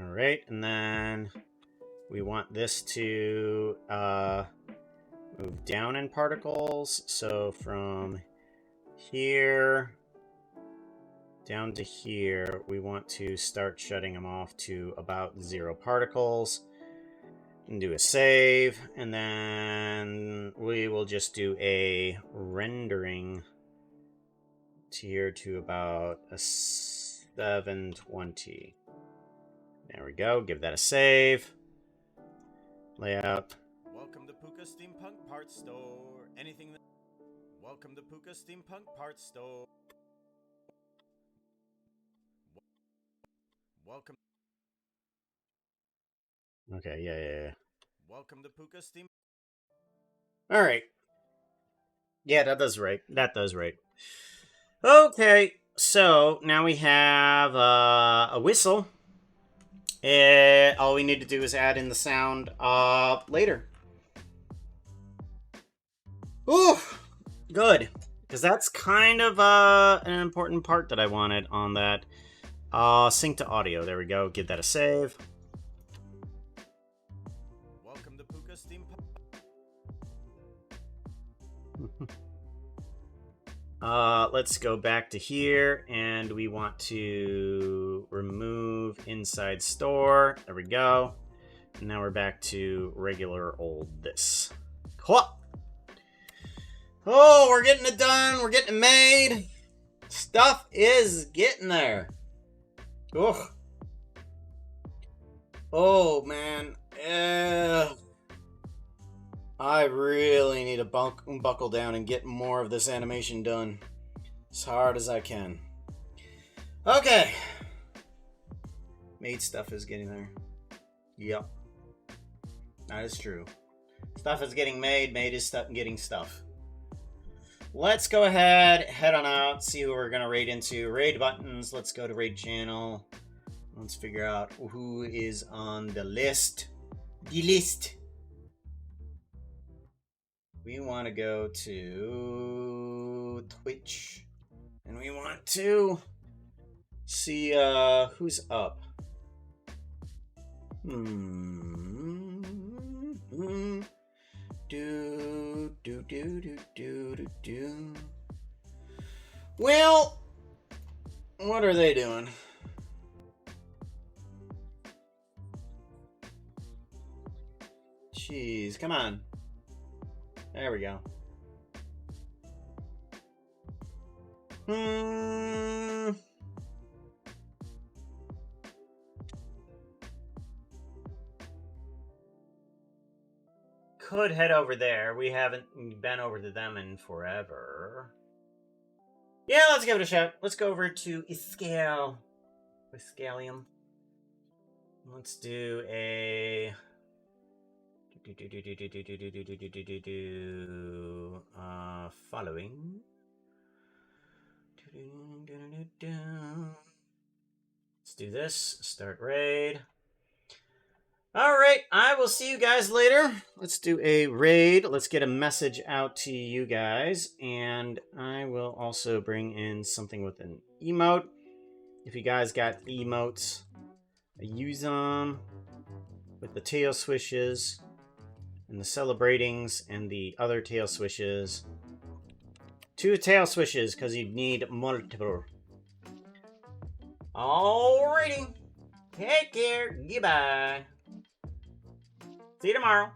Alright, and then we want this to move down in particles. So from here down to here, we want to start shutting them off to about 0 particles. And do a save, and then we will just do a rendering here to about a 720. There we go. Give that a save. Layout. Welcome to Puka Steampunk Parts Store. Anything that. Welcome to Puka Steampunk Parts Store. Welcome. Okay, yeah. Welcome to Puka Steam. All right. Yeah, that does right. Okay, so now we have a whistle. All we need to do is add in the sound later. Ooh, good. Because that's kind of an important part that I wanted on that. Sync to audio. There we go. Give that a save. Welcome to Puka Steampunk. Let's go back to here, and we want to remove inside store. There we go. And now we're back to regular old this. What? Oh, we're getting it done. We're getting it made. Stuff is getting there. Ugh. Oh, man. I really need to buckle down and get more of this animation done as hard as I can. Okay. Made stuff is getting there. Yep. That is true. Stuff is getting made. Made is getting stuff. Let's go ahead, head on out, see who we're going to raid into. Raid buttons. Let's go to raid channel. Let's figure out who is on the list. The list. We want to go to Twitch, and we want to see who's up. Well, what are they doing? Jeez, come on. There we go. Could head over there. We haven't been over to them in forever. Yeah, let's give it a shot. Let's go over to Iscale. Iscalium. Let's do a... following. Let's do this. Start raid. Alright, I will see you guys later. Let's do a raid. Let's get a message out to you guys. And I will also bring in something with an emote. If you guys got emotes, I use them with the tail swishes and the celebratings and the other tail swishes. 2 tail swishes because you need multiple. Alrighty. Take care. Goodbye. See you tomorrow.